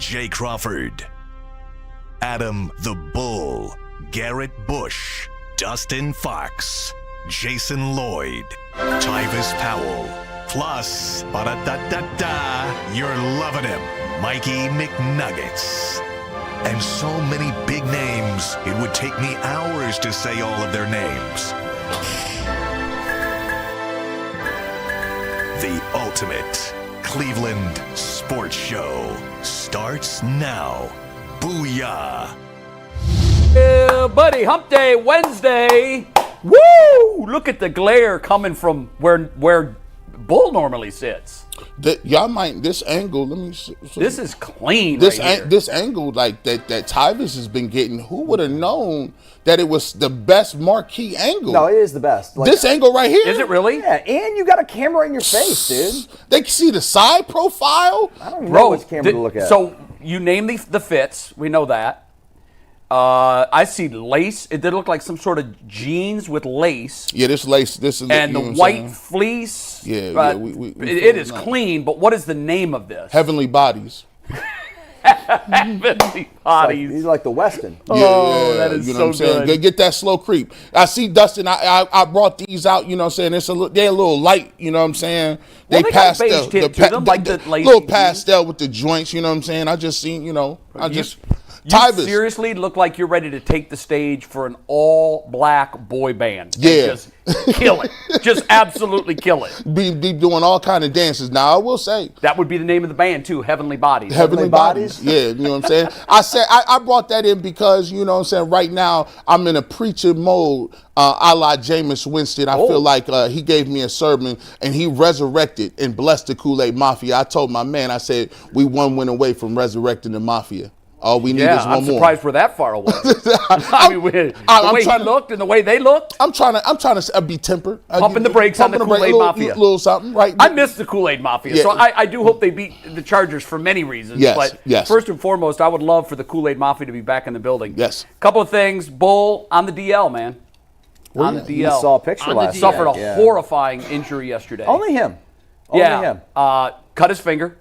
BJ Crawford, Adam the Bull, Garrett Bush, Dustin Fox, Jason Lloyd, Tyvis Powell, plus, ba-da-da-da-da, you're loving him, Mikey McNuggets. And so many big names, it would take me hours to say all of their names. The ultimate Cleveland sports show starts now. Booyah! Yeah, buddy, Hump Day Wednesday. Woo! Look at the glare coming from where Bull normally sits. Y'all might this angle. Let me see. This is clean. This right here. this angle like that Tyvis has been getting. Who would have known that it was the best marquee angle? No, it is the best. Like, this angle right here. Is it really? Yeah, and you got a camera in your face, dude. They can see the side profile. I don't know which camera to look at. So you name the fits. We know that. I see lace. It did look like some sort of jeans with lace. Yeah, this lace. This is and the white fleece. Yeah, it is clean. But what is the name of this? Heavenly Bodies. Heavenly Bodies. He's like the Weston. Oh, that is you know so what I'm saying? good. Get that slow creep. I see Dustin. I brought these out. You know what I'm saying? They're a little light. You know what I'm saying? Well, they got beige tip to them, like the lacy little jeans. pastel with the joints. You know what I'm saying? I just seen. You Tyvis. seriously look like you're ready to take the stage for an all-black boy band. And Yeah. just kill it. Just absolutely kill it. Be doing all kind of dances. Now I will say That would be the name of the band too, Heavenly Bodies. Heavenly Bodies. Yeah, you know what I'm saying? I brought that in because, you know what I'm saying, right now I'm in a preacher mode, a la Jameis Winston. I feel like he gave me a sermon and he resurrected and blessed the Kool-Aid Mafia. I told my man, I said, we one win away from resurrecting the Mafia. All we need is one more. I'm surprised we're that far away. I mean, the way he looked and the way they looked. I'm trying to be tempered. Pumping the brakes on the Kool-Aid Mafia. Little something, right? I miss the Kool-Aid Mafia, Yeah. so I do hope they beat the Chargers for many reasons. Yes, but yes. first and foremost, I would love for the Kool-Aid Mafia to be back in the building. Yes. Couple of things. Bull on the DL, man. On the DL. You saw a picture last night. Suffered a horrifying injury yesterday. Only him. Cut his finger.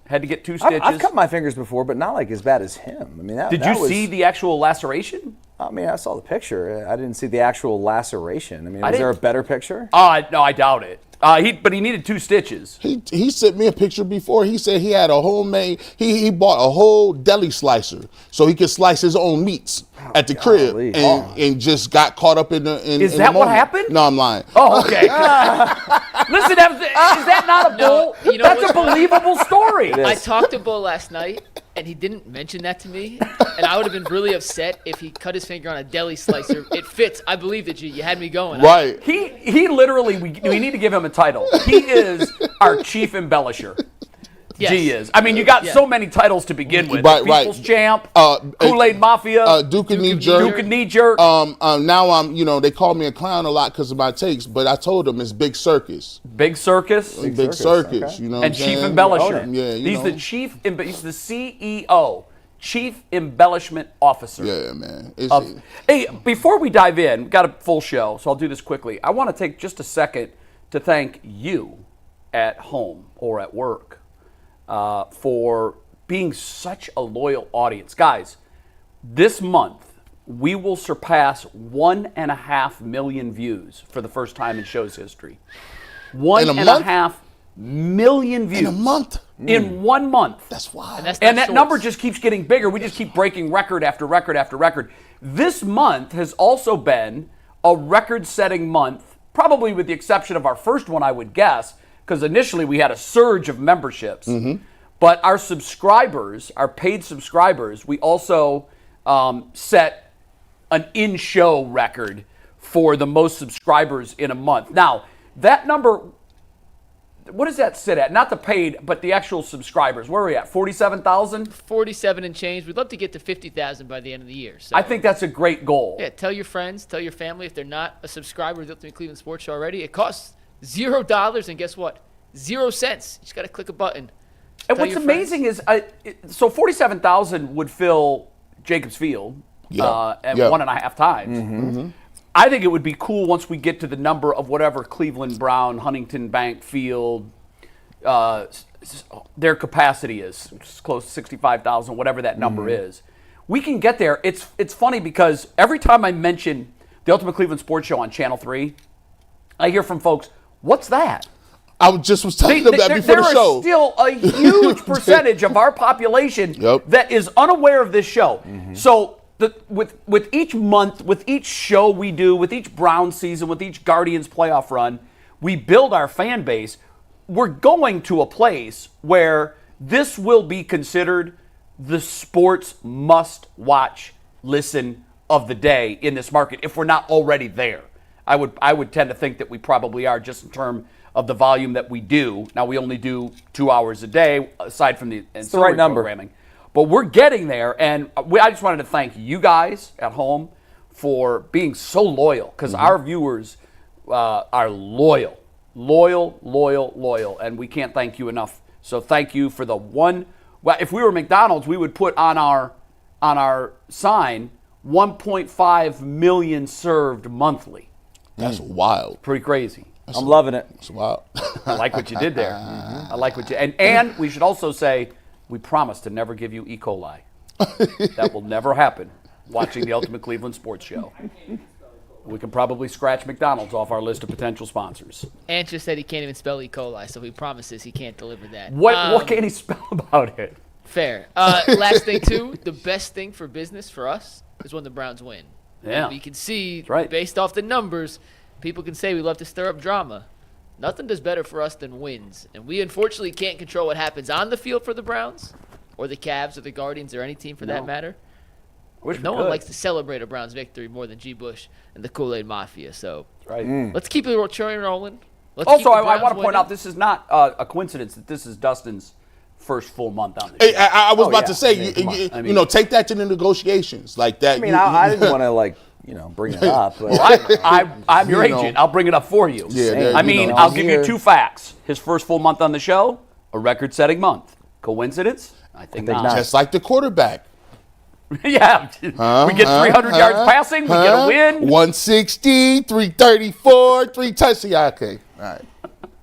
Had to get 2 stitches. I've cut my fingers before, but not like as bad as him. I mean, Did you see the actual laceration? I mean, I saw the picture. I didn't see the actual laceration. I mean, was there a better picture? No, I doubt it. But he needed 2 stitches. He sent me a picture before. He said he had a homemade, he bought a whole deli slicer so he could slice his own meats at the crib and just got caught up in the Is that what happened? No, I'm lying. Oh, okay. Listen, is that not a Bull? No, you know That's a believable story. I talked to Bull last night, and he didn't mention that to me. And I would have been really upset if he cut his finger on a deli slicer. It fits. I believed it, G. You had me going. Right. He literally, we need to give him a title. He is our chief embellisher. Yes. G is. I mean, you got so many titles to begin with. People's Champ, Kool-Aid Mafia, Duke and Knee Jerk. Duke and Knee Jerk. Now I'm, they call me a clown a lot because of my takes, but I told them it's Big Circus. Big Circus. Big Circus. Okay. You know, And what I'm Chief saying? Embellisher. Yeah, he's the chief. He's the CEO, Chief Embellishment Officer. Yeah, man. Hey, before we dive in, we've got a full show, so I'll do this quickly. I want to take just a second to thank you at home or at work for being such a loyal audience. Guys, this month we will surpass 1.5 million views for the first time in show's history. 1.5 million views. In a month? In 1 month. That's wild. And that number just keeps getting bigger. We just keep breaking record after record after record. This month has also been a record-setting month, probably with the exception of our first one, I would guess, because initially we had a surge of memberships. Mm-hmm. But our subscribers, our paid subscribers, we also set an in-show record for the most subscribers in a month. Now, that number, what does that sit at? Not the paid, but the actual subscribers. Where are we at? 47,000? 47 and change. We'd love to get to 50,000 by the end of the year. So. I think that's a great goal. Yeah, tell your friends, tell your family if they're not a subscriber to the Ultimate Cleveland Sports Show already. It costs $0, and guess what? 0 cents. You just got to click a button. And what's amazing is, so 47,000 would fill Jacobs Field at 1.5 times. Mm-hmm. I think it would be cool once we get to the number of whatever Cleveland Brown, Huntington Bank Field, their capacity is. It's close to 65,000, whatever that number is. We can get there. It's funny because every time I mention the Ultimate Cleveland Sports Show on Channel 3, I hear from folks, what's that? I was telling them that before the show. There is still a huge percentage of our population that is unaware of this show. So with each month, with each show we do, with each Browns season, with each Guardians playoff run, we build our fan base. We're going to a place where this will be considered the sports must-watch listen of the day in this market if we're not already there. I would tend to think that we probably are, just in terms of the volume that we do. Now, we only do 2 hours a day, aside from the ancillary programming. But we're getting there, and I just wanted to thank you guys at home for being so loyal, because our viewers are loyal, and we can't thank you enough. So thank you for the one. Well, if we were McDonald's, we would put on our sign 1.5 million served monthly. That's wild. Pretty crazy. I'm loving it. That's wild. I like what you did there. I like what you and we should also say we promise to never give you E. coli. That will never happen. Watching the Ultimate Cleveland Sports Show. We can probably scratch McDonald's off our list of potential sponsors. Ancha said he can't even spell E. coli, so he promises he can't deliver that. What can he spell about it? Fair. Last thing, too, the best thing for business for us is when the Browns win. Yeah. And we can see, right, based off the numbers, people can say we love to stir up drama. Nothing does better for us than wins. And we unfortunately can't control what happens on the field for the Browns or the Cavs or the Guardians or any team for that matter. No one likes to celebrate a Browns victory more than G. Bush and the Kool-Aid Mafia. So let's keep the train rolling. Also, I want to point out this is not a coincidence that this is Dustin's first full month on the show. Hey, I was about to say, you know, take that to the negotiations like that. I mean, I didn't want to bring it up. But well, I'm your agent. I'll bring it up for you. Yeah, I mean, I'll give you 2 facts. His first full month on the show, a record-setting month. Coincidence? I think not. Just like the quarterback. Yeah. We get 300 yards passing, we get a win. 160, 334, 3 touchdowns. Yeah, okay. All right.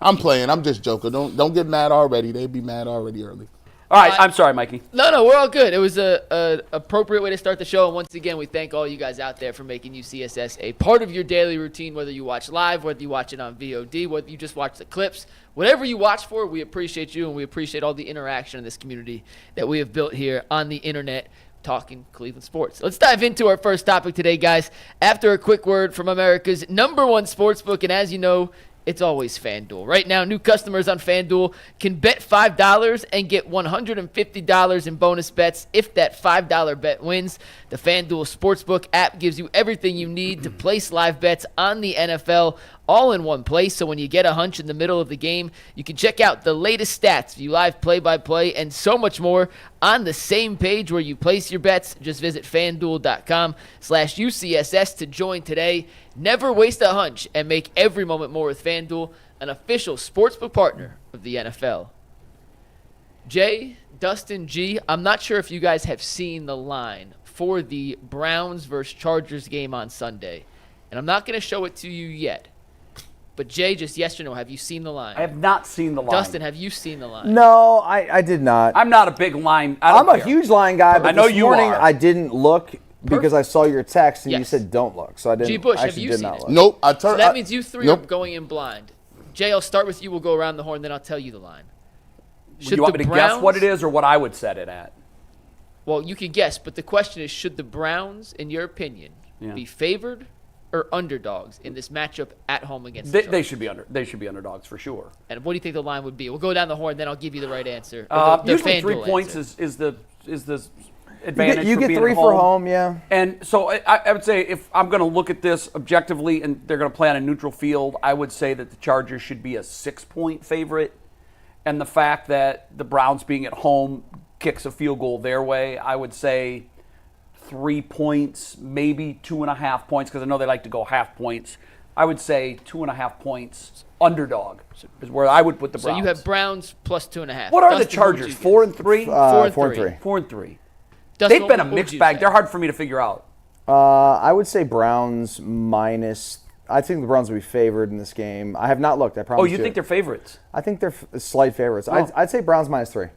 I'm playing. I'm just joking. Don't get mad already. They'd be mad already early. All right. I'm sorry, Mikey. No, we're all good. It was a appropriate way to start the show. And once again, we thank all you guys out there for making UCSS a part of your daily routine, whether you watch live, whether you watch it on VOD, whether you just watch the clips. Whatever you watch for, we appreciate you, and we appreciate all the interaction in this community that we have built here on the internet, talking Cleveland sports. Let's dive into our first topic today, guys. After a quick word from America's #1 sportsbook, and as you know, it's always FanDuel. Right now, new customers on FanDuel can bet $5 and get $150 in bonus bets if that $5 bet wins. The FanDuel Sportsbook app gives you everything you need to place live bets on the NFL all in one place. So when you get a hunch in the middle of the game, you can check out the latest stats, view live play-by-play, and so much more on the same page where you place your bets. Just visit FanDuel.com/UCSS to join today. Never waste a hunch and make every moment more with FanDuel, an official sportsbook partner of the NFL. Jay, Dustin, G, I'm not sure if you guys have seen the line for the Browns versus Chargers game on Sunday. And I'm not going to show it to you yet. But Jay, just yes or no, have you seen the line? I have not seen the line. Dustin, have you seen the line? No, I did not. I'm not a big line. I'm a huge line guy, but I know this morning are. I didn't look because I saw your text and you said don't look. So I didn't. G. Bush, have actually you did seen not it? look. Nope. So that means you three are going in blind. Jay, I'll start with you. We'll go around the horn, then I'll tell you the line. You want me to guess what it is or what I would set it at? Well, you can guess, but the question is, should the Browns, in your opinion, be favored or underdogs in this matchup at home against the Chargers? They should be underdogs for sure. And what do you think the line would be? We'll go down the horn, then I'll give you the right answer. Usually 3 points is the advantage. You for get being 3 at for home. yeah. And so I would say if I'm going to look at this objectively and they're going to play on a neutral field, I would say that the Chargers should be a 6-point favorite. And the fact that the Browns being at home kicks a field goal their way, I would say 3 points, maybe 2.5 points, because I know they like to go half points. I would say 2.5 points underdog is where I would put the Browns. So you have Browns plus 2.5. What are the Chargers? 4-3? 4-3. 4-3. Dustin, They've been a mixed bag. They're hard for me to figure out. I would say Browns minus I think the Browns will be favored in this game. I have not looked. I promise. Oh, you think they're favorites? I think they're slight favorites. Oh. I'd say Browns -3.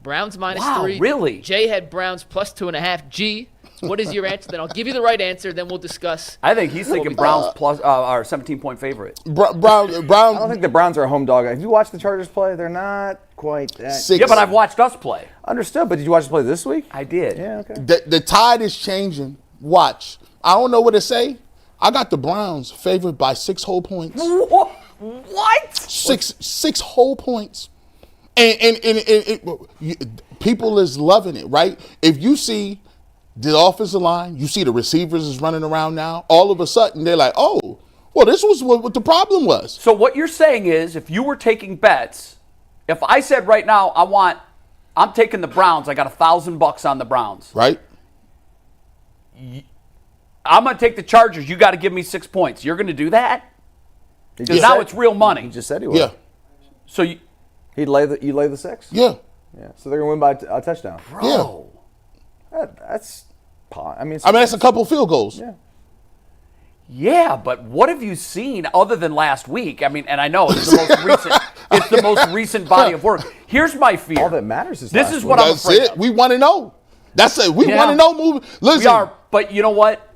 Browns -3. Wow, really? Jay had Browns +2.5. G, what is your answer? Then I'll give you the right answer. Then we'll discuss. I think he's thinking Browns plus are 17-point favorite. Brown. I don't think the Browns are a home dog. Have you watched the Chargers play? They're not quite that. 6. Yeah, but I've watched us play. Understood, but did you watch us play this week? I did. Yeah, okay. The tide is changing. Watch. I don't know what to say. I got the Browns favored by 6 whole points. What? Six whole points. And people is loving it, right? If you see the offensive line, you see the receivers is running around now, all of a sudden they're like, oh, well, this was what the problem was. So what you're saying is if you were taking bets, if I said right now I'm taking the Browns, I got $1,000 on the Browns. Right? I'm going to take the Chargers. You got to give me 6 points. You're going to do that? Because now it's real money. He just said he would. Yeah. So you lay the 6? Yeah. Yeah. So they're going to win by a touchdown. Bro. That's that's a couple field goals. Yeah. Yeah, but what have you seen other than last week? I mean, and I know it's the most recent. It's the most recent body of work. Here's my fear. All that matters is this last is week. what I'm That's afraid it. of. We want to know. That's it. We Yeah. want to know. Moving. Listen. We are, but you know what?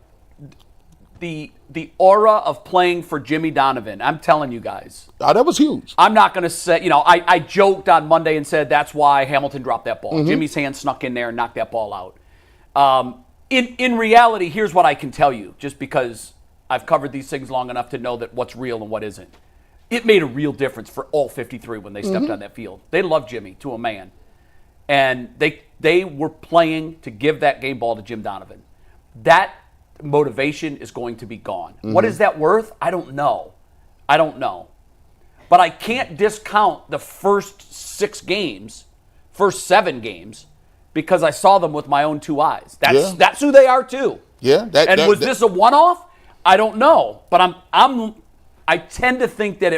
The aura of playing for Jimmy Donovan. I'm telling you guys. Oh, that was huge. I'm not going to say. I joked on Monday and said that's why Hamilton dropped that ball. Jimmy's hand snuck in there and knocked that ball out. In reality, here's what I can tell you, just because I've covered these things long enough to know that what's real and what isn't. It made a real difference for all 53 when they stepped on that field. They loved Jimmy to a man. And they were playing to give that game ball to Jim Donovan. That motivation is going to be gone. What is that worth? I don't know. But I can't discount the first 7 games, because I saw them with my own 2 eyes. That's who they are too. Yeah. Was this a one-off? I don't know, but I tend to think that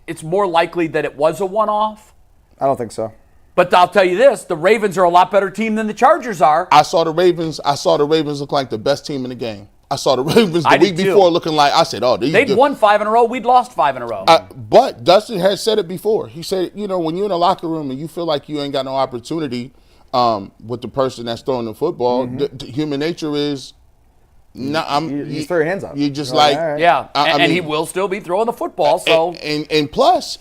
it's more likely that it was a one-off. I don't think so. But I'll tell you this, the Ravens are a lot better team than the Chargers are. I saw the Ravens look like the best team in the game. I saw the Ravens the week did before too. looking like, I said, oh, They'd won 5 in a row. We'd lost 5 in a row. But Dustin has said it before. He said, when you're in a locker room and you feel like you ain't got no opportunity with the person that's throwing the football, the human nature is, you just throw your hands up. You just All right. Yeah, I and mean, he will still be throwing the football. So and plus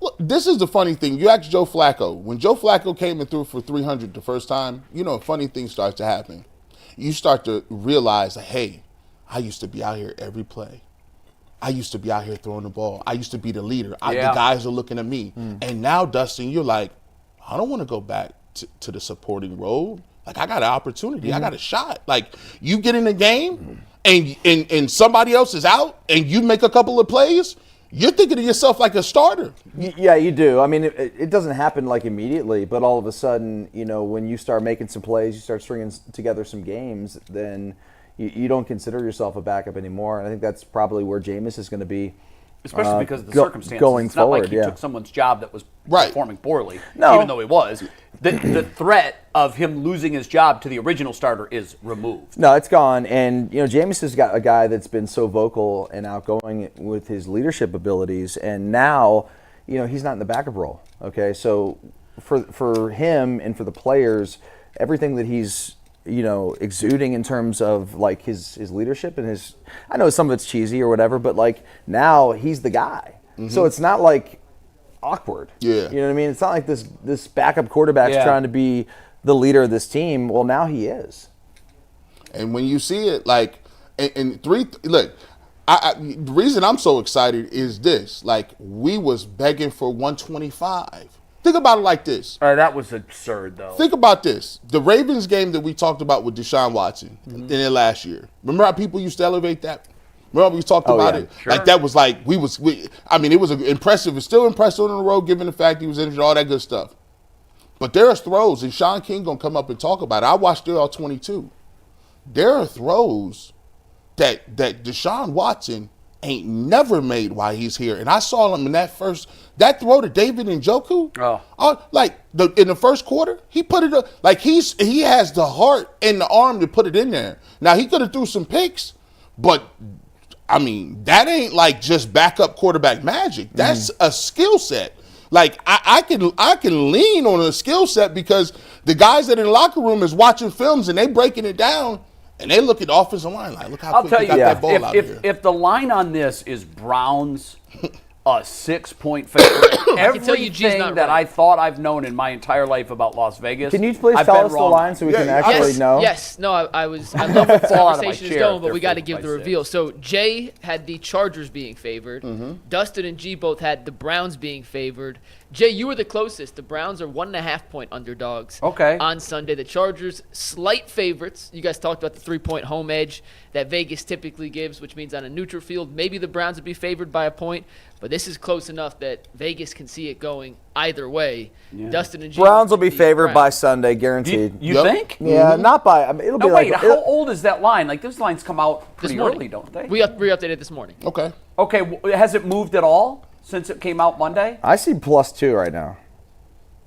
look, this is the funny thing. You ask Joe Flacco. When Joe Flacco came and threw for 300 the first time, a funny thing starts to happen. You start to realize, hey, I used to be out here every play. I used to be out here throwing the ball. I used to be the leader. The guys are looking at me. And now, Dustin, you're like, I don't want to go back to the supporting role. Like, I got an opportunity. I got a shot. Like, you get in the game and somebody else is out and you make a couple of plays, you're thinking of yourself like a starter. Yeah, you do. I mean, it doesn't happen like immediately, but all of a sudden, when you start making some plays, you start stringing together some games, then you don't consider yourself a backup anymore. And I think that's probably where Jameis is going to be. Especially because of the circumstances. Going it's not forward, like he took someone's job that was Right. performing poorly, No. even though he was. The threat of him losing his job to the original starter is removed. No, it's gone. And, Jameis has got a guy that's been so vocal and outgoing with his leadership abilities. And now, he's not in the backup role. Okay, so for him and for the players, everything that he's exuding in terms of like his leadership and I know some of it's cheesy or whatever, but like now he's the guy. So it's not like awkward. Yeah. You know what I mean? It's not like this backup quarterback's trying to be the leader of this team. Well, now he is. And when you see it, like, look, the reason I'm so excited is this. Like, we was begging for 125. Think about it like this. That was absurd, though. Think about this. The Ravens game that we talked about with Deshaun Watson in their last year. Remember how people used to elevate that? Remember we talked about it? Sure. Like that was like, it was impressive. It's still impressive on the road given the fact he was injured, all that good stuff. But there are throws, and Shaun King going to come up and talk about it. I watched it all 22. There are throws that Deshaun Watson ain't never made while he's here. And I saw him in that throw to David Njoku. In the first quarter, he put it up. Like he has the heart and the arm to put it in there. Now he could have threw some picks, but I mean, that ain't like just backup quarterback magic. That's a skill set. Like I can lean on a skill set because the guys that in the locker room is watching films and they breaking it down and they look at the offensive line like, look how quick they got that ball out here. If the line on this is Browns a 6-point favorite, everything that I thought I've known in my entire life about Las Vegas. Can you please tell us the line so we can actually know? Yes. No, I love where the conversation is going, but we got to give the reveal. So Jay had the Chargers being favored. Dustin and G both had the Browns being favored. Jay, you were the closest. The Browns are 1.5-point underdogs on Sunday. The Chargers, slight favorites. You guys talked about the 3-point home edge that Vegas typically gives, which means on a neutral field, maybe the Browns would be favored by a point. But this is close enough that Vegas can see it going either way. Yeah. Dustin and G Browns will be favored by Sunday, guaranteed. You think? Yeah, not by. I mean, it'll be wait, how old is that line? Like, those lines come out pretty early, don't they? We updated this morning. Okay. Has it moved at all since it came out Monday? I see +2 right now.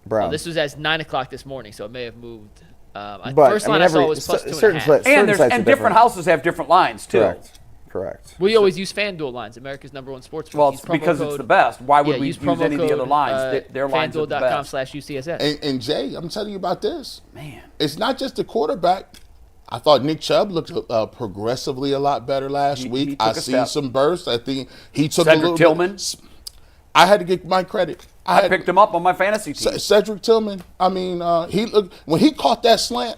Browns. Well, this was at 9 o'clock this morning, so it may have moved. First line I saw was +2.5. And different houses have different lines, too. Correct. We always use FanDuel lines, America's #1 sports book. Well, it's because it's the best. Why would we use any of the other lines? Their lines are the best. FanDuel.com/UCSS. And Jay, I'm telling you about this. Man. It's not just the quarterback. I thought Nick Chubb looked progressively a lot better last week. I see some bursts. I think he took Cedric a little Tillman. bit. I had to get my credit. I picked him up on my fantasy team. Cedric Tillman. I mean, when he caught that slant,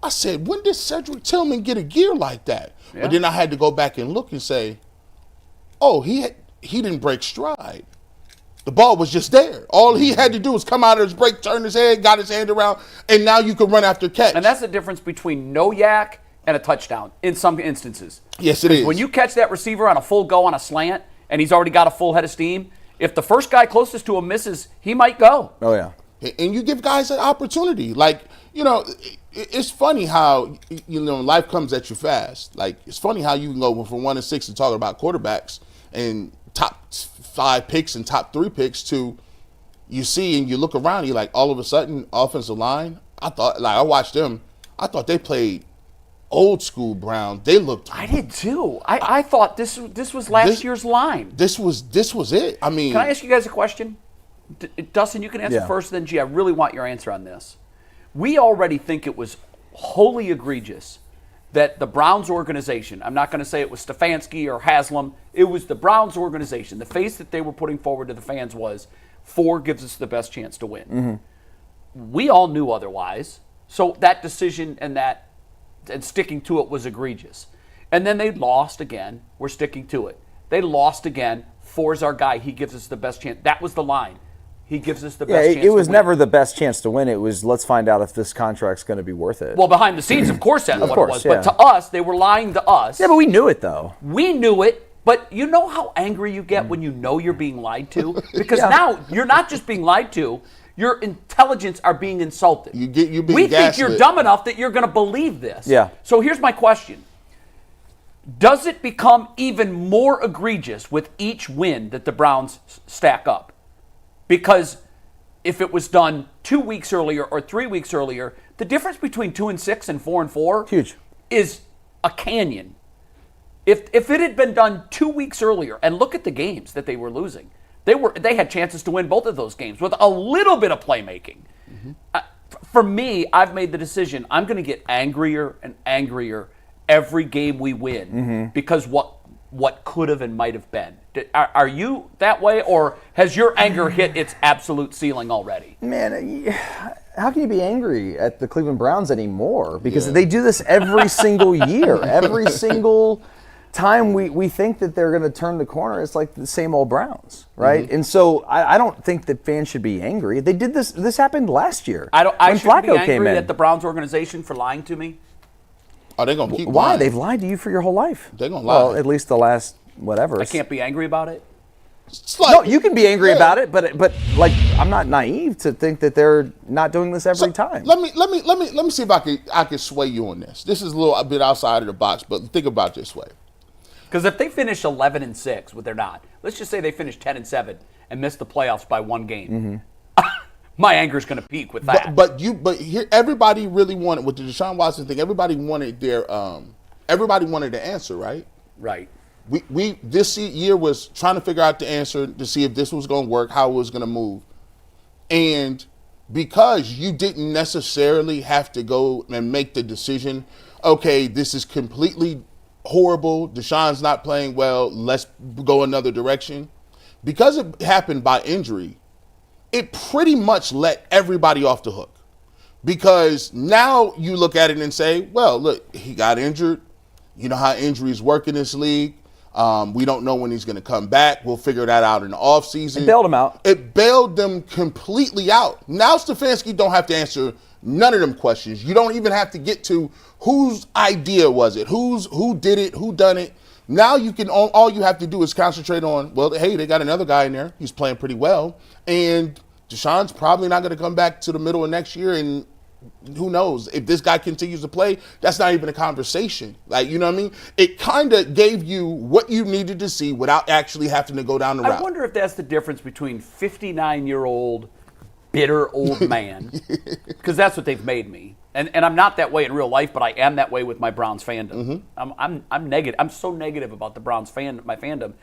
I said, when did Cedric Tillman get a gear like that? Yeah. But then I had to go back and look and say, oh, he didn't break stride. The ball was just there. All he had to do was come out of his break, turn his head, got his hand around, and now you can run after catch. And that's the difference between no yak and a touchdown in some instances. Yes, it is. When you catch that receiver on a full go on a slant and he's already got a full head of steam, if the first guy closest to him misses, he might go. Oh, yeah. And you give guys an opportunity. Like, it's funny how, life comes at you fast. Like, it's funny how you can go from 1-6 and talking about quarterbacks and top 5 picks and top 3 picks to you see and you look around, you're like, all of a sudden, offensive line, I watched them. I thought they played old school Brown. They looked. I did too. I thought this was last year's line. This was it. I mean, can I ask you guys a question? Dustin, you can answer first, then G. I really want your answer on this. We already think it was wholly egregious that the Browns organization, I'm not going to say it was Stefanski or Haslam, it was the Browns organization. The face that they were putting forward to the fans was 4 gives us the best chance to win. Mm-hmm. We all knew otherwise. So that decision and sticking to it was egregious. And then they lost again. We're sticking to it. They lost again. 4's our guy. He gives us the best chance. That was the line. He gives us the best chance to win. It was never the best chance to win. It was, let's find out if this contract's going to be worth it. Well, behind the scenes, of course, that's what it was. Yeah. But to us, they were lying to us. Yeah, but we knew it, though. We knew it. But you know how angry you get when you know you're being lied to? Because now you're not just being lied to. Your intelligence are being insulted. You're being we gaslit. Think you're dumb enough that you're going to believe this. Yeah. So here's my question. Does it become even more egregious with each win that the Browns stack up? Because if it was done 2 weeks earlier or 3 weeks earlier, the difference between 2-6 and 4-4 huge is a canyon. If it had been done 2 weeks earlier, and look at the games that they were losing, they had chances to win both of those games with a little bit of playmaking. Mm-hmm. For me, I've made the decision I'm going to get angrier and angrier every game we win because what could have and might have been. Are you that way, or has your anger hit its absolute ceiling already? Man, how can you be angry at the Cleveland Browns anymore? Because they do this every single year. Every single time we think that they're going to turn the corner, it's like the same old Browns, right? Mm-hmm. And so I don't think that fans should be angry. They did this. This happened last year. I shouldn't be angry at the Browns organization for lying to me. Oh, they're going to keep Why? lying. They've lied to you for your whole life. They're going to lie. Well, at least the last whatever. I can't be angry about it? No, you can be angry about it, but like I'm not naive to think that they're not doing this every time. Let me see if I can sway you on this. This is a little bit outside of the box, but think about it this way. Because if they finish 11-6, what they're not, let's just say they finish 10-7 and miss the playoffs by 1 game. My anger is going to peak with that. But here, everybody really wanted with the Deshaun Watson thing. Everybody wanted the answer, right? Right. We this year was trying to figure out the answer to see if this was going to work, how it was going to move. And because you didn't necessarily have to go and make the decision, okay, this is completely horrible, Deshaun's not playing well, let's go another direction. Because it happened by injury, it pretty much let everybody off the hook. Because now you look at it and say, well, look, he got injured. You know how injuries work in this league. We don't know when he's going to come back. We'll figure that out in the offseason. It bailed him out. It bailed them completely out. Now Stefanski don't have to answer none of them questions. You don't even have to get to whose idea was it, who did it, who done it. Now you can all you have to do is concentrate on, well, hey, they got another guy in there. He's playing pretty well. And Deshaun's probably not going to come back to the middle of next year, and who knows if this guy continues to play, that's not even a conversation. Like, you know what I mean? It kind of gave you what you needed to see without actually having to go down the route. I wonder if that's the difference between 59-year-old bitter old man, because that's what they've made me. And I'm not that way in real life, but I am that way with my Browns fandom. I'm negative. I'm so negative about the Browns my fandom.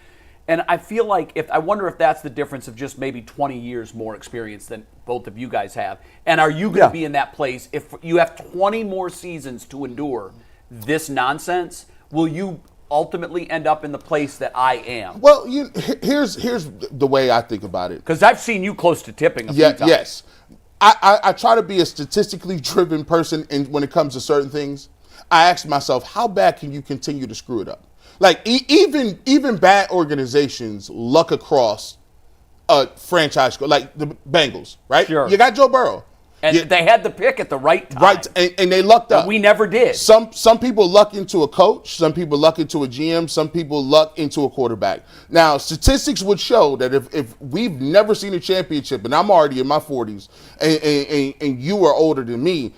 And I feel like I wonder if that's the difference of just maybe 20 years more experience than both of you guys have. And are you going to be in that place if you have 20 more seasons to endure this nonsense? Will you ultimately end up in the place that I am? Well, here's the way I think about it. Because I've seen you close to tipping a few times. Yes. I try to be a statistically driven person, and when it comes to certain things, I ask myself, how bad can you continue to screw it up? Like, even bad organizations luck across a franchise, like the Bengals, right? Sure. You got Joe Burrow. And they had the pick at the right time. Right, and they lucked up. And we never did. Some people luck into a coach, some people luck into a GM, some people luck into a quarterback. Now, statistics would show that if we've never seen a championship, and I'm already in my 40s, and you are older than me,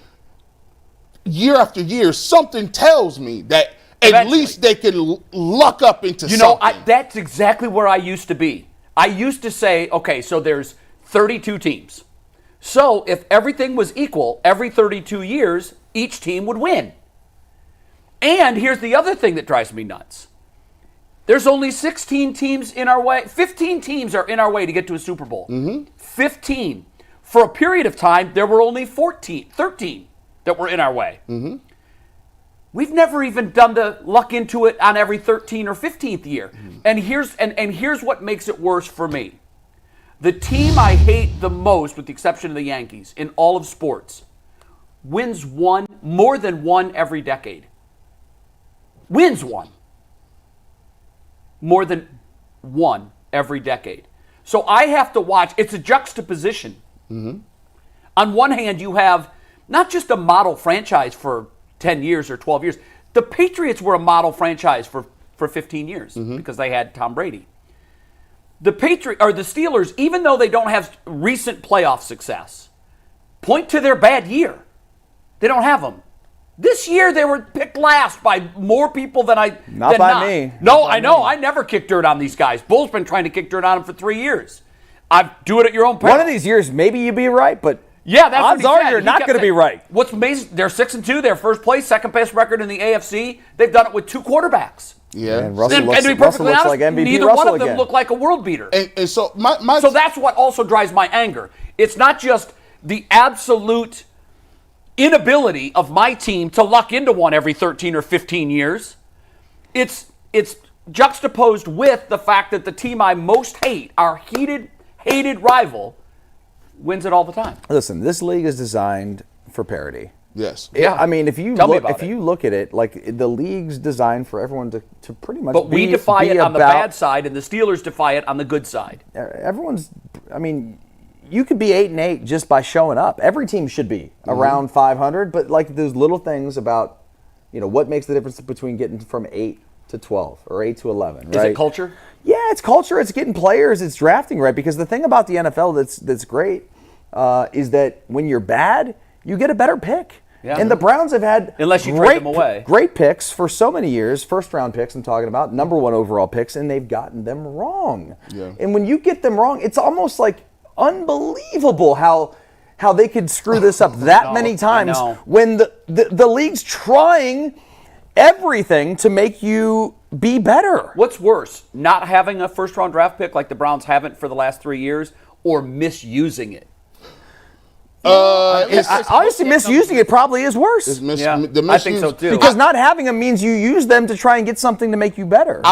year after year, something tells me that at least they can luck up into something. That's exactly where I used to be. I used to say, okay, so there's 32 teams. So if everything was equal, every 32 years, each team would win. And here's the other thing that drives me nuts. There's only 16 teams in our way. 15 teams are in our way to get to a Super Bowl. 15. For a period of time, there were only 13 that were in our way. We've never even done the luck into it on every 13th or 15th year. And here's what makes it worse for me. The team I hate the most, with the exception of the Yankees, in all of sports, wins more than one every decade. Wins one. More than one every decade. So I have to watch. It's a juxtaposition. On one hand, you have not just a model franchise for 10 years or 12 years. The Patriots were a model franchise for 15 years because they had Tom Brady. The Steelers, even though they don't have recent playoff success, point to their bad year. They don't have them. This year they were picked last by more people than I. Not by me. No, I know. I never kick dirt on these guys. Bull's been trying to kick dirt on them for 3 years. I do it at your own peril. One of these years, maybe you'd be right, but yeah, that's odds what he are said. you're not going to be right. What's amazing? They're 6-2. They're first place, second best record in the AFC. They've done it with 2 quarterbacks. Yeah, and Russell And looks, to be perfectly honest, like MVP neither Russell one of them again. look like a world beater. and so So that's what also drives my anger. It's not just the absolute inability of my team to luck into one every 13 or 15 years. It's juxtaposed with the fact that the team I most hate, our hated rival, wins it all the time. Listen, this league is designed for parity. Yes. Yeah. I mean, if you look at it, like the league's designed for everyone to pretty much. But we defy it on the bad side, and the Steelers defy it on the good side. I mean, you could be 8-8 just by showing up. Every team should be around 500, but like there's little things about, what makes the difference between getting from 8 to 12 or 8 to 11. Right? Is it culture? Yeah, it's culture. It's getting players. It's drafting right. Because the thing about the NFL that's great is that when you're bad, you get a better pick. Yeah. And the Browns have had unless you trade them away. Great picks for so many years, first-round picks I'm talking about, number 1 overall picks, and they've gotten them wrong. Yeah. And when you get them wrong, it's almost like unbelievable how they could screw this up that many times when the league's trying everything to make you be better. What's worse, not having a first-round draft pick like the Browns haven't for the last 3 years, or misusing it? Honestly, misusing it probably is worse. I think so too. Because not having them means you use them to try and get something to make you better,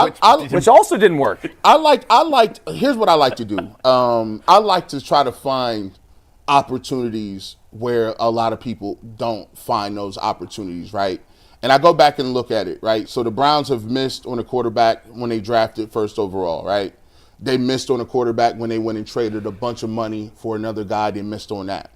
which also didn't work. Here's what I like to do. I like to try to find opportunities where a lot of people don't find those opportunities, right? And I go back and look at it, right? So the Browns have missed on a quarterback when they drafted first overall, right? They missed on a quarterback when they went and traded a bunch of money for another guy. They missed on that.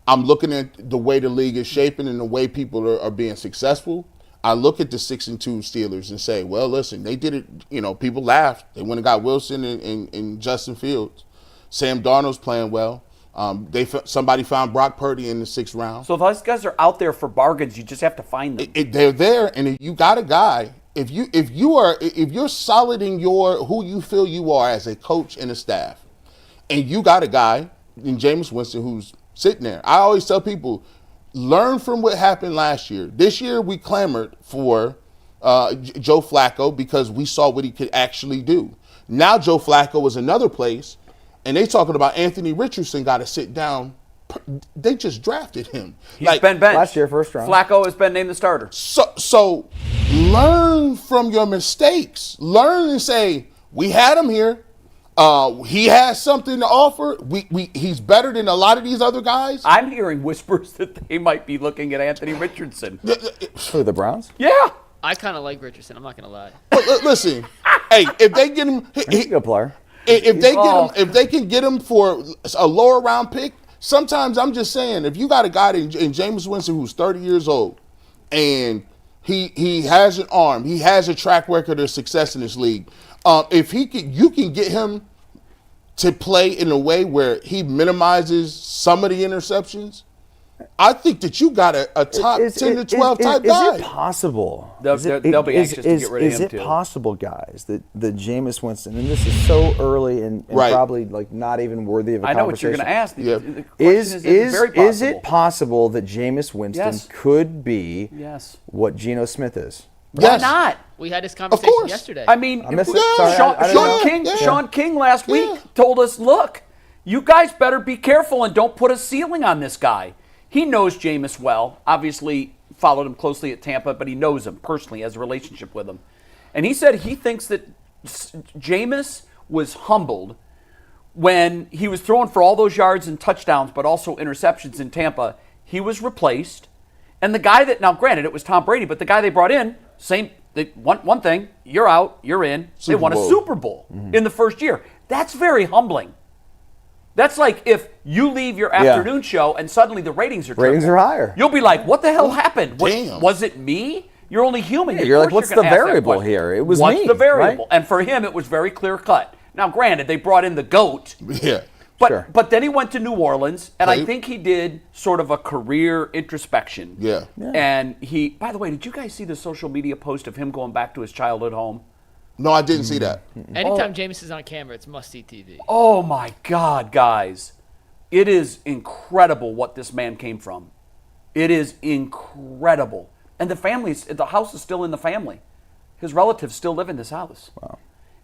I'm looking at the way the league is shaping and the way people are being successful. I look at the 6-2 Steelers and say, well, listen, they did it. People laughed. They went and got Wilson and Justin Fields. Sam Darnold's playing well. Somebody found Brock Purdy in the 6th round. So if those guys are out there for bargains, you just have to find them. They're there, and if you got a guy, if you're solid in who you feel you are as a coach and a staff, and you got a guy in Jameis Winston who's sitting there. I always tell people, learn from what happened last year. This year we clamored for Joe Flacco because we saw what he could actually do. Now Joe Flacco is another place, and they talking about Anthony Richardson got to sit down. They just drafted him. He's been benched. Last year, first round. Flacco has been named the starter. So learn from your mistakes. Learn and say, we had him here. He has something to offer. He's better than a lot of these other guys. I'm hearing whispers that they might be looking at Anthony Richardson. Who, the Browns? Yeah. I kind of like Richardson. I'm not going to lie. Listen, hey, if they get him, He's a good player. If they can get him for a lower round pick, sometimes I'm just saying, if you got a guy in Jameis Winston who's 30 years old and he has an arm, he has a track record of success in this league. If you can get him to play in a way where he minimizes some of the interceptions, I think that you got a top 10 to 12 type guy. Is it possible? They'll be anxious to get rid of him, too. Is it possible, guys, that the Jameis Winston, and this is so early and probably like not even worthy of a conversation. I know what you're going to ask. Yeah. The question is very possible. Is it possible that Jameis Winston could be what Geno Smith is? Why not? We had this conversation yesterday. I mean, I missed it. Sorry, Shaun King last week told us, look, you guys better be careful and don't put a ceiling on this guy. He knows Jameis well. Obviously, followed him closely at Tampa, but he knows him personally, has a relationship with him. And he said he thinks that Jameis was humbled when he was throwing for all those yards and touchdowns, but also interceptions in Tampa. He was replaced. And the guy that, now granted, it was Tom Brady, but the guy they brought in, one thing, you're out, you're in. They won a Super Bowl in the first year. That's very humbling. That's like if you leave your afternoon show and suddenly the ratings are higher. You'll be like, what the hell happened? Damn. Was it me? You're only human. Yeah, you're like, what's the variable here? It was me. What's the variable? Right? And for him, it was very clear cut. Now, granted, they brought in the GOAT. Yeah. But then he went to New Orleans, and I think he did sort of a career introspection. Yeah. And he, by the way, did you guys see the social media post of him going back to his childhood home? No, I didn't see that. Anytime Jameis is on camera, it's must-see TV. Oh, my God, guys. It is incredible what this man came from. It is incredible. And the house is still in the family. His relatives still live in this house. Wow.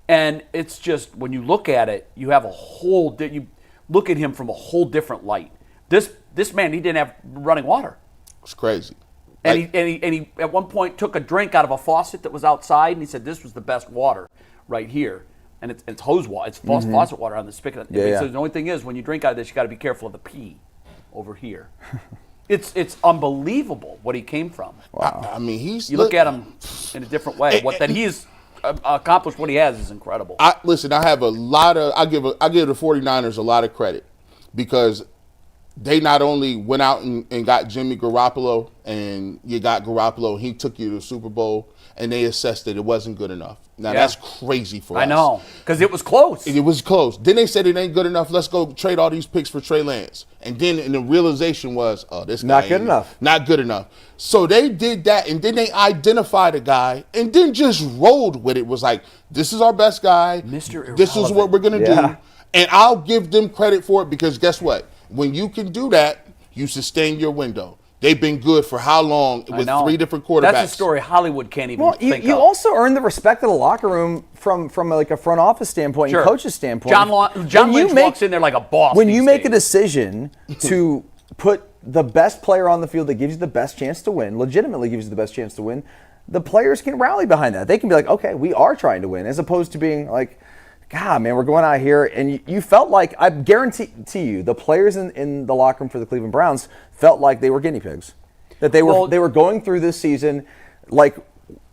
And it's just, when you look at it, you have you look at him from a whole different light. This man, he didn't have running water. It's crazy. And he at one point took a drink out of a faucet that was outside, and he said this was the best water right here. And it's hose water. It's faucet water on the spigot. He says the only thing is, when you drink out of this, you got to be careful of the pee over here. It's unbelievable what he came from. Wow. I mean, you look at him in a different way. That he's accomplished, what he has, is incredible. I have I give the 49ers a lot of credit because they not only went out and got Jimmy Garoppolo, and you got Garoppolo, he took you to the Super Bowl, and they assessed that it wasn't good enough. Now, that's crazy for us. I know, because it was close. It was close. Then they said it ain't good enough. Let's go trade all these picks for Trey Lance. And then the realization was, this guy not good enough. Not good enough. So they did that, and then they identified a guy, and then just rolled with it. Was like, this is our best guy. Mr. Irrelevant. This is what we're going to do. And I'll give them credit for it because guess what? When you can do that, you sustain your window. They've been good for how long with 3 different quarterbacks? That's a story Hollywood can't even think you of. also earn the respect of the locker room from like a front office standpoint and coach's standpoint. John Lynch walks in there like a boss. When you make a decision to put the best player on the field that gives you the best chance to win, legitimately gives you the best chance to win, the players can rally behind that. They can be like, okay, we are trying to win, as opposed to being like, God, man, we're going out here. And you felt like, I guarantee you, the players in the locker room for the Cleveland Browns felt like they were guinea pigs. That they were going through this season like,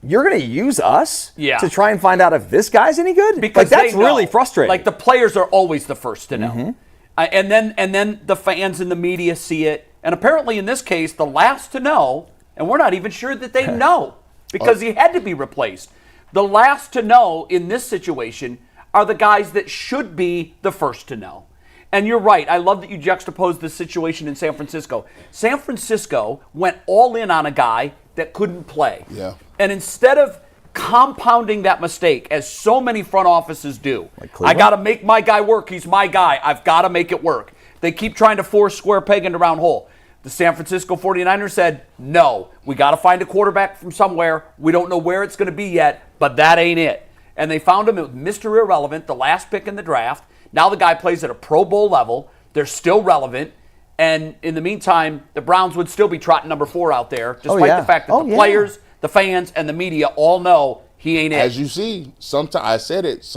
you're going to use us to try and find out if this guy's any good? Because that's really frustrating. Like, the players are always the first to know. And then the fans and the media see it. And apparently in this case, the last to know, and we're not even sure that they know because he had to be replaced. The last to know in this situation are the guys that should be the first to know. And you're right. I love that you juxtaposed this situation in San Francisco. San Francisco went all in on a guy that couldn't play. Yeah. And instead of compounding that mistake, as so many front offices do, I got to make my guy work. He's my guy. I've got to make it work. They keep trying to force square peg into round hole. The San Francisco 49ers said, no, we got to find a quarterback from somewhere. We don't know where it's going to be yet, but that ain't it. And they found him with Mr. Irrelevant, the last pick in the draft. Now the guy plays at a Pro Bowl level. They're still relevant. And in the meantime, the Browns would still be trotting number 4 out there, despite the fact that the players, the fans, and the media all know he ain't it. As you see, sometimes I said it,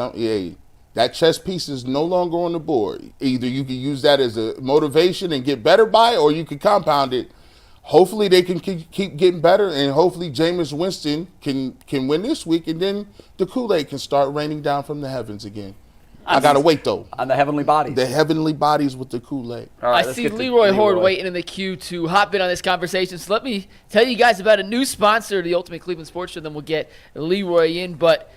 that chess piece is no longer on the board. Either you can use that as a motivation and get better by it, or you can compound it. Hopefully they can keep getting better, and hopefully Jameis Winston can win this week, and then the Kool-Aid can start raining down from the heavens again. I got to wait, though. On the heavenly bodies. The heavenly bodies with the Kool-Aid. All right, I see Leroy Hoard waiting in the queue to hop in on this conversation. So let me tell you guys about a new sponsor of the Ultimate Cleveland Sports Show, then we'll get Leroy in. But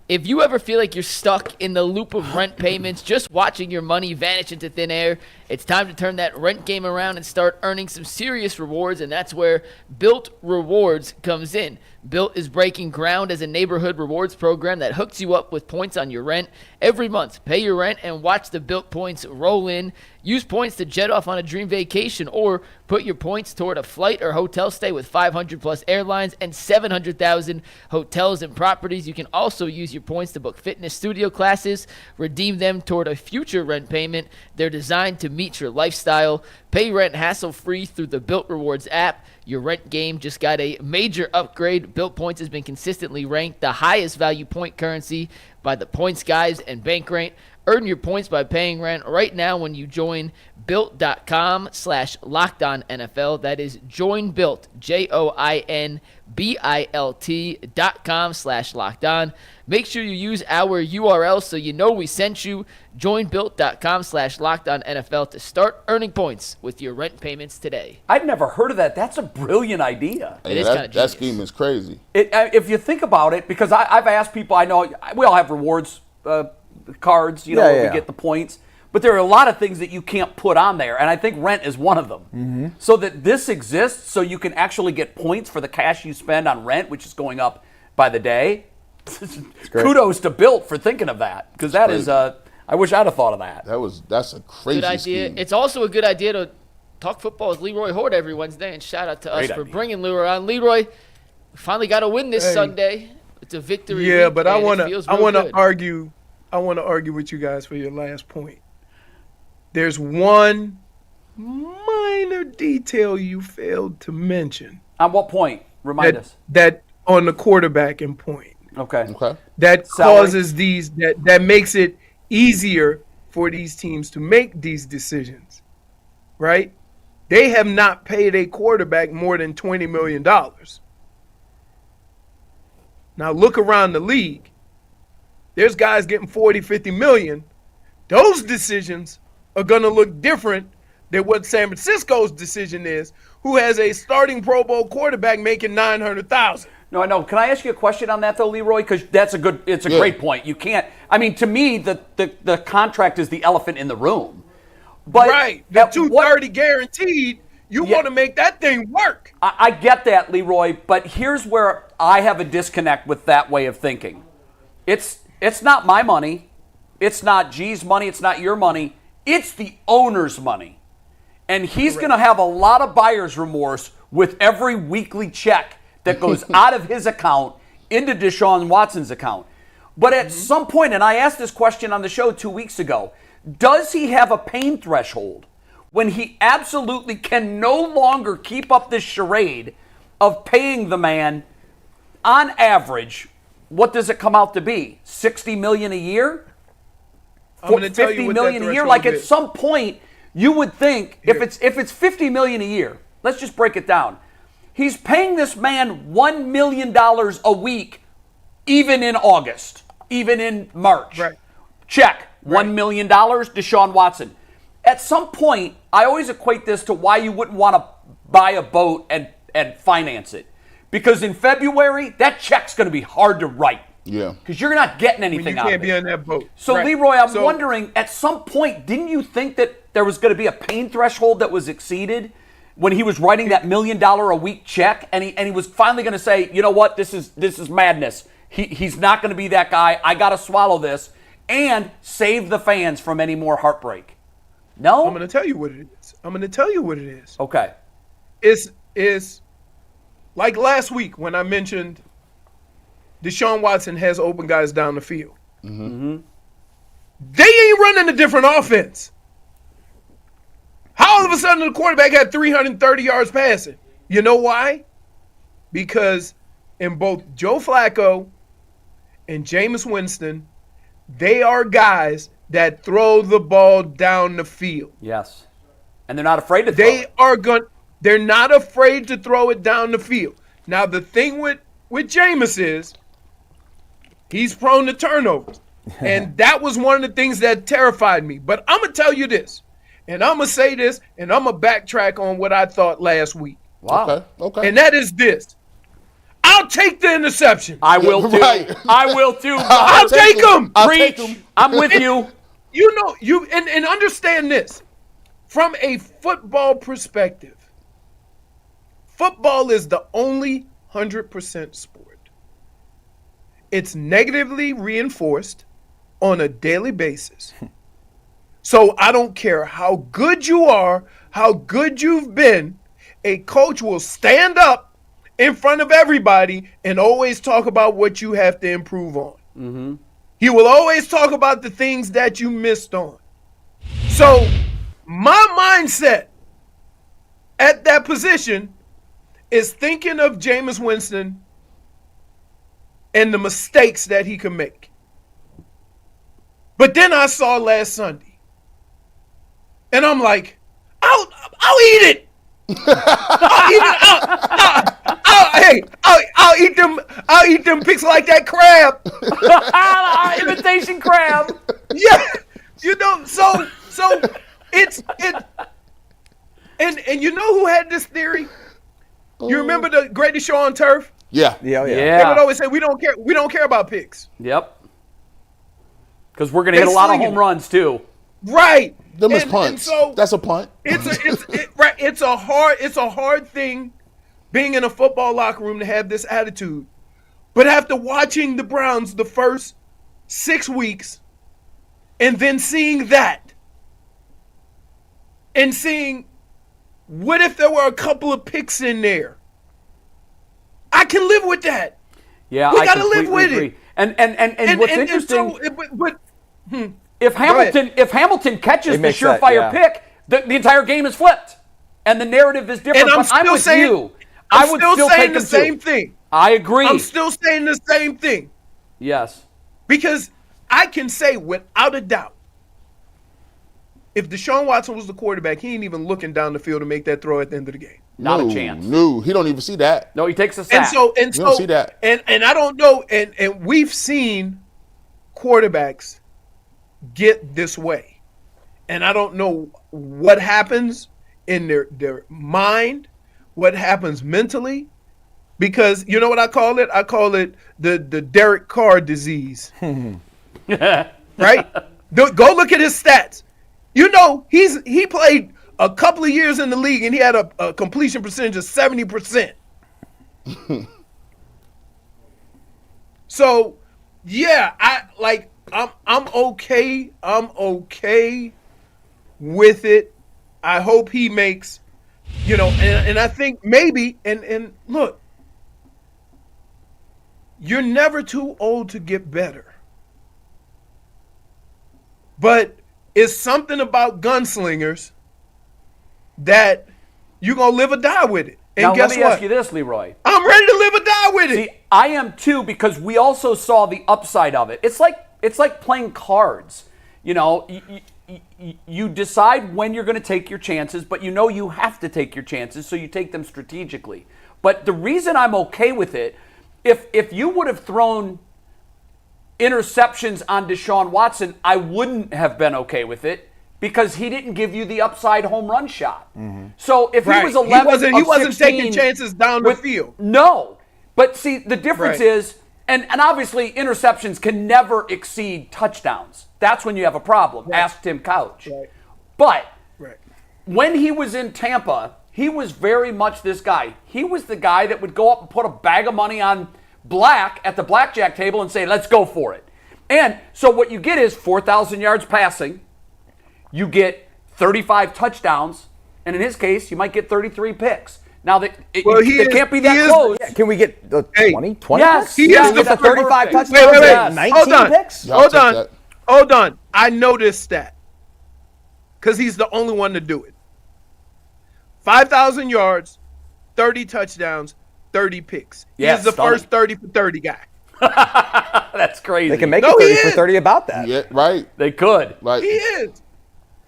if you ever feel like you're stuck in the loop of rent payments, just watching your money vanish into thin air, it's time to turn that rent game around and start earning some serious rewards, and that's where Built Rewards comes in. Built is breaking ground as a neighborhood rewards program that hooks you up with points on your rent every month. Pay your rent and watch the Built points roll in. Use points to jet off on a dream vacation or put your points toward a flight or hotel stay with 500 plus airlines and 700,000 hotels and properties. You can also use your points to book fitness studio classes, redeem them toward a future rent payment. They're designed to meet your lifestyle. Pay rent hassle-free through the Built Rewards app. Your rent game just got a major upgrade. Built Points has been consistently ranked the highest value point currency by the Points Guys and Bankrate. Earn your points by paying rent right now when you join Built.com/LockedOnNFL. That is join Built, JoinBilt.com/LockedOn. Make sure you use our URL so you know we sent you. Join Built.com/LockedOnNFL to start earning points with your rent payments today. I'd never heard of that. That's a brilliant idea. It is kind of that scheme is crazy. If you think about it, because I've asked people, I know we all have rewards cards, where we get the points. But there are a lot of things that you can't put on there, and I think rent is one of them. Mm-hmm. So that this exists so you can actually get points for the cash you spend on rent, which is going up by the day. Kudos to Built for thinking of that, because that is I wish I'd have thought of that. That's a crazy good idea. scheme. It's also a good idea to talk football with Leroy Hoard every Wednesday, and shout out to us for bringing Leroy on. Leroy, we finally got a win this Sunday. It's a victory. Yeah, week, but I want to argue. I want to argue with you guys for your last point. There's one minor detail you failed to mention. On what point? Remind us. That on the quarterbacking point. Okay. That causes that makes it easier for these teams to make these decisions, right? They have not paid a quarterback more than $20 million. Now look around the league. There's guys getting 40, 50 million. Those decisions are going to look different than what San Francisco's decision is, who has a starting Pro Bowl quarterback making $900,000. No, I know. Can I ask you a question on that, though, Leroy? Because it's a great point. You can't, to me, the contract is the elephant in the room. But right. The $230 guaranteed, you want to make that thing work. I get that, Leroy, but here's where I have a disconnect with that way of thinking. It's not my money. It's not G's money. It's not your money. It's the owner's money. And he's going to have a lot of buyer's remorse with every weekly check that goes out of his account into Deshaun Watson's account. But at some point, and I asked this question on the show 2 weeks ago, does he have a pain threshold when he absolutely can no longer keep up this charade of paying the man on average, what does it come out to be? $60 million a year? I'm going to tell you $50 what million that a year? threshold Like at is. some point, you would think if it's $50 million a year, let's just break it down. He's paying this man $1 million a week, even in August, even in March. Right. Check. $1 million, Deshaun Watson. At some point, I always equate this to why you wouldn't want to buy a boat and finance it. Because in February, that check's going to be hard to write. Yeah. Because you're not getting When anything you out can't of be it. on that boat. So, Right. Leroy, I'm So- wondering, at some point, didn't you think that there was going to be a pain threshold that was exceeded when he was writing that $1 million a week check, and he was finally going to say, you know what, this is madness. He's not going to be that guy. I got to swallow this and save the fans from any more heartbreak. No? I'm going to tell you what it is. Okay. It's like last week when I mentioned Deshaun Watson has open guys down the field. Mm-hmm. They ain't running a different offense. How all of a sudden the quarterback had 330 yards passing? You know why? Because in both Joe Flacco and Jameis Winston, they are guys that throw the ball down the field. Yes. And they're not afraid to throw it. They're not afraid to throw it down the field. Now the thing with Jameis is he's prone to turnovers. And that was one of the things that terrified me. But I'm going to tell you this, and I'm going to say this, and I'm going to backtrack on what I thought last week. Wow. Okay. And that is this. I'll take the interception. I will too. Right. I will too. I'll take them. I'll take Preach. 'em. I'm with you. You and understand this. From a football perspective, football is the only 100% sport. It's negatively reinforced on a daily basis. So I don't care how good you are, how good you've been, a coach will stand up in front of everybody and always talk about what you have to improve on. Mm-hmm. He will always talk about the things that you missed on. So my mindset at that position is thinking of Jameis Winston and the mistakes that he can make. But then I saw last Sunday, and I'm like, I'll eat it. I'll eat it. I'll eat them. I'll eat them picks like that crab. Imitation crab. Yeah, So it's and you know who had this theory? You remember the greatest show on turf? Yeah. They would always say we don't care about picks. Yep. Because we're gonna hit a lot of home runs too. Right. Them is And punts. so That's a punt. It's a hard thing being in a football locker room to have this attitude. But after watching the Browns the first 6 weeks and then seeing that and seeing what if there were a couple of picks in there? I can live with that. Yeah, We I gotta completely live with agree. it. And what's interesting, but if Hamilton catches the makes that, surefire yeah. pick, the entire game is flipped, and the narrative is different. And I'm But I'm still with saying- you. I would still saying take the him same too. thing. I agree. I'm still saying the same thing. Yes. Because I can say without a doubt, if Deshaun Watson was the quarterback, he ain't even looking down the field to make that throw at the end of the game. Not a chance. No, he don't even see that. No, he takes a sack. And so don't see that. And I don't know, and we've seen quarterbacks get this way. And I don't know what happens in their mind, what happens mentally, because you know what I call it? I call it the Derek Carr disease. Right? Go look at his stats. You know, he played a couple of years in the league and he had a completion percentage of 70%. So, yeah, I'm okay. I'm okay with it. I hope he makes You know, and I think maybe, and look, you're never too old to get better. But it's something about gunslingers that you're going to live or die with it. And now, guess let me what? ask you this, Leroy. I'm ready to live or die with it. See, I am too, because we also saw the upside of it. It's like playing cards. You know, you decide when you're going to take your chances, but you know you have to take your chances, so you take them strategically. But the reason I'm okay with it, if you would have thrown interceptions on Deshaun Watson, I wouldn't have been okay with it, because he didn't give you the upside home run shot. So if he was 11, he wasn't taking chances down the field. No, but see, the difference is, and obviously interceptions can never exceed touchdowns. That's when you have a problem. Ask Tim Couch. But when he was in Tampa, he was very much this guy. He was the guy that would go up and put a bag of money on black at the blackjack table and say, let's go for it. And so what you get is 4,000 yards passing. You get 35 touchdowns. And in his case, you might get 33 picks. Now, it can't be that close. Yeah, can we get 20? 20 Yes. picks? He is the 35 touchdowns. Wait. 19 picks? Hold on. I noticed that. Because he's the only one to do it. 5,000 yards, 30 touchdowns, 30 picks. Yes, He's the first 30 for 30 guy. That's crazy. They can make it 30 for 30 about that. Yeah, right. They could. Right. He is.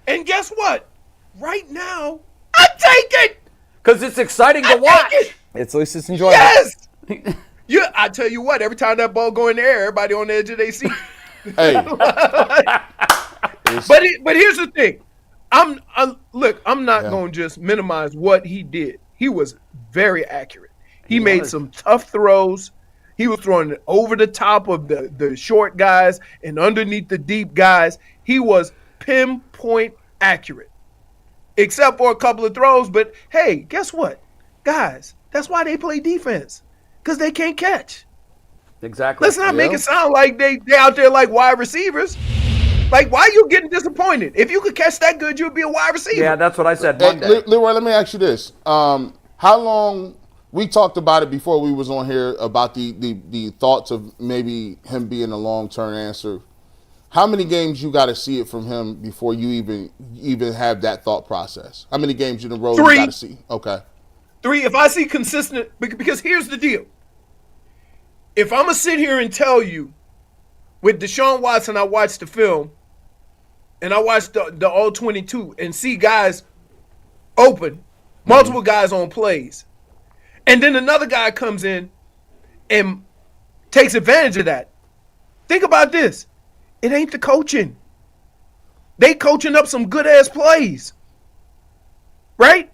And guess what? Right now, I take it. Because it's exciting to watch. At least it's enjoyable. Yes. Yeah, I tell you what, every time that ball go in the air, everybody on the edge of their seat. Hey. But here's the thing. I'm not going to just minimize what he did. He was very accurate. He made some tough throws. He was throwing it over the top of the short guys and underneath the deep guys. He was pinpoint accurate, except for a couple of throws. But hey, guess what, guys? That's why they play defense, because they can't catch. Exactly. Let's not make it sound like they out there like wide receivers. Like, why are you getting disappointed? If you could catch that good, you'd be a wide receiver. Yeah, that's what I said Hey, Monday. Leroy, let me ask you this. How long, we talked about it before we was on here, about the thoughts of maybe him being a long-term answer. How many games you got to see it from him before you even have that thought process? How many games in a row 3. you got to see? Okay. 3, if I see consistent, because here's the deal. If I'm going to sit here and tell you, with Deshaun Watson, I watched the film, and I watched the All-22 and see guys open, multiple guys on plays, and then another guy comes in and takes advantage of that. Think about this. It ain't the coaching. They coaching up some good-ass plays, right?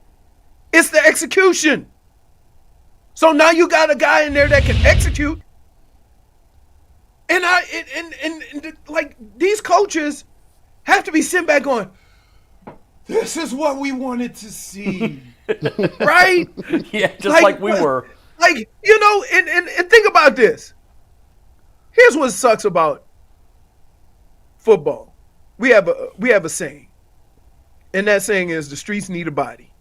It's the execution. So now you got a guy in there that can execute. And like, these coaches have to be sitting back going, this is what we wanted to see. Right? Yeah, just like we were. Like, you know, and think about this. Here's what sucks about football. We have a saying. And that saying is, the streets need a body.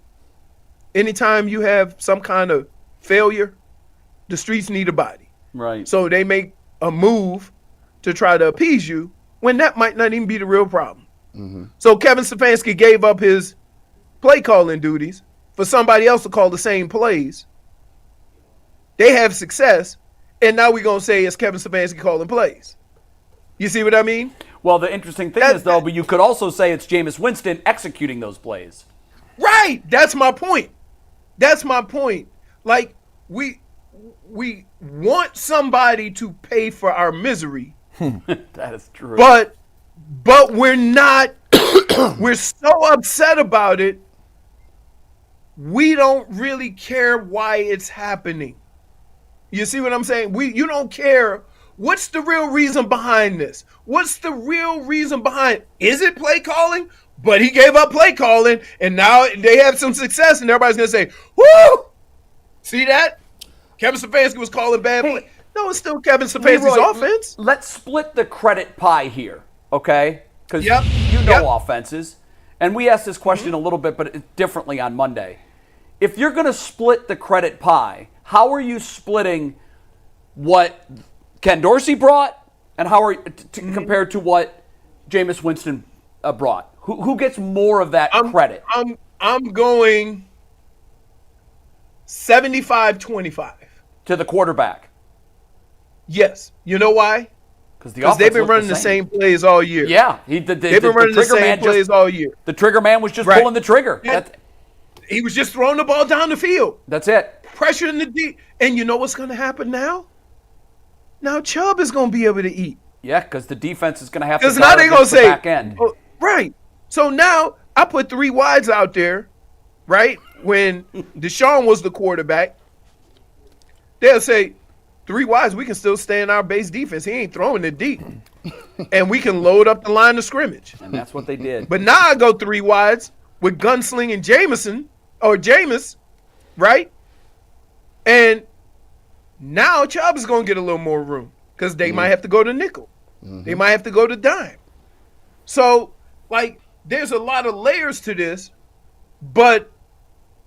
Anytime you have some kind of failure, the streets need a body. Right. So they make a move to try to appease you when that might not even be the real problem. Mm-hmm. So Kevin Stefanski gave up his play calling duties for somebody else to call the same plays. They have success, and now we're going to say it's Kevin Stefanski calling plays. You see what I mean? Well, the interesting thing is, though, but you could also say it's Jameis Winston executing those plays. Right. That's my point. Like, we want somebody to pay for our misery. That is true. But we're not. We're so upset about it. We don't really care why it's happening. You see what I'm saying? You don't care. What's the real reason behind this? What's the real reason behind? Is it play calling? But he gave up play calling, and now they have some success, and everybody's gonna say, "Woo! See that? Kevin Stefanski was calling bad play." No, it's still Kevin Stefanski's offense. Let's split the credit pie here, okay? Because offenses. And we asked this question a little bit, but differently on Monday. if you're going to split the credit pie, how are you splitting what Ken Dorsey brought, and how are compared to what Jameis Winston brought? Who gets more of that credit? I'm going 75-25 to the quarterback. Yes. You know why? Because they've been running the same plays all year. Yeah, they've been running the same plays all year. The trigger man was just pulling the trigger. He was just throwing the ball down the field. That's it. Pressure in the deep. And you know what's going to happen now? Now Chubb is going to be able to eat. Yeah, because the defense is going to have to Because now they're going to say, back end. Oh, right. So now I put 3 wides out there, right? When Shaun was the quarterback, they'll say, 3 wides, we can still stay in our base defense. He ain't throwing it deep. And we can load up the line of scrimmage. And that's what they did. But now I go 3 wides with gunslinging Jameis, right? And now Chubb is going to get a little more room because they might have to go to nickel. They might have to go to dime. So, there's a lot of layers to this, but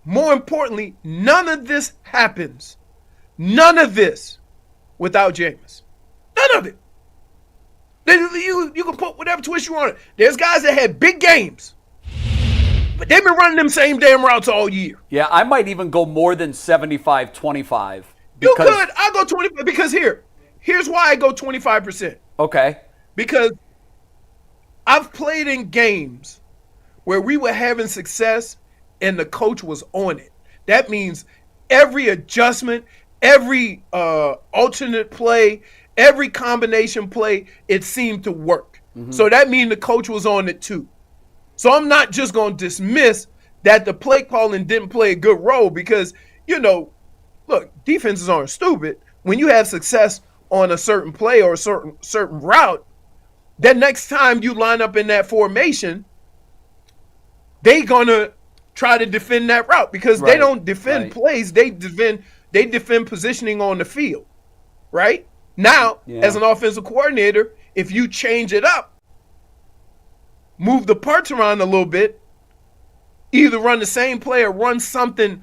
more importantly, none of this happens. None of this without Jameis. None of it. You can put whatever twist you want. There's guys that had big games, but they've been running them same damn routes all year. Yeah, I might even go more than 75-25. You could. I'll go 25 because here's why I go 25%. Okay. Because I've played in games where we were having success and the coach was on it. That means every adjustment, every alternate play, every combination play, it seemed to work. So that means the coach was on it too. So I'm not just going to dismiss that the play calling didn't play a good role because, look, defenses aren't stupid. When you have success on a certain play or a certain route, then next time you line up in that formation, they going to try to defend that route because they don't defend plays. They defend positioning on the field, right? Now, as an offensive coordinator, if you change it up, move the parts around a little bit, either run the same play or run something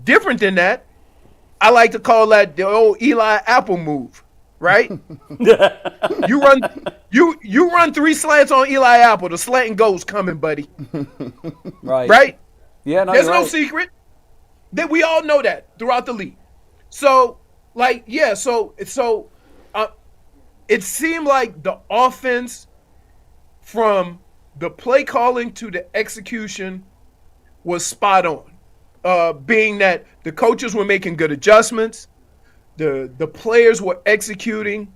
different than that, I like to call that the old Eli Apple move, right? you run 3 slants on Eli Apple, the slant and goes coming, buddy. Right? Yeah, no, there's no secret. That we all know that throughout the league. So, it seemed like the offense from the play calling to the execution was spot on. Being that the coaches were making good adjustments, the players were executing,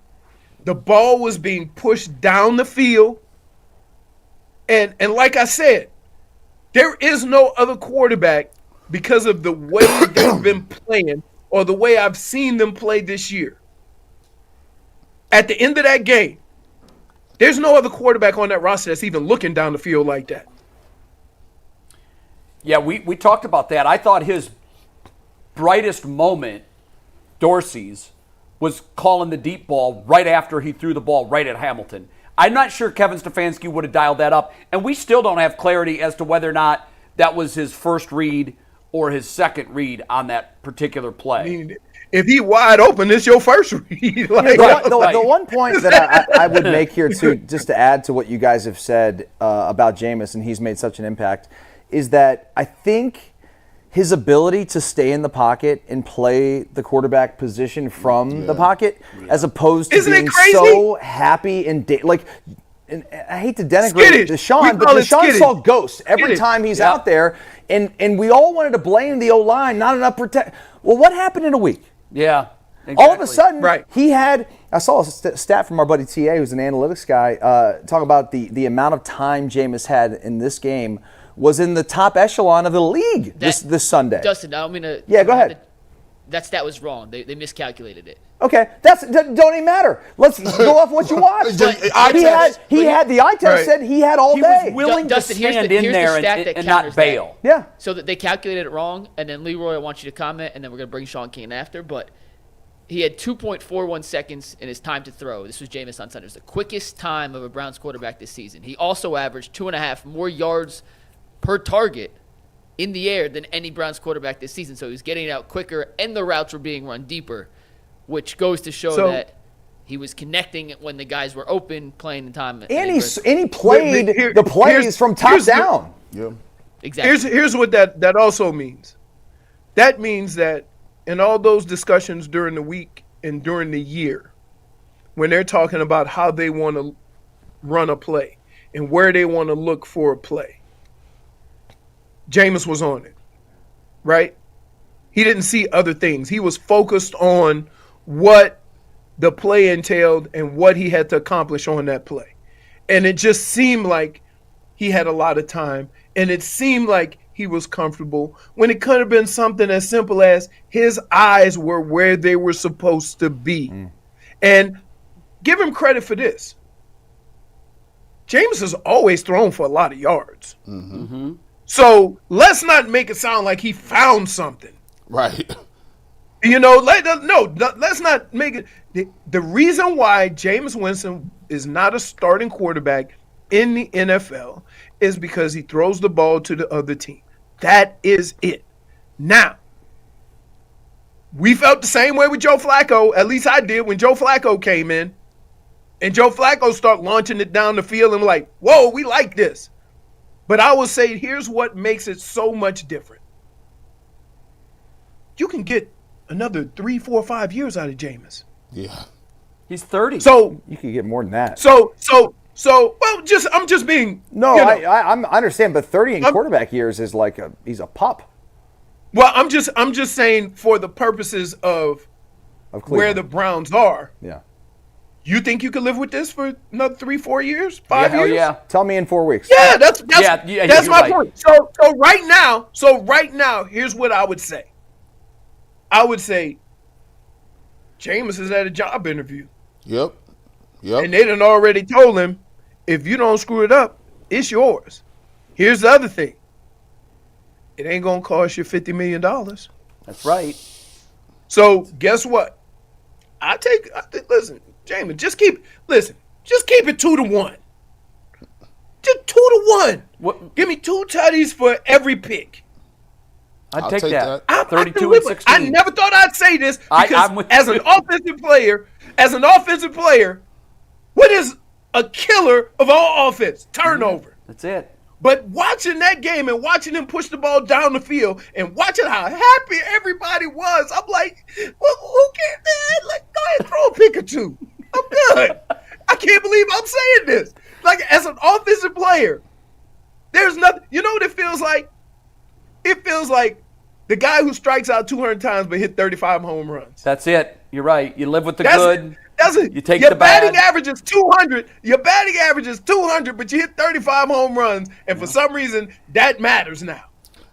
the ball was being pushed down the field, and like I said, there is no other quarterback because of the way they've been playing or the way I've seen them play this year. At the end of that game, there's no other quarterback on that roster that's even looking down the field like that. Yeah, we talked about that. I thought his brightest moment, Dorsey's, was calling the deep ball right after he threw the ball right at Hamilton. I'm not sure Kevin Stefanski would have dialed that up, and we still don't have clarity as to whether or not that was his first read or his second read on that particular play. I mean, if he wide open, it's your first read. The one point that I would make here, too, just to add to what you guys have said about Jameis, and he's made such an impact, is that I think his ability to stay in the pocket and play the quarterback position from the pocket, as opposed to being so happy and and I hate to denigrate Shaun, but Shaun saw ghosts every time he's out there, and we all wanted to blame the O-line, not enough protect. Well, what happened in a week? Yeah. Exactly. All of a sudden, he had – I saw a stat from our buddy TA, who's an analytics guy, talk about the amount of time Jameis had in this game was in the top echelon of the league this Sunday. Dustin, I don't mean to – Yeah, go ahead. That stat was wrong. They miscalculated it. Okay, that don't even matter. Let's go off what you watched. He had the eye test said he had all day. He was willing to stand in there and not bail. Yeah. So that they calculated it wrong, and then Leroy, I want you to comment, and then we're going to bring Shaun King after. But he had 2.41 seconds in his time to throw. This was Jameis on Sunday. It was the quickest time of a Browns quarterback this season. He also averaged 2.5 more yards per target in the air than any Browns quarterback this season. So he was getting it out quicker, and the routes were being run deeper, which goes to show that he was connecting when the guys were open, playing in time. And he played the plays from top down. Yeah. Exactly. Here's what that also means. That means that in all those discussions during the week and during the year, when they're talking about how they want to run a play and where they want to look for a play, Jameis was on it, right? He didn't see other things. He was focused on what the play entailed and what he had to accomplish on that play. And it just seemed like he had a lot of time, and it seemed like he was comfortable when it could have been something as simple as his eyes were where they were supposed to be. And give him credit for this. Jameis has always thrown for a lot of yards. So let's not make it sound like he found something. Right. Let's not make it. The reason why Jameis Winston is not a starting quarterback in the NFL is because he throws the ball to the other team. That is it. Now, we felt the same way with Joe Flacco. At least I did when Joe Flacco came in. And Joe Flacco started launching it down the field and like, whoa, we like this. But I will say, here's what makes it so much different. You can get another 3, 4, 5 years out of Jameis. Yeah. He's 30. So You could get more than that. I'm just being. I understand, but 30 in quarterback years is like he's a pup. Well, I'm just saying for the purposes of where Cleveland. the Browns are. Yeah. You think you could live with this for another 3, 4 years, 5 hell years? yeah. Tell me in 4 weeks. Yeah, that's you're my right. point. So right now, here's what I would say. I would say, Jameis is at a job interview, Yep. and they done already told him, if you don't screw it up, it's yours. Here's the other thing. It ain't gonna cost you $50 million. That's right. So guess what? I think listen, Jameis, just keep it 2-1. Just 2-1. What? Give me 2 tutties for every pick. I'd take take that. that. 32 and 16. I never thought I'd say this because I'm with as you. an offensive player, what is a killer of all offense? Turnover. That's it. But watching that game and watching him push the ball down the field and watching how happy everybody was, I'm like, well, who cares, man? Like, go ahead and throw a pick or two. I'm good. I can't believe I'm saying this. Like, as an offensive player, there's nothing. You know what it feels like? It feels like the guy who strikes out 200 times but hit 35 home runs. That's it. You're right. You live with the That's good. That's it. You take your the bad. batting average is 200. Your batting average is 200, but you hit 35 home runs, and for some reason that matters now.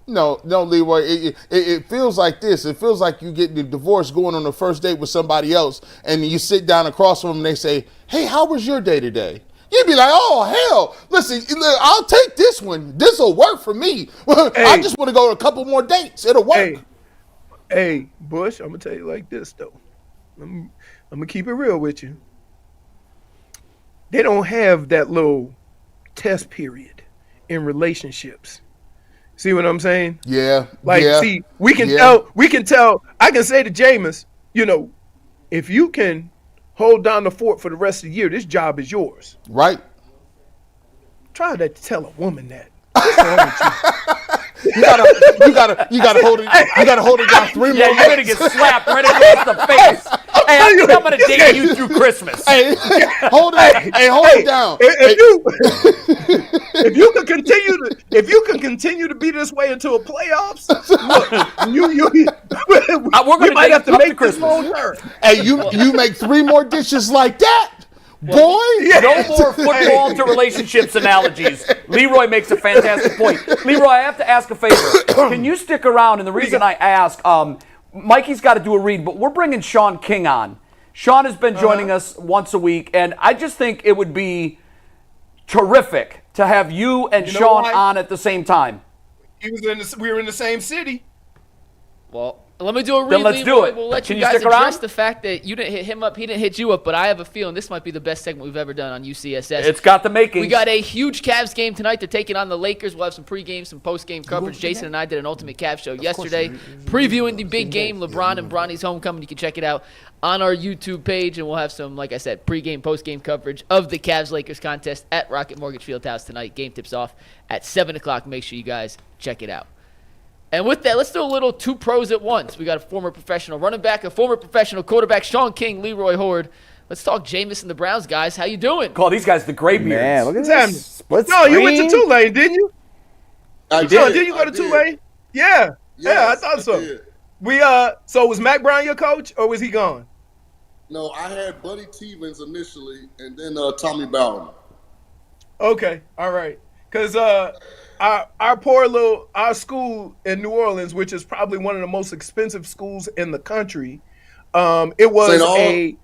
No, Leroy. It feels like this. It feels like you get the divorce going on the first date with somebody else, and you sit down across from them and they say, "Hey, how was your day today?" You'd be like, "Oh hell, listen, I'll take this one. This will work for me. I just want to go to a couple more dates. It'll work." Hey, Bush, I'm gonna tell you like this though. I'm gonna keep it real with you. They don't have that little test period in relationships. See what I'm saying? Yeah. Like, yeah, see, we can yeah. tell. I can say to Jameis, if you can hold down the fort for the rest of the year, this job is yours. Right. Try to tell a woman that. What's wrong with you? You gotta hold it. You gotta hold it down 3 more Yeah, you're gonna minutes. get slapped right across the face. Hey, I'm gonna date you through Christmas. Hey, hold it. Hey, hold it down. If you can continue to be this way until the playoffs, look, We're we might gonna have to date make up to this long term. Hey, you make 3 more dishes like that, boy. No more football to relationships analogies. Leroy makes a fantastic point. Leroy, I have to ask a favor. Can you stick around? And the reason I ask, Mikey's got to do a read, but we're bringing Shaun King on. Shaun has been joining us once a week, and I just think it would be terrific to have you and Shaun on at the same time. We were in the same city. Well, Let me do a read. Then let's do it. We'll let Can you you guys stick around? address the fact that you didn't hit him up, he didn't hit you up, but I have a feeling this might be the best segment we've ever done on UCSS. It's got the makings. We got a huge Cavs game tonight. They're taking on the Lakers. We'll have some pregame, some postgame coverage. Jason and I did an Ultimate Cavs show yesterday, previewing the big game, LeBron and Bronny's homecoming. You can check it out on our YouTube page, and we'll have some, like I said, pregame, postgame coverage of the Cavs-Lakers contest at Rocket Mortgage Fieldhouse tonight. Game tips off at 7 o'clock. Make sure you guys check it out. And with that, let's do a little two pros at once. We got a former professional running back, a former professional quarterback, Shaun King, Leroy Hoard. Let's talk Jameis and the Browns, guys. How you doing? Call these guys the gray beards. Man, look at this. Split No, you went to screen. Tulane, didn't you? I Did you go to Tulane? Yeah. Yeah, I Yes, thought I so. did. So was Mac Brown your coach, or was he gone? No, I had Buddy Stevens initially, and then Tommy Bowden. Okay, all right. Because our school in New Orleans, which is probably one of the most expensive schools in the country, it was St. Aug? a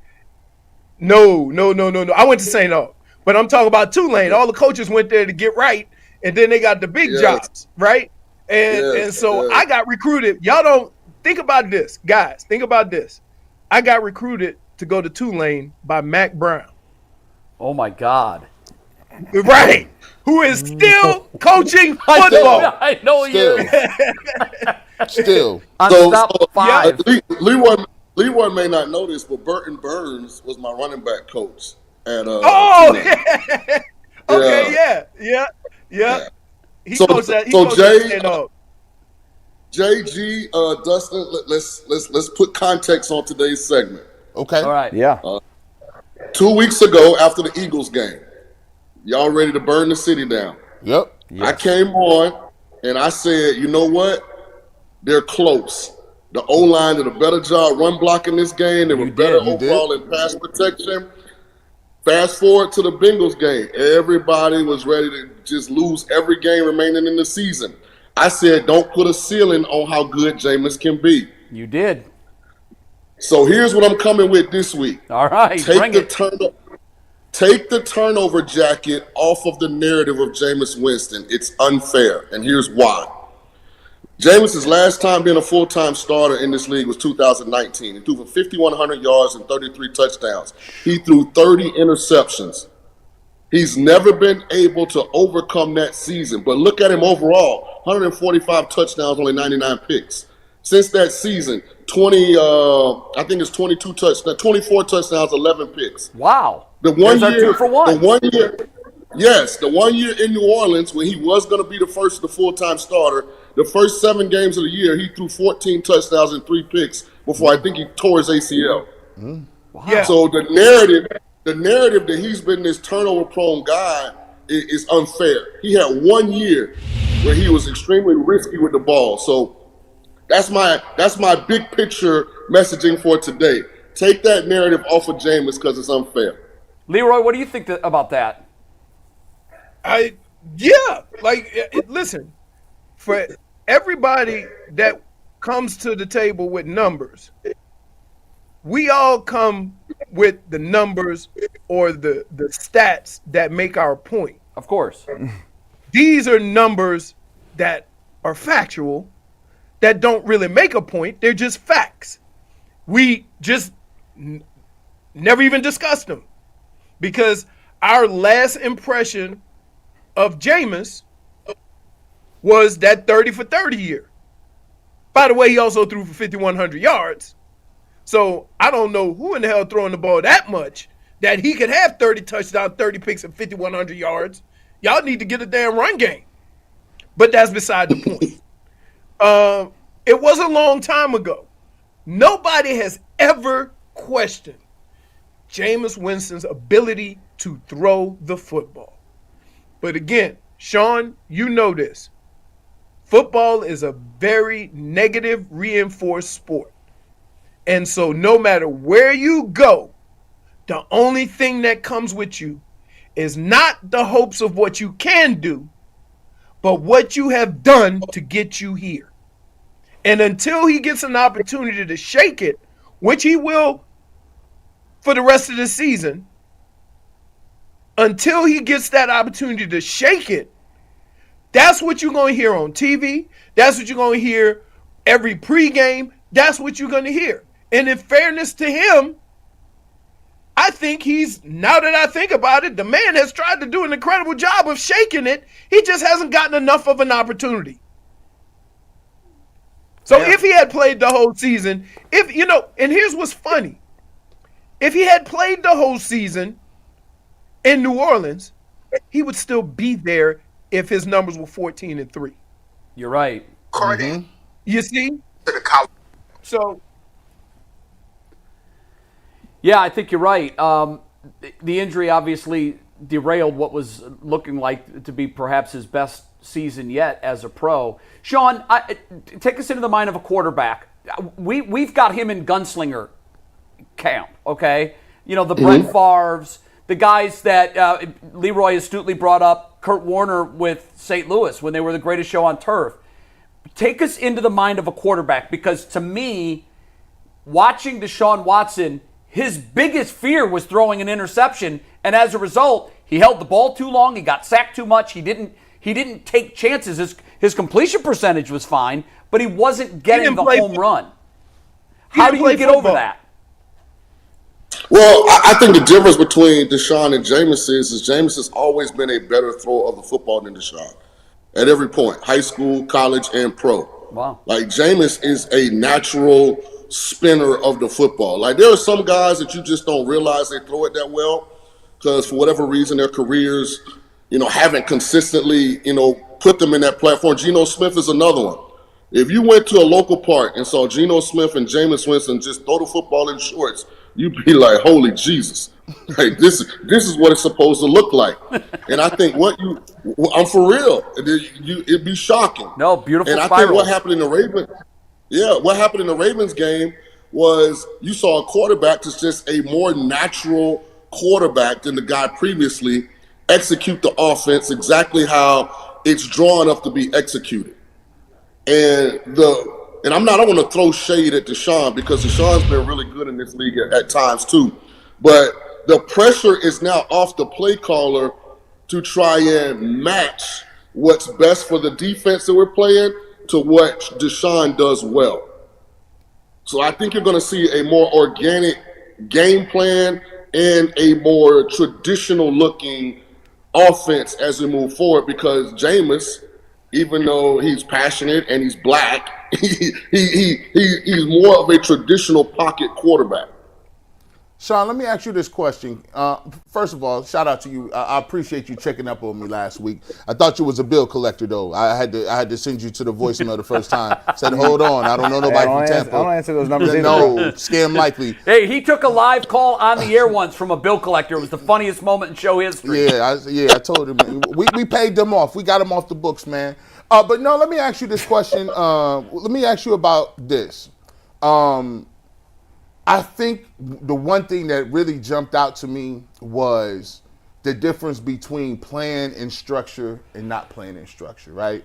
no. I went to St. Aug, but I'm talking about Tulane. All the coaches went there to get right, and then they got the big Yes. jobs, right? And Yes, so yes. I got recruited. Y'all don't think about this, guys. Think about this. I got recruited to go to Tulane by Mac Brown. Oh, my God. Right. Who is still coaching football. I know Still. you. Still. On So- stop so- 5. Leroy may not know this, but Burton Burns was my running back coach at Oh, Tulane. okay, yeah. He So- coached that. He so coached Jay- that St. Aug. JG, Dustin, let's put context on today's segment. Okay. All right. Yeah. 2 weeks ago, after the Eagles game, y'all ready to burn the city down. Yep. I came on and I said, you know what? They're close. The O-line did a better job run blocking this game. They were better you did. overall in pass protection. Fast forward to the Bengals game. Everybody was ready to just lose every game remaining in the season. I said, don't put a ceiling on how good Jameis can be. You did. So here's what I'm coming with this week. All right. Bring it. Take the turnover jacket off of the narrative of Jameis Winston. It's unfair, and here's why. Jameis' last time being a full-time starter in this league was 2019. He threw for 5,100 yards and 33 touchdowns. He threw 30 interceptions. He's never been able to overcome that season. But look at him overall, 145 touchdowns, only 99 picks. Since that season, 24 touchdowns, 11 picks. Wow. The one There's our year, 2 for 1. the 1 year, yes, the 1 year in New Orleans when he was going to be the full-time starter, the first 7 games of the year, he threw 14 touchdowns and 3 picks before I think he tore his ACL. Yeah. So the narrative that he's been this turnover-prone guy is unfair. He had 1 year where he was extremely risky with the ball. So that's my big picture messaging for today. Take that narrative off of Jameis because it's unfair. Leroy, what do you think about that? Listen, for everybody that comes to the table with numbers, we all come with the numbers or the stats that make our point. Of course. These are numbers that are factual, that don't really make a point. They're just facts. We just never even discussed them because our last impression of Jameis was that 30 for 30 year. By the way, he also threw for 5,100 yards. So I don't know who in the hell throwing the ball that much that he could have 30 touchdowns, 30 picks, and 5,100 yards. Y'all need to get a damn run game. But that's beside the point. It was a long time ago. Nobody has ever questioned Jameis Winston's ability to throw the football. But again, Shaun, you know this. Football is a very negative reinforced sport. And so no matter where you go, the only thing that comes with you is not the hopes of what you can do, but what you have done to get you here. And until he gets an opportunity to shake it, which he will for the rest of the season, until he gets that opportunity to shake it, that's what you're going to hear on TV. That's what you're going to hear every pregame, that's what you're going to hear. And in fairness to him, I think now that I think about it, the man has tried to do an incredible job of shaking it. He just hasn't gotten enough of an opportunity. So if he had played the whole season, and here's what's funny. If he had played the whole season in New Orleans, he would still be there if his numbers were 14-3. You're right. Mm-hmm. You see? So, yeah, I think you're right. The injury obviously derailed what was looking like to be perhaps his best season yet as a pro. Shaun, take us into the mind of a quarterback. We've got him in gunslinger camp, okay? The Brett Favres, the guys that Leroy astutely brought up, Kurt Warner with St. Louis when they were the greatest show on turf. Take us into the mind of a quarterback, because to me, watching Deshaun Watson, his biggest fear was throwing an interception, and as a result, he held the ball too long, he got sacked too much, he didn't take chances. His completion percentage was fine, but he wasn't getting the home run. How do you get over that? Well, I think the difference between Deshaun and Jameis is Jameis has always been a better thrower of the football than Deshaun. At every point, high school, college, and pro. Wow. Like, Jameis is a natural spinner of the football. Like, there are some guys that you just don't realize they throw it that well because for whatever reason their careers, haven't consistently, put them in that platform. Geno Smith is another one. If you went to a local park and saw Geno Smith and Jameis Winston just throw the football in shorts, you'd be like, holy Jesus. Like, this is what it's supposed to look like. And I think I'm for real. It'd be shocking. No, beautiful And I spiral. think what happened in the Ravens game was you saw a quarterback that's just a more natural quarterback than the guy previously execute the offense exactly how it's drawn up to be executed. And I don't want to throw shade at Deshaun because Deshaun's been really good in this league at times too. But the pressure is now off the play caller to try and match what's best for the defense that we're playing to what Deshaun does well. So I think you're going to see a more organic game plan and a more traditional looking offense as we move forward because Jameis, even though he's passionate and he's black, he's more of a traditional pocket quarterback. Shaun, let me ask you this question. First of all, shout out to you. I appreciate you checking up on me last week. I thought you was a bill collector, though. I had to send you to the voicemail the first time. Said, hold on, I don't know nobody from Tampa. I don't answer those numbers either. No, scam likely. Hey, he took a live call on the air once from a bill collector. It was the funniest moment in show history. Yeah, I told him. We paid them off. We got them off the books, man. But no, let me ask you this question. Let me ask you about this. I think the one thing that really jumped out to me was the difference between plan and structure and not plan and structure, right?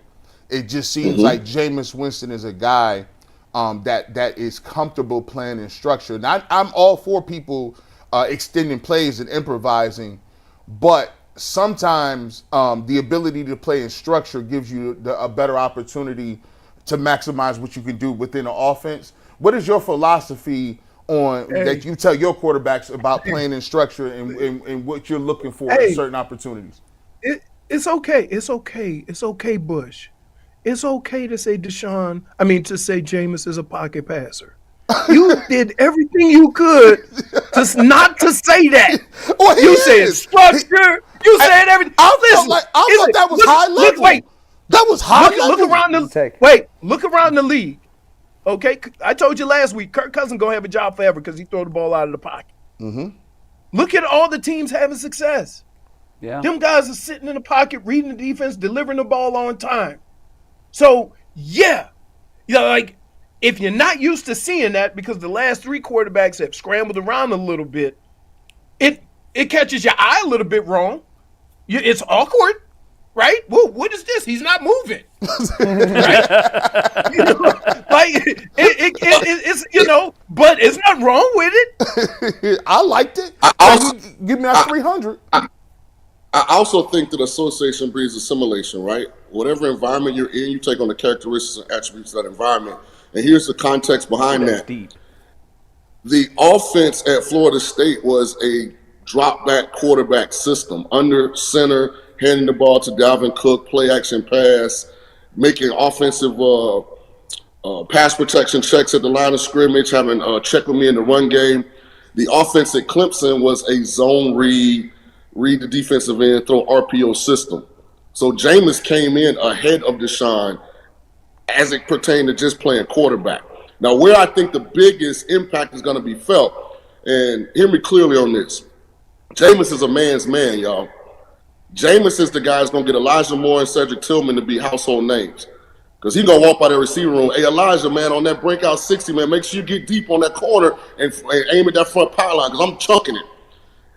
It just seems like Jameis Winston is a guy that is comfortable planning structure. And I'm all for people extending plays and improvising, but sometimes the ability to play in structure gives you a better opportunity to maximize what you can do within an offense. What is your philosophy on that you tell your quarterbacks about playing in structure and what you're looking for in certain opportunities? It's okay. It's okay, Bush. It's okay to say to say Jameis is a pocket passer. You did everything you could not to say that. Well, you said structure. You said everything. I thought that was high level. That was high level. Look around the league. Okay, I told you last week, Kirk Cousins gonna have a job forever because he throw the ball out of the pocket. Mm-hmm. Look at all the teams having success. Yeah, them guys are sitting in the pocket, reading the defense, delivering the ball on time. So like if you're not used to seeing that because the last three quarterbacks have scrambled around a little bit, it catches your eye a little bit wrong. It's awkward. Right? Well, what is this? He's not moving. Right? It's but it's not wrong with it. I liked it. Give me that 300. I also think that association breeds assimilation, right? Whatever environment you're in, you take on the characteristics and attributes of that environment. And here's the context behind that. Deep. The offense at Florida State was a drop-back quarterback system, under center, handing the ball to Dalvin Cook, play action pass, making offensive pass protection checks at the line of scrimmage, having check with me in the run game. The offense at Clemson was a zone read the defensive end, throw RPO system. So Jameis came in ahead of Deshaun as it pertained to just playing quarterback. Now, where I think the biggest impact is going to be felt, and hear me clearly on this, Jameis is a man's man, y'all. Jameis is the guy that's going to get Elijah Moore and Cedric Tillman to be household names. Because he's going to walk by that receiver room. Hey, Elijah, man, on that breakout 60, man, make sure you get deep on that corner and aim at that front pylon because I'm chunking it.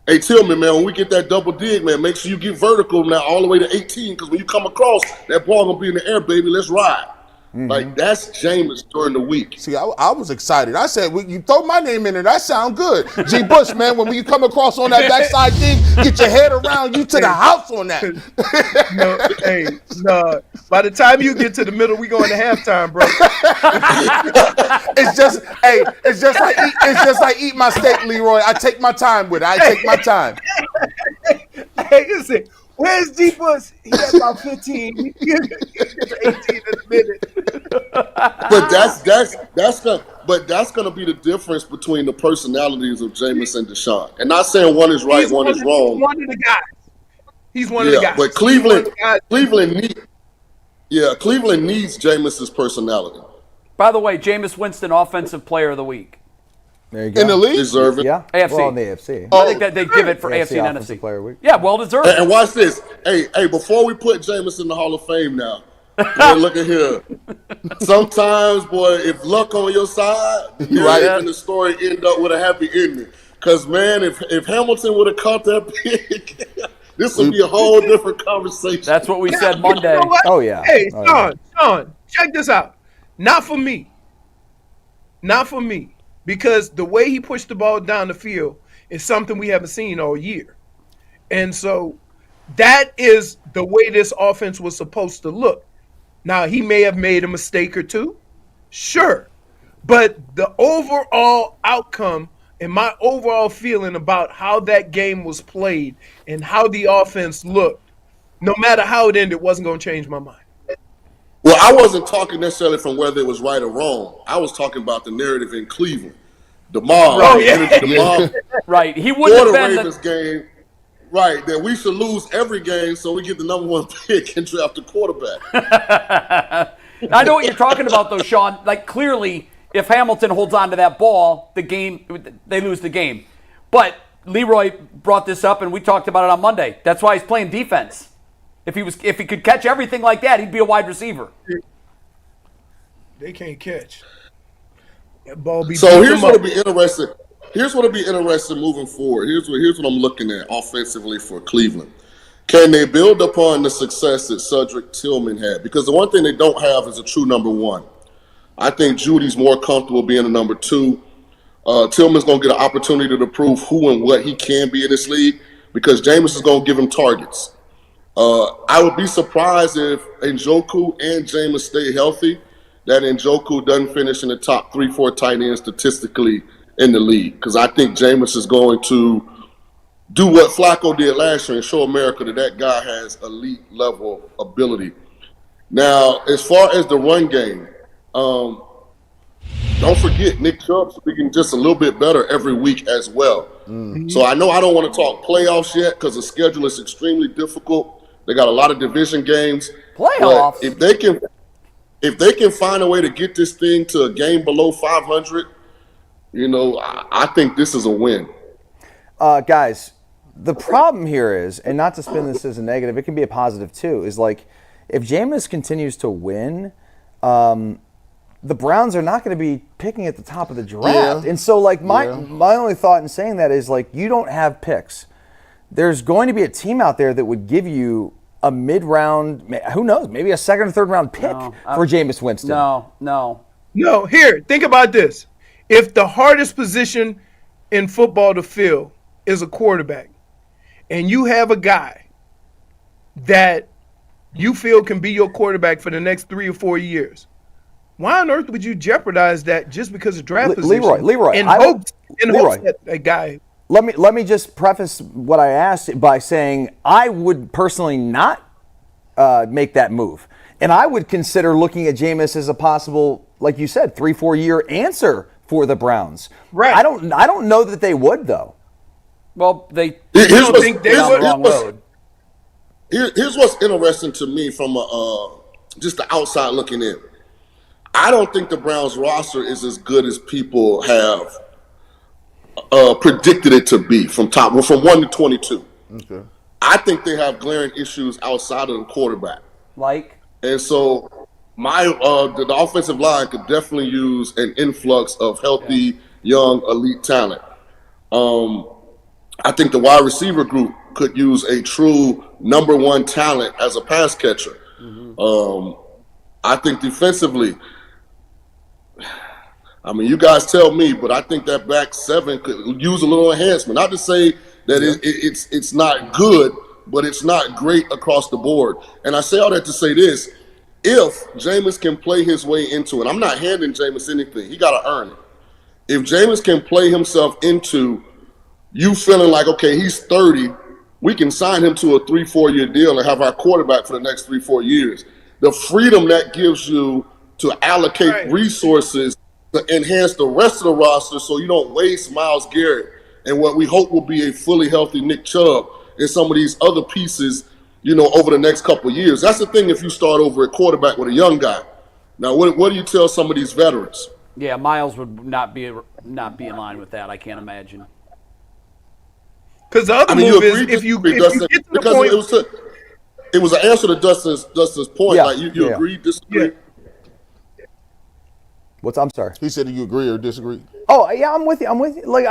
Hey, Tillman, man, when we get that double dig, man, make sure you get vertical now all the way to 18 because when you come across, that ball going to be in the air, baby. Let's ride. Like, that's Jameis during the week. See, I was excited. I said, you throw my name in there, that sound good. G. Bush, man, when you come across on that backside thing, get your head around, you to the house on that. No. By the time you get to the middle, we going to halftime, bro. It's just like eat my steak, Leroy. I take my time with it. I take my time. Hey, listen. Where's D-Bus? He had about 15. He gets 18 in a minute. But that's gonna be the difference between the personalities of Jameis and Deshaun. And not saying one is right, one is wrong. He's one of the guys. He's one of the guys. But Cleveland needs Jameis's personality. By the way, Jameis Winston, Offensive Player of the Week. There you go. In the league? Deserve it. Yeah. AFC. Well, in the AFC. I think that they give it for AFC and Offensive NFC. Player of the Week. Yeah, well deserved. And watch this. Hey, before we put Jameis in the Hall of Fame now, boy, look at here. Sometimes, boy, if luck on your side, right, and the story end up with a happy ending. Because, man, if Hamilton would have caught that pick, this would be a whole different conversation. That's what we said Monday. You know what? Oh, yeah. Hey, Oh, Shaun, check this out. Not for me. Not for me. Because the way he pushed the ball down the field is something we haven't seen all year. And so that is the way this offense was supposed to look. Now, he may have made a mistake or two. Sure. But the overall outcome and my overall feeling about how that game was played and how the offense looked, no matter how it ended, wasn't going to change my mind. Well, I wasn't talking necessarily from whether it was right or wrong. I was talking about the narrative in Cleveland. The mob. Oh, yeah. The mob. Right. He wouldn't have been Ravens game. Right. That we should lose every game so we get the number one pick and draft a quarterback. I know what you're talking about, though, Shaun. Like, clearly, if Hamilton holds on to that ball, they lose the game. But Leroy brought this up, and we talked about it on Monday. That's why he's playing defense. If he could catch everything like that, he'd be a wide receiver. They can't catch. That ball be So here's what'll be interesting. Here's what'll be interesting moving forward. Here's what I'm looking at offensively for Cleveland. Can they build upon the success that Cedric Tillman had? Because the one thing they don't have is a true number one. I think Judy's more comfortable being a number two. Tillman's going to get an opportunity to prove who and what he can be in this league because Jameis is going to give him targets. I would be surprised if Njoku and Jameis stay healthy, that Njoku doesn't finish in the top 3-4 tight ends statistically in the league. Because I think Jameis is going to do what Flacco did last year and show America that guy has elite level ability. Now, as far as the run game, don't forget Nick Chubb speaking just a little bit better every week as well. Mm-hmm. So I know I don't want to talk playoffs yet because the schedule is extremely difficult. They got a lot of division games. Playoffs? But if they can find a way to get this thing to a game below 500, I think this is a win. Guys, the problem here is, and not to spin this as a negative, it can be a positive too, is like if Jameis continues to win, the Browns are not going to be picking at the top of the draft. Yeah. And so like my only thought in saying that is like you don't have picks. There's going to be a team out there that would give you a mid-round, who knows, maybe a second or third round pick for Jameis Winston. No. Here, think about this. If the hardest position in football to fill is a quarterback, and you have a guy that you feel can be your quarterback for the next 3 or 4 years, why on earth would you jeopardize that just because of draft position? Leroy, in hopes that a guy. Let me just preface what I asked by saying I would personally not make that move, and I would consider looking at Jameis as a possible, like you said, 3-4 year answer for the Browns. Right. I don't know that they would though. Well, they don't think they down would. the wrong road. Here's what's interesting to me from just the outside looking in. I don't think the Browns roster is as good as people have predicted it to be from 1 to 22. Okay. I think they have glaring issues outside of the quarterback. And so the offensive line could definitely use an influx of healthy, young, elite talent. I think the wide receiver group could use a true number one talent as a pass catcher. I think defensively, I mean, you guys tell me, but I think that back seven could use a little enhancement. Not to say that it's not good, but it's not great across the board. And I say all that to say this. If Jameis can play his way into it, I'm not handing Jameis anything. He got to earn it. If Jameis can play himself into you feeling like, okay, he's 30, we can sign him to a 3-4 year deal and have our quarterback for the next 3-4 years. The freedom that gives you to allocate resources to enhance the rest of the roster so you don't waste Myles Garrett and what we hope will be a fully healthy Nick Chubb and some of these other pieces, over the next couple of years. That's the thing if you start over at quarterback with a young guy. Now, what do you tell some of these veterans? Yeah, Myles would not be in line with that. I can't imagine. Because the other move is if you get to the point, it was an answer to Dustin's point. Yeah, like you agree, disagree. I'm sorry. He said, do you agree or disagree? Oh yeah, I'm with you. Like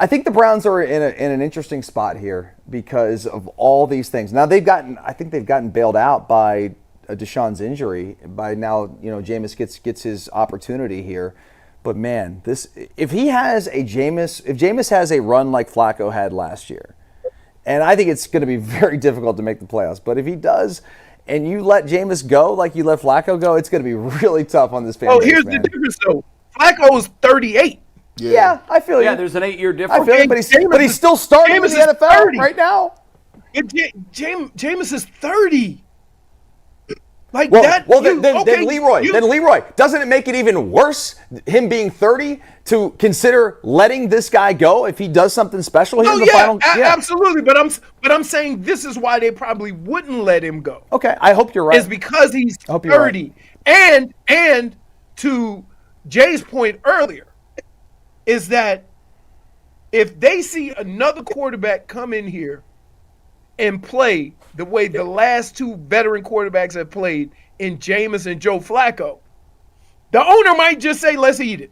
I think the Browns are in an interesting spot here because of all these things. Now I think they've gotten bailed out by Deshaun's injury. By now, Jameis gets his opportunity here. But man, if Jameis has a run like Flacco had last year, and I think it's going to be very difficult to make the playoffs. But if he does, and you let Jameis go like you let Flacco go, it's going to be really tough on this fan base, here's the difference though. Flacco's 38. Yeah, I feel you. Yeah, there's an 8-year difference. I feel you, but he's still starting in the NFL 30. right now. Jameis is 30. Like Well, that. Then Leroy, doesn't it make it even worse, him being 30, to consider letting this guy go if he does something special here in the final? Absolutely. But I'm saying this is why they probably wouldn't let him go. Okay, I hope you're right. It's because he's 30. Right. And to Jay's point earlier, is that if they see another quarterback come in here and play the way the last two veteran quarterbacks have played in Jameis and Joe Flacco, the owner might just say, let's eat it.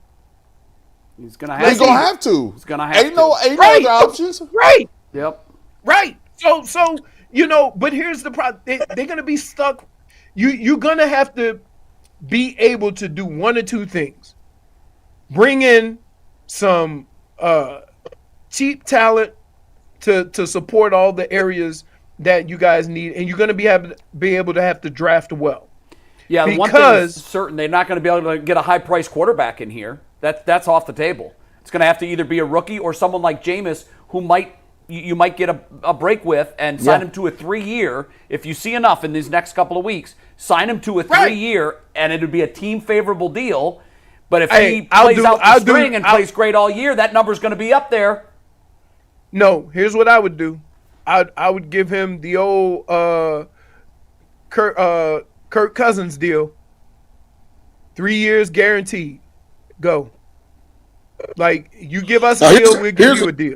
He's going to have to. He's going to have to. Ain't no other options. Right. Yep. Right. So but here's the problem. They're going to be stuck. You're going to have to be able to do one or two things. Bring in some cheap talent to support all the areas that you guys need, and you're going to be able to have to draft well. Yeah, the one thing is certain, they're not going to be able to get a high-priced quarterback in here. That's off the table. It's going to have to either be a rookie or someone like Jameis who you might get a break with and sign him to a 3-year. If you see enough in these next couple of weeks, sign him to a 3-year, and it would be a team-favorable deal. But if he plays out the string and plays great all year, that number's going to be up there. No, here's what I would do. I would give him the old Kirk Cousins deal. 3 years guaranteed. Go. Like, you give us a deal, we'll give you a deal.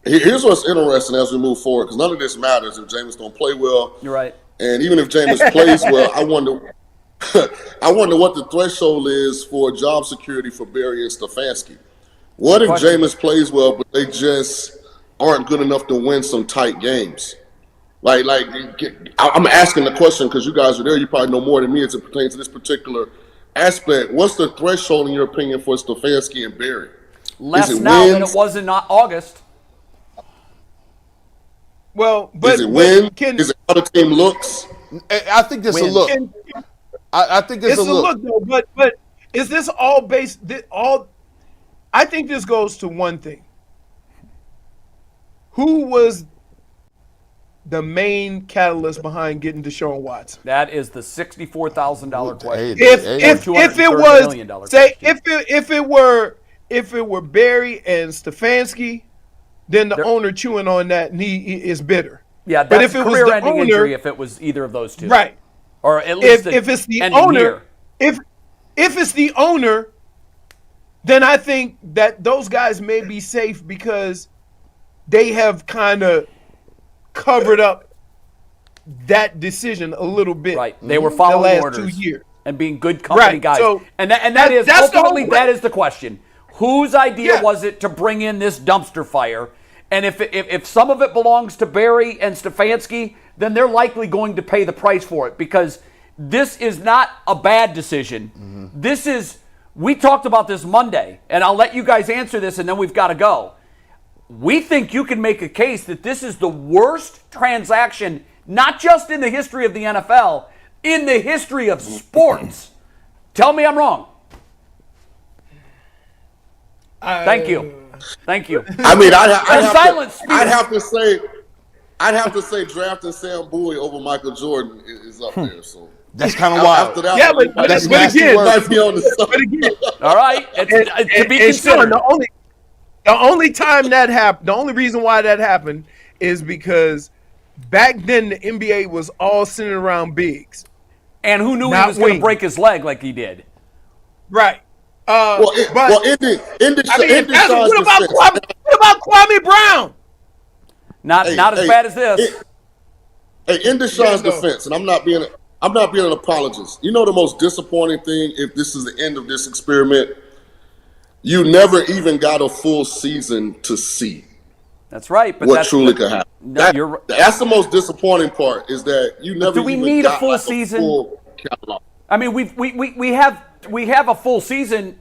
Here's what's interesting as we move forward, because none of this matters if Jameis don't play well. You're right. And even if Jameis plays well, I wonder what the threshold is for job security for Barry and Stefanski. What if Jameis plays well, but they just aren't good enough to win some tight games? Like I'm asking the question because you guys are there. You probably know more than me as it pertains to this particular aspect. What's the threshold, in your opinion, for Stefanski and Barry? Less now than it was in August. Well, but is it win? Is it how the team looks? I think there's a look. I think it's a look. though, but is this all based? I think this goes to one thing. Who was the main catalyst behind getting Deshaun Watson? That is the $64,000 question. If it was, say, if it were Barry and Stefanski, then the owner chewing on that, and he is bitter. Yeah, that's but if it was the career-ending owner, injury if it was either of those two, right? Or at least if it's the ending owner, year. if it's the owner, then I think that those guys may be safe because they have kind of covered up that decision a little bit. Right, they were following the last orders 2 years and being good company guys. So and that is ultimately that is the question. Whose idea Yeah. was it to bring in this dumpster fire? And if some of it belongs to Barry and Stefanski, then they're likely going to pay the price for it because this is not a bad decision. This is, we talked about this Monday, and I'll let you guys answer this and then we've got to go. We think you can make a case that this is the worst transaction, not just in the history of the NFL, in the history of sports. Tell me I'm wrong. Thank you. Thank you. I mean, I'd have to say drafting Sam Bowie over Michael Jordan is up there. So that's kind of wild. After that, Yeah, but again, might be on the All right, it's to be considered. Sean, the only time that happened, the only reason why that happened is because back then the NBA was all centered around bigs. And who knew he Not was going to wings. break his leg like he did? Well, in what about Kwame Brown? Not as bad as this. In Deshaun's defense, and I'm not being an apologist. You know the most disappointing thing, if this is the end of this experiment, you never even got a full season to see. That's right, but what truly could happen. No, that's the most disappointing part, is that you never. Do we even need got a full like season? Full catalog. I mean, we have a full season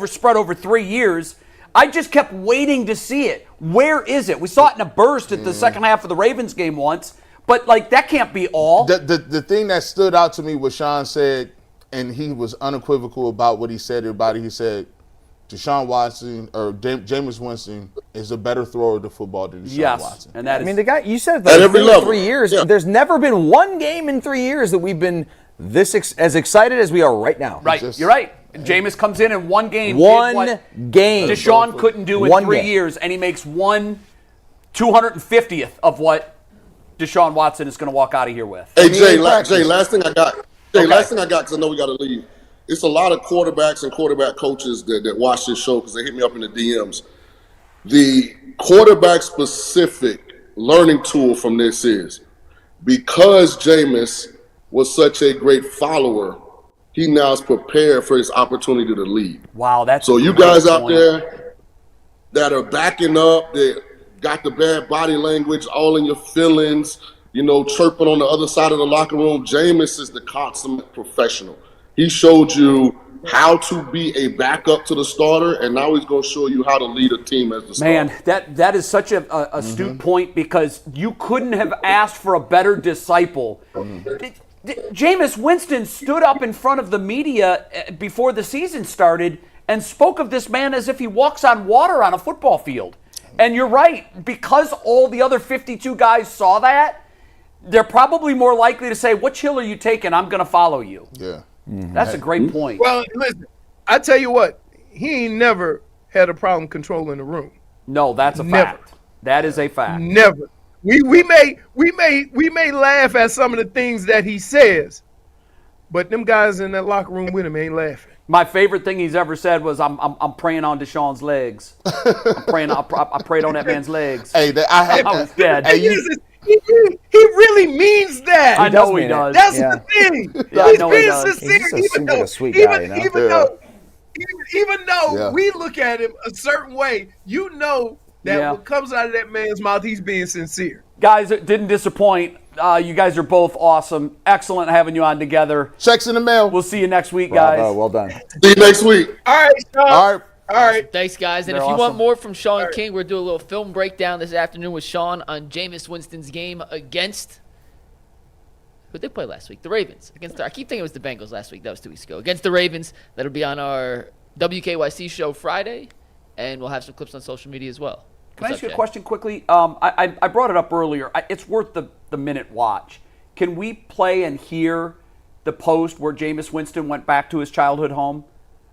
spread over 3 years. I just kept waiting to see it. Where is it? We saw it in a burst at the second half of the Ravens game once, but like that can't be all. The thing that stood out to me was Shaun said, and he was unequivocal about what he said. Everybody, he said, Deshaun Watson or Jameis Winston is a better thrower of the football than Deshaun Watson. And that is, I mean, the guy you said At every level. 3 years. Yeah. There's never been one game in 3 years that we've been as excited as we are right now. right. You're right. Jameis comes in one game. One game. Deshaun couldn't do in 3 years, and he makes 250th of what Deshaun Watson is going to walk out of here with. Hey, Jay, last thing I got. Last thing I got, because I know we got to leave. It's a lot of quarterbacks and quarterback coaches that watch this show because they hit me up in the DMs. The quarterback-specific learning tool from this is, because Jameis was such a great follower, he now is prepared for his opportunity to lead. Wow, that's So a you great guys out point. there that are backing up, that got the bad body language, all in your feelings, chirping on the other side of the locker room, Jameis is the consummate professional. He showed you how to be a backup to the starter, and now he's going to show you how to lead a team as the starter. Man, that is such a astute point, because you couldn't have asked for a better disciple. Jameis Winston stood up in front of the media before the season started and spoke of this man as if he walks on water on a football field. And you're right, because all the other 52 guys saw that, they're probably more likely to say, "Which hill are you taking? I'm going to follow you." Yeah. That's a great point. Well, listen, I tell you what, he ain't never had a problem controlling the room. No, that's a Never. fact. That is a fact. Never. We may laugh at some of the things that he says, but them guys in that locker room with him ain't laughing. My favorite thing he's ever said was, "I'm praying on Deshaun's legs. I prayed on that man's legs." Hey, I was dead. Hey, He really means that. I know he mean it. does. That's the thing. Yeah, I He's know he being does. sincere, He just even seems like though, a sweet guy, you know? even though Yeah. we look at him a certain way, that what comes out of that man's mouth, he's being sincere. Guys, it didn't disappoint. You guys are both awesome. Excellent having you on together. checks in the mail. We'll see you next week, guys. Bravo, well done. See you next week. All right, Shaun. All right. Thanks, guys. And They're if you awesome. want more from Shaun King, we're doing a little film breakdown this afternoon with Shaun on Jameis Winston's game against Who'd they play last week? The Ravens. I keep thinking it was the Bengals last week. That was 2 weeks ago. Against the Ravens. That'll be on our WKYC show Friday, and we'll have some clips on social media as well. Can I ask you a question quickly? I brought it up earlier. It's worth the minute watch. Can we play and hear the post where Jameis Winston went back to his childhood home?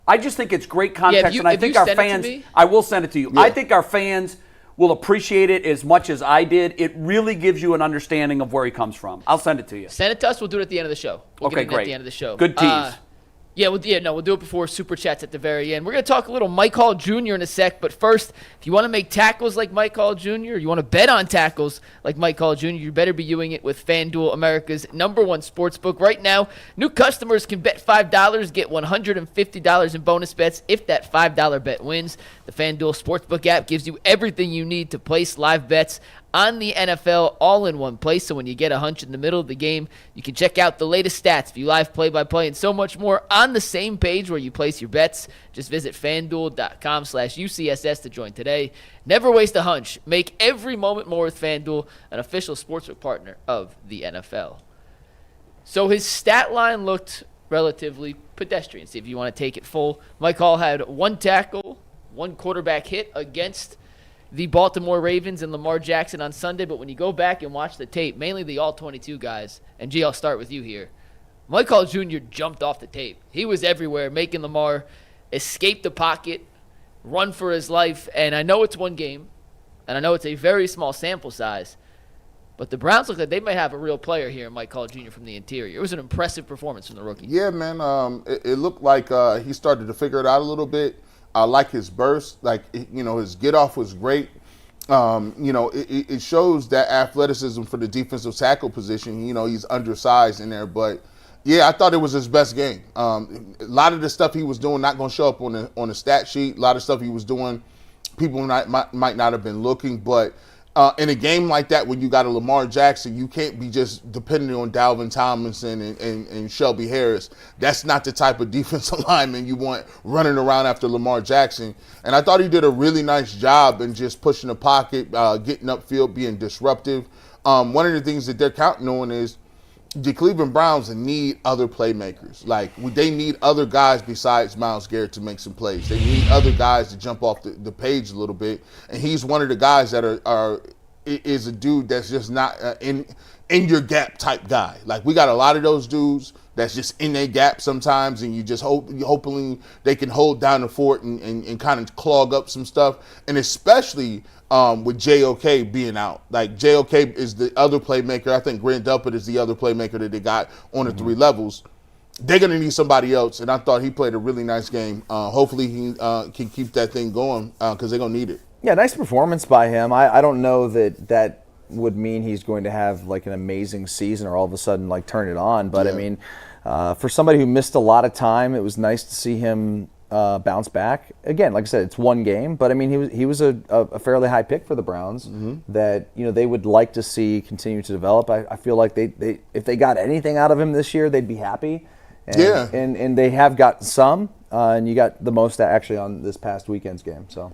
I just think it's great context, and I think our fans. I will send it to you. Yeah. I think our fans will appreciate it as much as I did. It really gives you an understanding of where he comes from. I'll send it to you. Send it to us. We'll do it at the end of the show. Okay, great. At the end of the show. Good tease. We'll do it before Super Chats at the very end. We're going to talk a little Mike Hall Jr. in a sec, but first, if you want to make tackles like Mike Hall Jr., you want to bet on tackles like Mike Hall Jr., you better be doing it with FanDuel, America's #1 sportsbook. Right now, new customers can bet $5, get $150 in bonus bets if that $5 bet wins. The FanDuel Sportsbook app gives you everything you need to place live bets on the NFL all in one place. So when you get a hunch in the middle of the game, you can check out the latest stats, view live play-by-play, and so much more on the same page where you place your bets. Just visit FanDuel.com/UCSS to join today. Never waste a hunch. Make every moment more with FanDuel, an official sportsbook partner of the NFL. So his stat line looked relatively pedestrian. See if you want to take it full. Mike Hall had 1 tackle, 1 quarterback hit against the Baltimore Ravens and Lamar Jackson on Sunday, but when you go back and watch the tape, mainly the all-22 guys, and G, I'll start with you here. Mike Hall Jr. jumped off the tape. He was everywhere, making Lamar escape the pocket, run for his life, and I know it's 1 game, and I know it's a very small sample size, but the Browns look like they may have a real player here in Mike Hall Jr. from the interior. It was an impressive performance from the rookie. Yeah, man, it looked like he started to figure it out a little bit. I like his burst. His get-off was great. It shows that athleticism for the defensive tackle position. He's undersized in there. But, yeah, I thought it was his best game. A lot of the stuff he was doing not going to show up on the stat sheet. A lot of stuff he was doing, people might not have been looking. But in a game like that, when you got a Lamar Jackson, you can't be just dependent on Dalvin Tomlinson and Shelby Harris. That's not the type of defensive lineman you want running around after Lamar Jackson. And I thought he did a really nice job in just pushing the pocket, getting upfield, being disruptive. One of the things that they're counting on is the Cleveland Browns need other playmakers. They need other guys besides Myles Garrett to make some plays. They need other guys to jump off the page a little bit. And he's one of the guys that is a dude that's just not in your gap type guy. We got a lot of those dudes that's just in their gap sometimes, and you just hopefully they can hold down the fort and kind of clog up some stuff. And especially with JOK being out. JOK is the other playmaker. I think Grant Delpit is the other playmaker that they got on the 3 levels. They're going to need somebody else, and I thought he played a really nice game. Hopefully he can keep that thing going because they're going to need it. Yeah, nice performance by him. I don't know that would mean he's going to have an amazing season or all of a sudden turn it on. But, yeah. I mean, for somebody who missed a lot of time, it was nice to see him bounce back. Again, like I said, it's 1 game, but I mean he was a fairly high pick for the Browns that they would like to see continue to develop. I feel like they if they got anything out of him this year, they'd be happy. And they have got some, and you got the most actually on this past weekend's game. So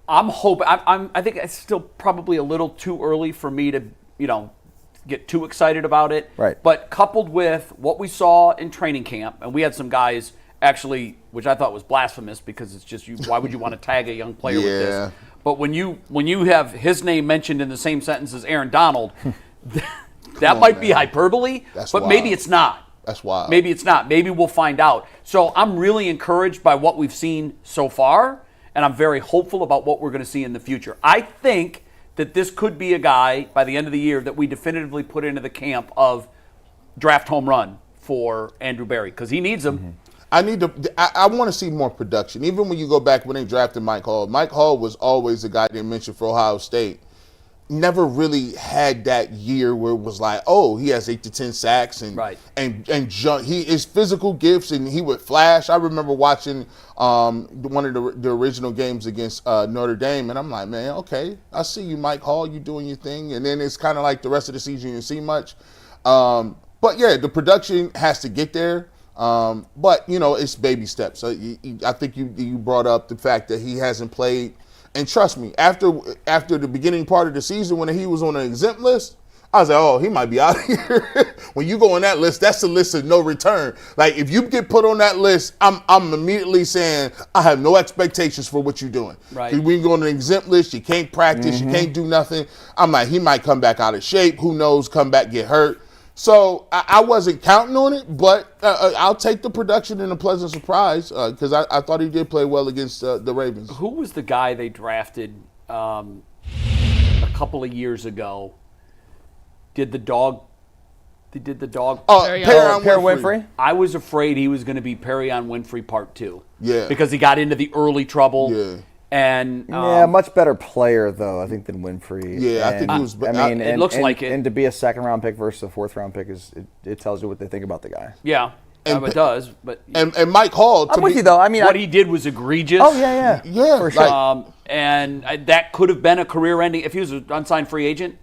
I'm hoping. I think it's still probably a little too early for me to get too excited about it. Right. But coupled with what we saw in training camp, and we had some guys actually, which I thought was blasphemous because it's just why would you want to tag a young player with this? But when you have his name mentioned in the same sentence as Aaron Donald, that might be hyperbole, but wild. Maybe it's not. That's wild. Maybe it's not. Maybe we'll find out. So I'm really encouraged by what we've seen so far, and I'm very hopeful about what we're going to see in the future. I think that this could be a guy by the end of the year that we definitively put into the camp of draft home run for Andrew Berry because he needs him. I want to see more production. Even when you go back when they drafted Mike Hall was always the guy they mentioned for Ohio State. Never really had that year where it was he has 8 to 10 sacks and his physical gifts and he would flash. I remember watching one of the original games against Notre Dame, and I'm like, man, okay, I see you, Mike Hall, you doing your thing, and then it's kind of like the rest of the season you didn't see much. But yeah, the production has to get there. But it's baby steps. So I think you brought up the fact that he hasn't played. And trust me, after the beginning part of the season when he was on an exempt list, I was like, oh, he might be out of here. When you go on that list, that's the list of no return. Like, if you get put on that list, I'm immediately saying I have no expectations for what you're doing. Right. When you go on an exempt list, you can't practice, you can't do nothing. I'm like, he might come back out of shape. Who knows? Come back, get hurt. So I wasn't counting on it, but I'll take the production and a pleasant surprise because I thought he did play well against the Ravens. Who was the guy they drafted a couple of years ago? Did the dog? Perrion Winfrey. I was afraid he was going to be Perrion Winfrey Part 2. Yeah. Because he got into the early trouble. Yeah. And much better player though, I think, than Winfrey. Yeah, I think he was. I mean, it looks like it. And to be a second-round pick versus a fourth-round pick it tells you what they think about the guy. Yeah, it does. But and Mike Hall. I'm with you though. I mean, what he did was egregious. Oh yeah, for sure. And that could have been a career-ending if he was an unsigned free agent.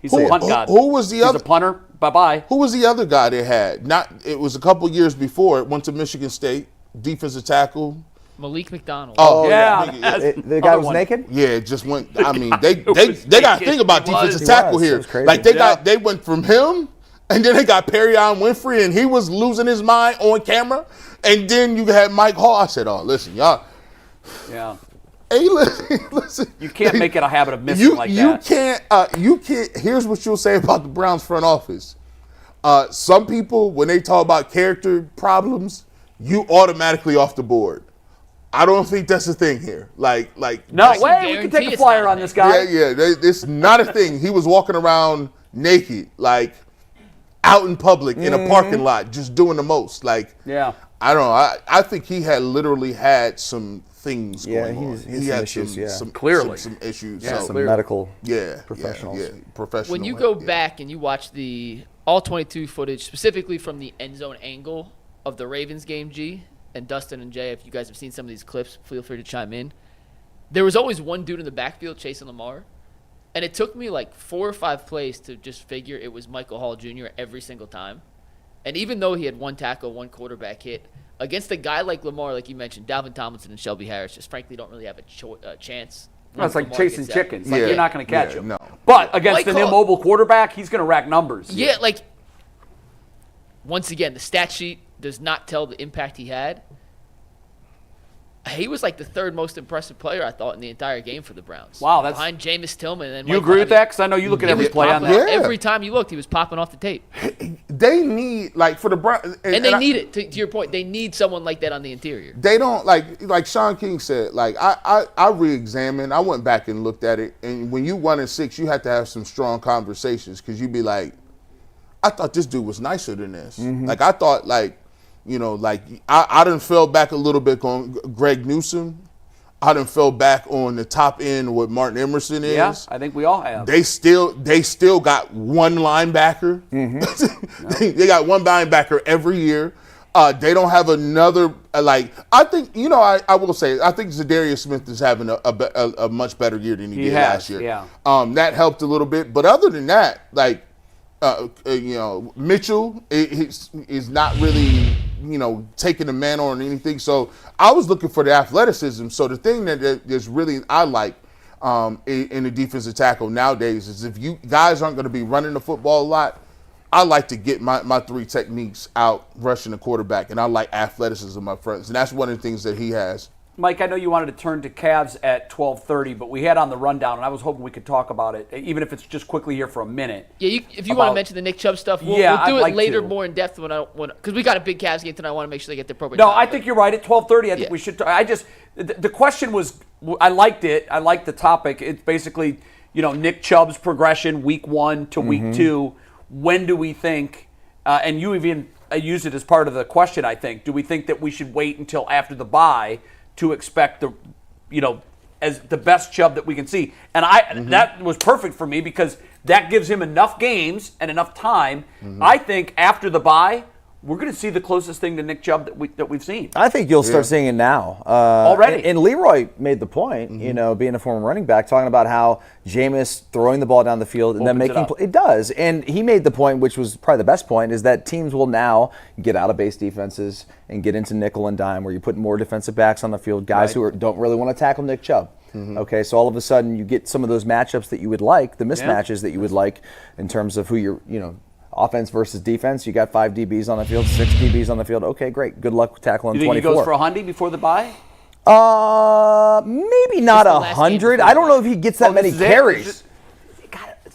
He's a punt god. Who was the other? He's a punter. Bye-bye. Who was the other guy they had? It was a couple years before. It went to Michigan State, defensive tackle. Malik McDonald. Oh yeah. The guy was naked? Yeah, it just went. I mean, they got to think about defensive tackle here. Like they went from him, and then they got Perrion Winfrey, and he was losing his mind on camera. And then you had Mike Hall. I said, "Oh, listen, y'all." Yeah. Hey, listen. You can't make it a habit of missing like that. You can't. Here's what you'll say about the Browns front office. Some people, when they talk about character problems, you automatically off the board. I don't think that's a thing here. Like no way. We can take a flyer on this guy. Yeah. It's not a thing. He was walking around naked, like out in public in a parking lot, just doing the most. Like, yeah. I don't know. I think he had literally had some things going on. He had some issues. Clearly some issues. Yeah, so, some medical professionals. Yeah, professional. When you go back and you watch the all 22 footage, specifically from the end zone angle of the Ravens game, G, and Dustin and Jay, if you guys have seen some of these clips, feel free to chime in. There was always one dude in the backfield chasing Lamar, and it took me like 4 or 5 plays to just figure it was Michael Hall Jr. every single time. And even though he had one tackle, one quarterback hit, against a guy like Lamar, like you mentioned, Dalvin Tomlinson and Shelby Harris just frankly don't really have a chance. No, it's like Lamar chasing gets chickens. out. Like, you're not going to catch him. No. But against an Mike Hall- immobile quarterback, he's going to rack numbers. Yeah, like, once again, the stat sheet does not tell the impact he had. He was like the third most impressive player, I thought, in the entire game for the Browns. Wow, that's behind Jameis Tillman. And then You Mike agree with Bobby. that? Because I know you look at He every was play on popping that. off. Yeah. Every time you looked, he was popping off the tape. They need, like, for the Browns. And they need it. To your point, they need someone like that on the interior. They don't, like Shaun King said, like, I re-examined. I went back and looked at it. And when you 1-6, you have to have some strong conversations because you'd be like, I thought this dude was nicer than this. Like, I thought, like, you know, like, I done fell back a little bit on Greg Newsome. I done fell back on the top end of what Martin Emerson is. Yeah, I think we all have. They still got one linebacker. They got one linebacker every year. They don't have another. I think, you know, I will say, I think Zadarius Smith is having a much better year than he did last year. Yeah. That helped a little bit. But other than that, like, you know, Mitchell is not really, you know, taking the man on anything. So I was looking for the athleticism. So the thing that is really I like in the defensive tackle nowadays is if you guys aren't going to be running the football a lot, I like to get my 3 techniques out rushing the quarterback, and I like athleticism up front. And that's one of the things that he has. Mike, I know you wanted to turn to Cavs at 12:30, but we had on the rundown, and I was hoping we could talk about it, even if it's just quickly here for a minute. Yeah, if you want to mention the Nick Chubb stuff, we'll do I'd it like later to. more in depth because we got a big Cavs game tonight. I want to make sure they get the appropriate No, time. I think you're right. At 12:30, I think we should. The question was, I liked it. I liked the topic. It's basically, you know, Nick Chubb's progression, week 1 to week 2. When do we think? And you even used it as part of the question. I think. Do we think that we should wait until after the bye to expect the, you know, as the best Chubb that we can see? And that was perfect for me because that gives him enough games and enough time. I think after the bye, we're going to see the closest thing to Nick Chubb that we've seen. I think you'll start seeing it now. Already. And Leroy made the point, you know, being a former running back, talking about how Jameis throwing the ball down the field and then making it does. And he made the point, which was probably the best point, is that teams will now get out of base defenses and get into nickel and dime, where you put more defensive backs on the field, guys who don't really want to tackle Nick Chubb. Okay, so all of a sudden you get some of those matchups that you would like, the mismatches that you would like in terms of who you're, offense versus defense. You got 5 DBs on the field, 6 DBs on the field. Okay, great. Good luck tackling 24. You think he goes for 100 before the bye? Maybe not 100. I don't know if he gets that many carries.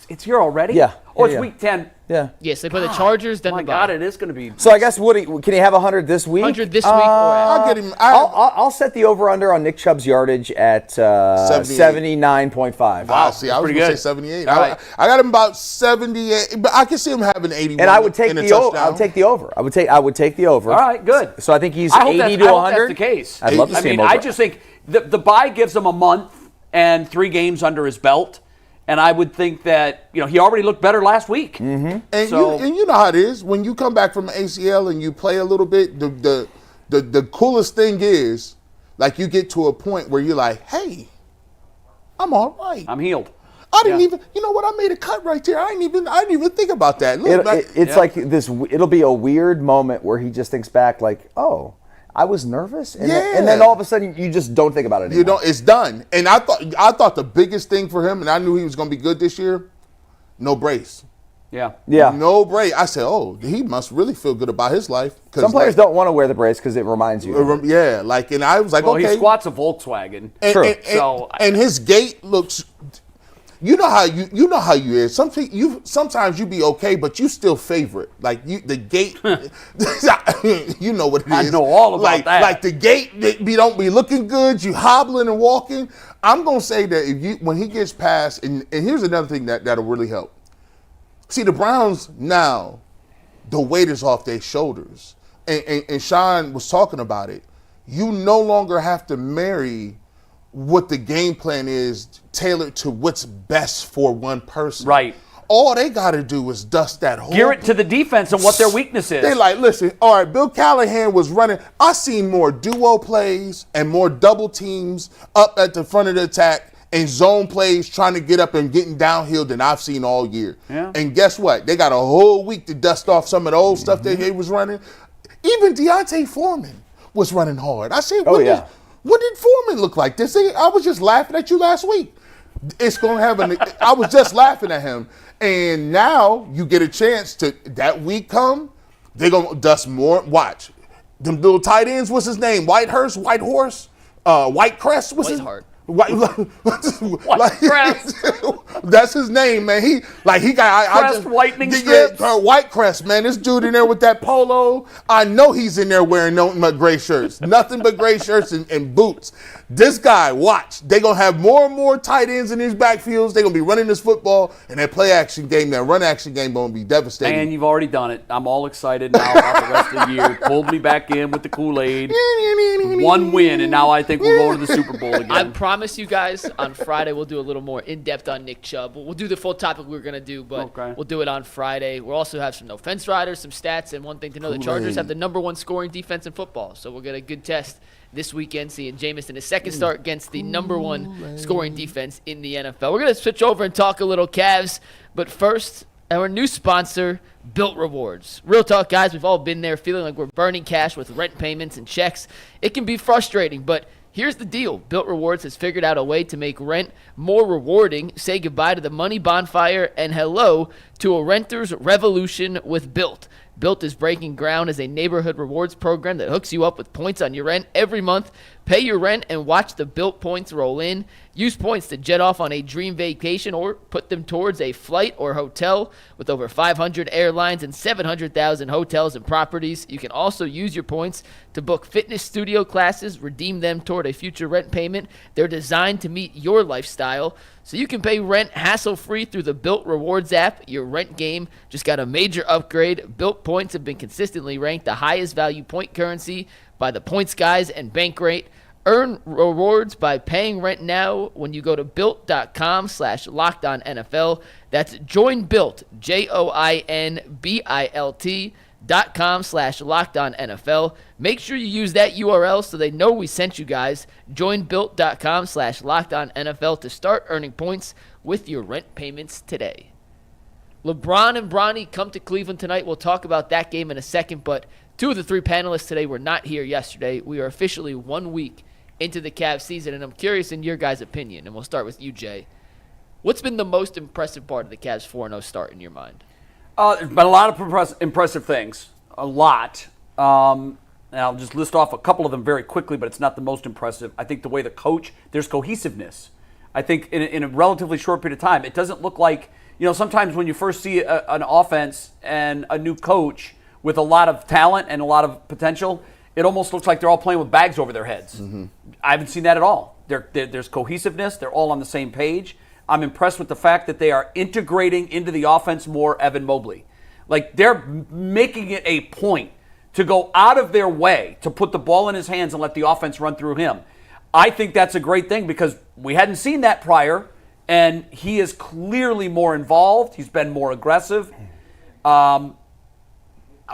It's here already? Yeah. Oh, it's week 10. Yeah. Yes, they play the Chargers, then the God, bye. it is going to be. So I guess can he have 100 this week? 100 this week or I'll get him. I'll set the over/under on Nick Chubb's yardage at 79.5. Wow, see, I was pretty going to good. say 78. All right. I got him about 78, but I can see him having 81. And I would take in a the over. touchdown. I would take the over. I would take the over. All right, good. So I think he's I hope 80 that's, to I hope 100. that's the case. I'd love to see him over. I just think the bye gives him a month and 3 games under his belt. And I would think that, he already looked better last week. Mm-hmm. And you know how it is. When you come back from an ACL and you play a little bit, the coolest thing is, like, you get to a point where you're like, hey, I'm all right. I'm healed. I didn't even, you know what? I made a cut right there. I didn't even think about that. It's like this. It'll be a weird moment where he just thinks back, like, oh, I was nervous, and then all of a sudden you just don't think about it anymore. You don't. It's done. And I thought the biggest thing for him, and I knew he was going to be good this year, no brace. Yeah. No brace. I said, oh, he must really feel good about his life. Some players don't want to wear the brace because it reminds you. And I was like, well, okay. he squats a Volkswagen. True. And his gait looks. You know how you is. Sometimes you be okay, but you still favorite. Like the gait, you know what it is. I know all about that. Like the gait, don't be looking good. You hobbling and walking. I'm gonna say that when he gets past, and here's another thing that'll really help. See, the Browns now, the weight is off their shoulders, and Shaun was talking about it. You no longer have to marry what the game plan is tailored to what's best for one person. Right. All they got to do is dust that whole. Gear it to the defense and what their weakness is. They like, listen, all right, Bill Callahan was running. I seen more duo plays and more double teams up at the front of the attack and zone plays trying to get up and getting downhill than I've seen all year. Yeah. And guess what? They got a whole week to dust off some of the old stuff that he was running. Even Deontay Foreman was running hard. I said, what did Foreman look like this? I was just laughing at you last week. It's going to have I was just laughing at him. And now you get a chance to, that week come, they're going to dust more. Watch. Them little tight ends, what's his name? Whitehurst, Whitehorse, Whitecrest, what's his name? Whitecrest. That's his name, man. He got Crest whitening strips. Whitecrest, man. This dude in there with that polo. I know he's in there wearing nothing but gray shirts. Nothing but gray shirts and boots. This guy, watch. They're going to have more and more tight ends in these backfields. They're going to be running this football, and that play action game, that run action game going to be devastating. And you've already done it. I'm all excited now about the rest of the year. Pulled me back in with the Kool-Aid. One win, and now I think we're going to the Super Bowl again. I promise you guys on Friday we'll do a little more in-depth on Nick Chubb. We'll do the full topic we were going to do, but we'll do it on Friday. We'll also have some no-fence riders, some stats, and one thing to know, the Chargers have the #1 scoring defense in football. So we'll get a good test this weekend, seeing Jameis in his second start against the #1 scoring defense in the NFL. We're going to switch over and talk a little Cavs, but first, our new sponsor, Built Rewards. Real talk, guys, we've all been there feeling like we're burning cash with rent payments and checks. It can be frustrating, but here's the deal. Built Rewards has figured out a way to make rent more rewarding. Say goodbye to the money bonfire and hello to a renter's revolution with Built. Built is breaking ground as a neighborhood rewards program that hooks you up with points on your rent every month. Pay your rent and watch the Built points roll in. Use points to jet off on a dream vacation or put them towards a flight or hotel. With over 500 airlines and 700,000 hotels and properties, you can also use your points to book fitness studio classes, redeem them toward a future rent payment. They're designed to meet your lifestyle, so you can pay rent hassle-free through the Built Rewards app. Your rent game just got a major upgrade. Built points have been consistently ranked the highest value point currency by the Points Guys and Bankrate. Earn rewards by paying rent now when you go to built.com/LockedOnNFL. That's join Built, JoinBuilt.com/LockedOnNFL. Make sure you use that URL so they know we sent you guys. Join Built.com/LockedOnNFL to start earning points with your rent payments today. LeBron and Bronny come to Cleveland tonight. We'll talk about that game in a second, but 2 of the 3 panelists today were not here yesterday. We are officially 1 week into the Cavs season, and I'm curious in your guys' opinion, and we'll start with you, Jay. What's been the most impressive part of the Cavs 4-0 start in your mind? There's been a lot of impressive things. A lot. And I'll just list off a couple of them very quickly, but it's not the most impressive. I think the way the coach, there's cohesiveness. I think in a relatively short period of time, it doesn't look like, sometimes when you first see an offense and a new coach with a lot of talent and a lot of potential, it almost looks like they're all playing with bags over their heads. Mm-hmm. I haven't seen that at all. There's cohesiveness. They're all on the same page. I'm impressed with the fact that they are integrating into the offense more Evan Mobley. Like, they're making it a point to go out of their way to put the ball in his hands and let the offense run through him. I think that's a great thing because we hadn't seen that prior, and he is clearly more involved. He's been more aggressive.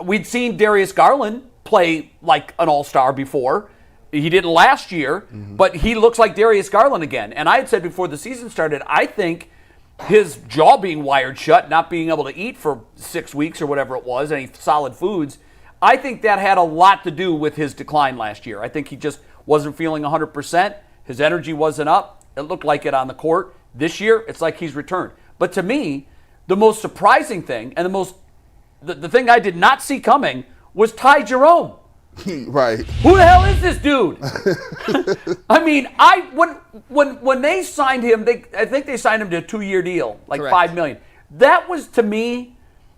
We'd seen Darius Garland play like an all-star before. He didn't last year, but he looks like Darius Garland again. And I had said before the season started, I think his jaw being wired shut, not being able to eat for 6 weeks or whatever it was, any solid foods, I think that had a lot to do with his decline last year. I think he just wasn't feeling 100%. His energy wasn't up. It looked like it on the court. This year, it's like he's returned. But to me, the most surprising thing and the thing I did not see coming was Ty Jerome. Right. Who the hell is this dude? I mean, when they signed him, I think they signed him to a 2-year deal, like Correct. $5 million. That was, to me,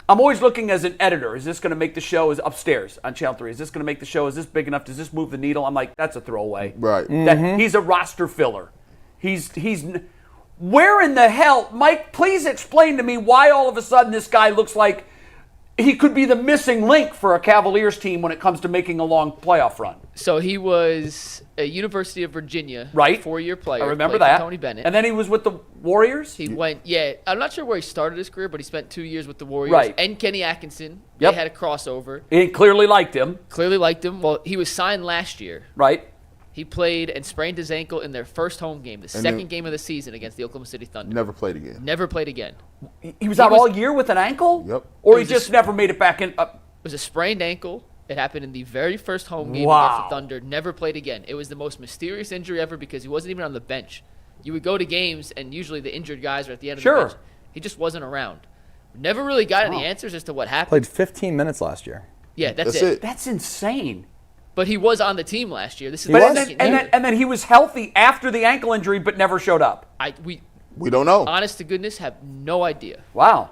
I'm always looking as an editor. Is this going to make the show? Is upstairs on Channel 3? Is this going to make the show? Is this big enough? Does this move the needle? I'm like, that's a throwaway. Right. He's a roster filler. He's where in the hell, Mike? Please explain to me why all of a sudden this guy looks like he could be the missing link for a Cavaliers team when it comes to making a long playoff run. So he was a University of Virginia, right? 4-year player. I remember played for that. Tony Bennett. And then he was with the Warriors? He went, I'm not sure where he started his career, but he spent 2 years with the Warriors. Right. And Kenny Atkinson. Yep. They had a crossover. He clearly liked him. Well, he was signed last year. Right. He played and sprained his ankle in their first home game, the second game of the season against the Oklahoma City Thunder. Never played again. Never played again. He was out all year with an ankle? Yep. Or he just never made it back in? It was a sprained ankle. It happened in the very first home game Wow. against the Thunder. Never played again. It was the most mysterious injury ever because he wasn't even on the bench. You would go to games, and usually the injured guys are at the end of the bench. He just wasn't around. Never really got any answers as to what happened. Played 15 minutes last year. Yeah, that's That's it. That's insane. But he was on the team last year. This is He the was? second And year. then he was healthy after the ankle injury but never showed up. We don't know. Honest to goodness, have no idea. Wow.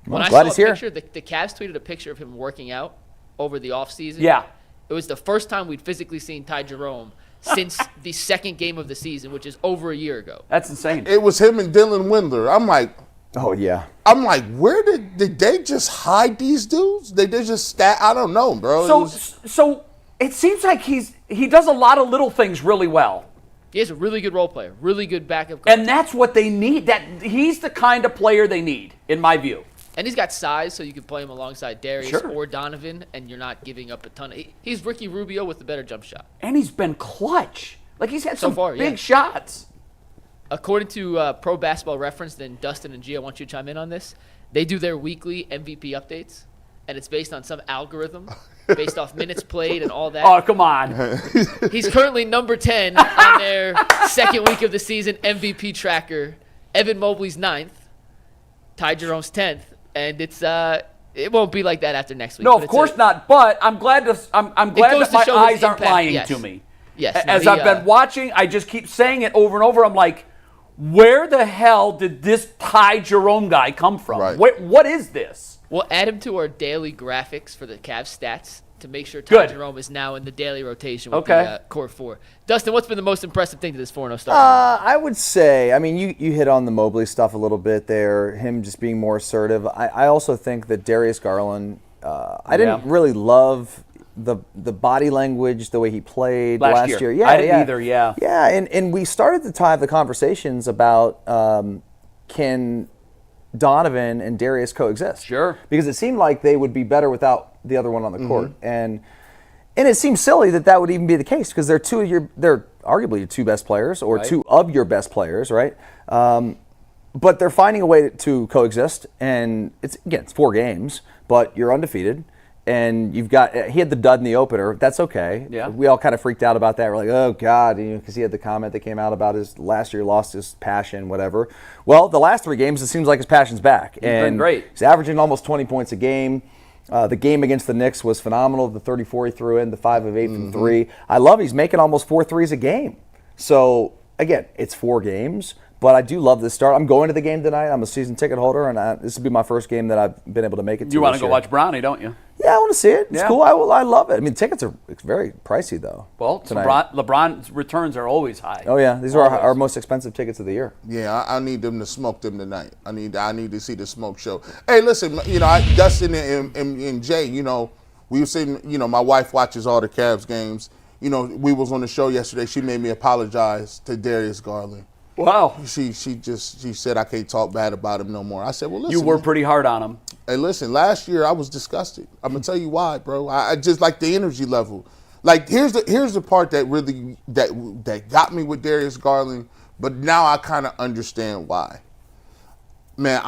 When I glad saw he's a here. picture, the Cavs tweeted a picture of him working out over the offseason. Yeah. It was the first time we'd physically seen Ty Jerome since the second game of the season, which is over a year ago. That's insane. It was him and Dylan Windler. Oh, yeah. I'm like, where did they just hide these dudes? They just I don't know, bro. So it seems like he does a lot of little things really well. He is a really good role player, really good backup guard. And that's what they need. He's the kind of player they need, in my view. And he's got size, so you can play him alongside Darius Sure. or Donovan, and you're not giving up a ton. He's Ricky Rubio with the better jump shot. And he's been clutch. Like, he's had So some far, big yeah. shots. According to Pro Basketball Reference, then Dustin and G, I want you to chime in on this. They do their weekly MVP updates, and it's based on some algorithm, based off minutes played and all that. Oh, come on. He's currently number 10 on their second week of the season MVP tracker. Evan Mobley's 9th, Ty Jerome's 10th, and it won't be like that after next week. No, of course not. But I'm glad I'm glad goes that to my show his eyes aren't impact, lying yes. to me. Yes. As I've been watching, I just keep saying it over and over. I'm like, where the hell did this Ty Jerome guy come from? Right. What is this? We'll add him to our daily graphics for the Cavs stats to make sure Ty Good. Jerome is now in the daily rotation with Okay. the core 4. Dustin, what's been the most impressive thing to this 4-0 start? I would say, I mean, you hit on the Mobley stuff a little bit there, him just being more assertive. I also think that Darius Garland, I didn't really love the body language, the way he played last year. Yeah, I didn't either, yeah. Yeah, and we started to have the conversations about can Donovan and Darius coexist? Sure. Because it seemed like they would be better without the other one on the court. And it seems silly that would even be the case because they're they're arguably your two best players or two of your best players, right? But they're finding a way to coexist, and it's 4 games, but you're undefeated, and he had the dud in the opener. That's okay. Yeah. We all kind of freaked out about that. We're like, oh God, because he had the comment that came out about his last year lost his passion, whatever. Well, the last 3 games, it seems like his passion's back. He's been great. He's averaging almost 20 points a game. The game against the Knicks was phenomenal. The 34 he threw in, the 5 of 8 from 3. I love he's making almost 4 threes a game. So, again, it's 4 games, but I do love this start. I'm going to the game tonight. I'm a season ticket holder, and this will be my first game that I've been able to make it to. You want to this go year. watch Bronny, don't you? Yeah, I want to see it. It's Yeah. cool. I love it. I mean, tickets are very pricey, though. Well, tonight. LeBron's returns are always high. Oh, yeah. These are our most expensive tickets of the year. Yeah, I need them to smoke them tonight. I need to see the smoke show. Hey, listen, Dustin and Jay, we were saying, my wife watches all the Cavs games. We was on the show yesterday. She made me apologize to Darius Garland. Wow. She said I can't talk bad about him no more. I said, well, listen. You were pretty hard on him. Hey, listen, last year I was disgusted. I'm gonna tell you why, bro. I just like the energy level. Like here's the part that really that got me with Darius Garland, but now I kind of understand why. Man,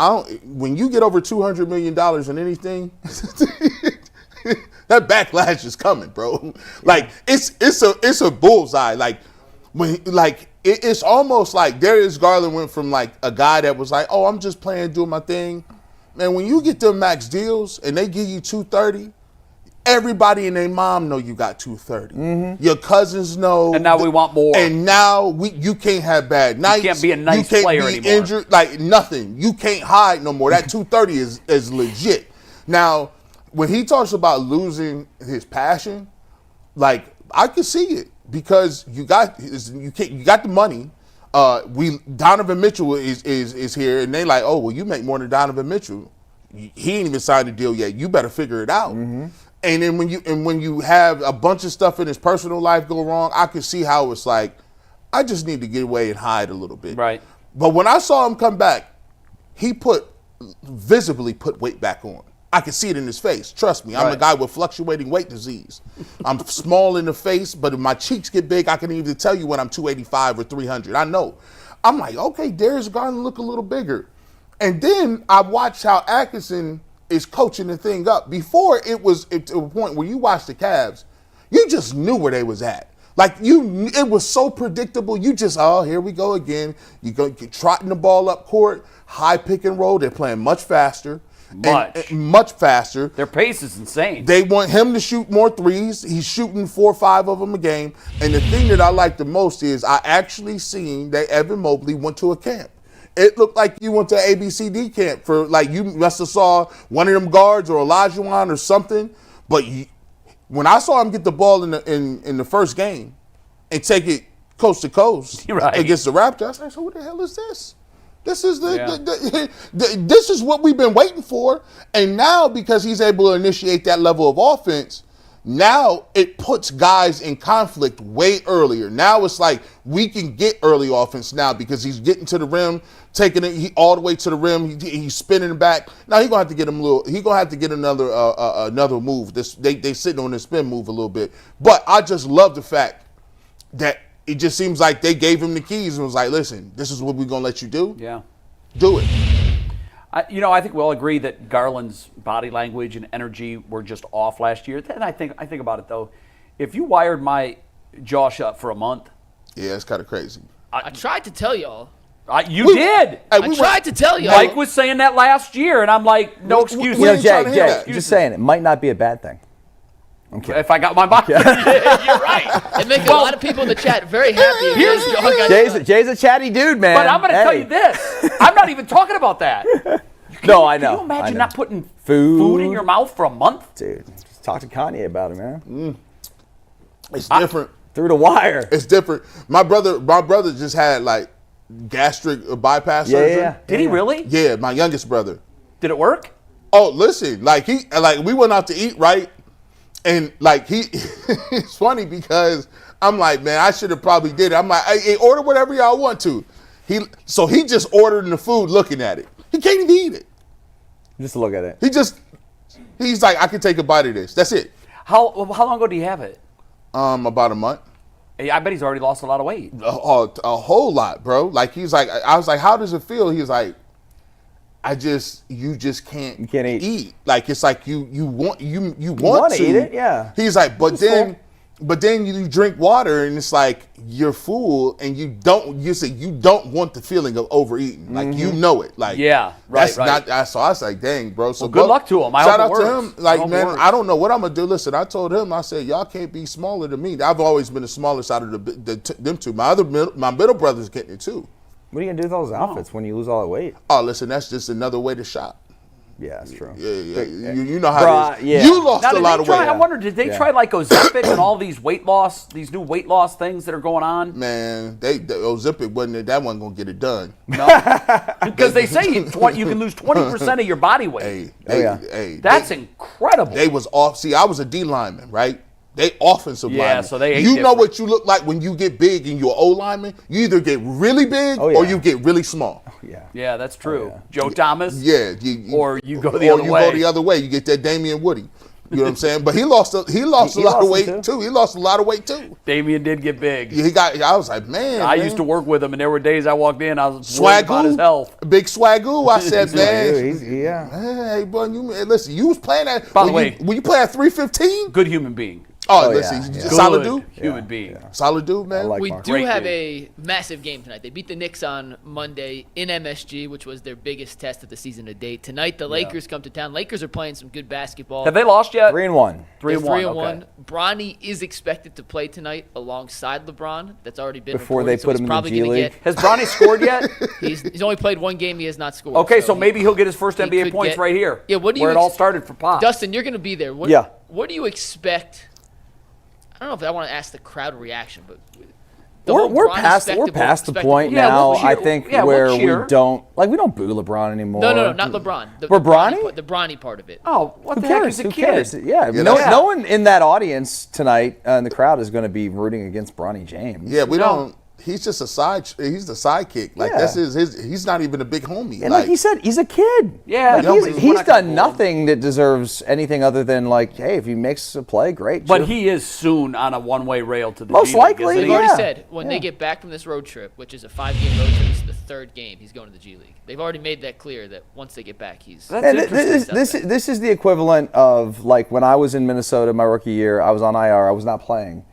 when you get over $200 million in anything, that backlash is coming, bro. Like it's a bullseye. Like it's almost like Darius Garland went from like a guy that was like, oh, I'm just playing, doing my thing. Man, when you get them max deals and they give you $230, everybody and their mom know you got $230. Your cousins know. And now we want more. And now you can't have bad nights. You can't be a nice player player anymore. anymore. Injured, like nothing. You can't hide no more. That $230 is legit. Now, when he talks about losing his passion, like I can see it because you got the money. Donovan Mitchell is here, and they like, oh, well, you make more than Donovan Mitchell. He ain't even signed a deal yet. You better figure it out. And then when you have a bunch of stuff in his personal life go wrong, I can see how it's like, I just need to get away and hide a little bit. Right. But when I saw him come back, he visibly put weight back on. I can see it in his face. Trust me, I'm a guy with fluctuating weight disease. I'm small in the face, but if my cheeks get big, I can even tell you when I'm 285 or 300. I know. I'm like, okay, Darius Garland look a little bigger. And then I watched how Atkinson is coaching the thing up. Before it was to a point where you watch the Cavs, you just knew where they was at. Like it was so predictable. You just, oh, here we go again. You go trotting the ball up court, high pick and roll. They're playing much faster. Much faster. Their pace is insane. They want him to shoot more threes. He's shooting 4 or 5 of them a game. And the thing that I like the most is I actually seen that Evan Mobley went to a camp. It looked like you went to ABCD camp for like you must have saw one of them guards or Olajuwon or something. But when I saw him get the ball in the first game and take it coast to coast against the Raptors, I was like, so who the hell is this? This is this is what we've been waiting for. And now because he's able to initiate that level of offense, now it puts guys in conflict way earlier. Now it's like we can get early offense now because he's getting to the rim, taking it all the way to the rim. He's spinning it back. Now he's gonna have to get another move. They sitting on the spin move a little bit. But I just love the fact that it just seems like they gave him the keys and was like, listen, this is what we're going to let you do. Yeah. Do it. I think we all agree that Garland's body language and energy were just off last year. Then I think about it, though. If you wired my jaw shut for a month. Yeah, it's kind of crazy. I tried to tell y'all. You did. I tried to tell y'all. Mike was saying that last year, and I'm like, no excuses. Jay, just saying it might not be a bad thing. Okay. If I got my body. You're right. And make a lot of people in the chat very happy. Jay's a chatty dude, man. But I'm going to tell you this. I'm not even talking about that. No, I know. Can you imagine not putting food in your mouth for a month? Dude, just talk to Kanye about it, man. It's different. Through the wire. It's different. My brother just had like gastric bypass surgery. Yeah. Did he really? Yeah, my youngest brother. Did it work? Oh, listen, we went out to eat, right? And like it's funny because I'm like, man, I should have probably did it. I'm like, hey, order whatever y'all want to. He just ordered the food looking at it. He can't even eat it. Just look at it. He's like, I can take a bite of this. That's it. How long ago do you have it? About a month. Hey, I bet he's already lost a lot of weight. A whole lot, bro. Like I was like, how does it feel? He was like, you just can't. You can't eat. Like it's like you want wanna to eat it, yeah. He's like, but then you drink water and it's like you're full and you don't want the feeling of overeating. Like you know it. Like that's not. So I was like, dang, bro. So good luck to him. Shout out to him. Like man, I don't know what I'm gonna do. Listen, I told him. I said, y'all can't be smaller than me. I've always been the smallest out of them two. My middle brother's getting it too. What are you gonna do with all those outfits when you lose all that weight? Oh, listen, that's just another way to shop. Yeah, that's true. Yeah. You know how it is. Yeah. You lost a lot of weight. I wonder, did they try like Ozempic and all these these new weight loss things that are going on? Man, Ozempic wasn't gonna get it done. No, because they say you can lose 20% of your body weight. That's incredible. They was off. See, I was a D lineman, right? They offensive linemen. So they know what you look like when you get big and you're an O lineman. You either get really big or you get really small. Yeah, that's true. Joe Thomas. Yeah, or you go the other way. Go the other way. You get that Damian Woody. You know what I'm saying? But he lost a lot of weight too. He lost a lot of weight too. Damian did get big. I was like, man. I used to work with him, and there were days I walked in, I was worried about his health. Big Swagoo. I said, man. Hey, boy, listen. You was playing at. By the way, when you play at 315. Good human being. Oh, listen, solid dude. Human being. Solid dude, man. We do have a massive game tonight. They beat the Knicks on Monday in MSG, which was their biggest test of the season to date. Tonight, the Lakers come to town. Lakers are playing some good basketball. Have they lost yet? 3-1. 3-1. Bronny is expected to play tonight alongside LeBron. That's already been before they put him in the G League. Has Bronny scored yet? He's only played one game. He has not scored. Okay, so maybe he'll get his first NBA points right here. Yeah, where it all started for Pop. Dustin, you're going to be there. What do you expect? I don't know if I want to ask the crowd reaction, but we're past the point now. I think where we don't boo LeBron anymore. No, not LeBron. We're Bronny? The Bronny part of it. Oh, what the heck is a kid? Yeah, no one in that audience tonight in the crowd is going to be rooting against Bronny James. Yeah, we don't. He's just he's the sidekick. Like that's he's not even a big homie. And like he said, he's a kid. Yeah, he's done nothing that deserves anything other than hey, if he makes a play, great. But he is soon on a one-way rail to the most G likely. They've already said when they get back from this road trip, which is a 5-game road trip, it's the third game, he's going to the G League. They've already made that clear that once they get back, he's. This is the equivalent of when I was in Minnesota my rookie year. I was on IR. I was not playing.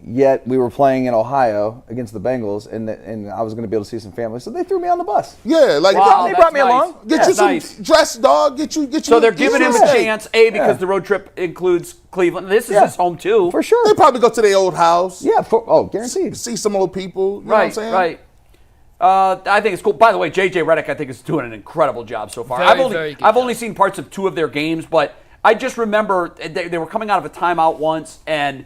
Yet we were playing in Ohio against the Bengals, and I was going to be able to see some family, so they threw me on the bus. Yeah, they brought me along. Get you some dress, dog. Get you. So they're giving him a chance, because the road trip includes Cleveland. This is his home too, for sure. They probably go to their old house. Yeah, guaranteed. See some old people. You know what I'm saying? Right. I think it's cool. By the way, JJ Redick, I think, is doing an incredible job so far. I've only seen parts of 2 of their games, but I just remember they were coming out of a timeout once, and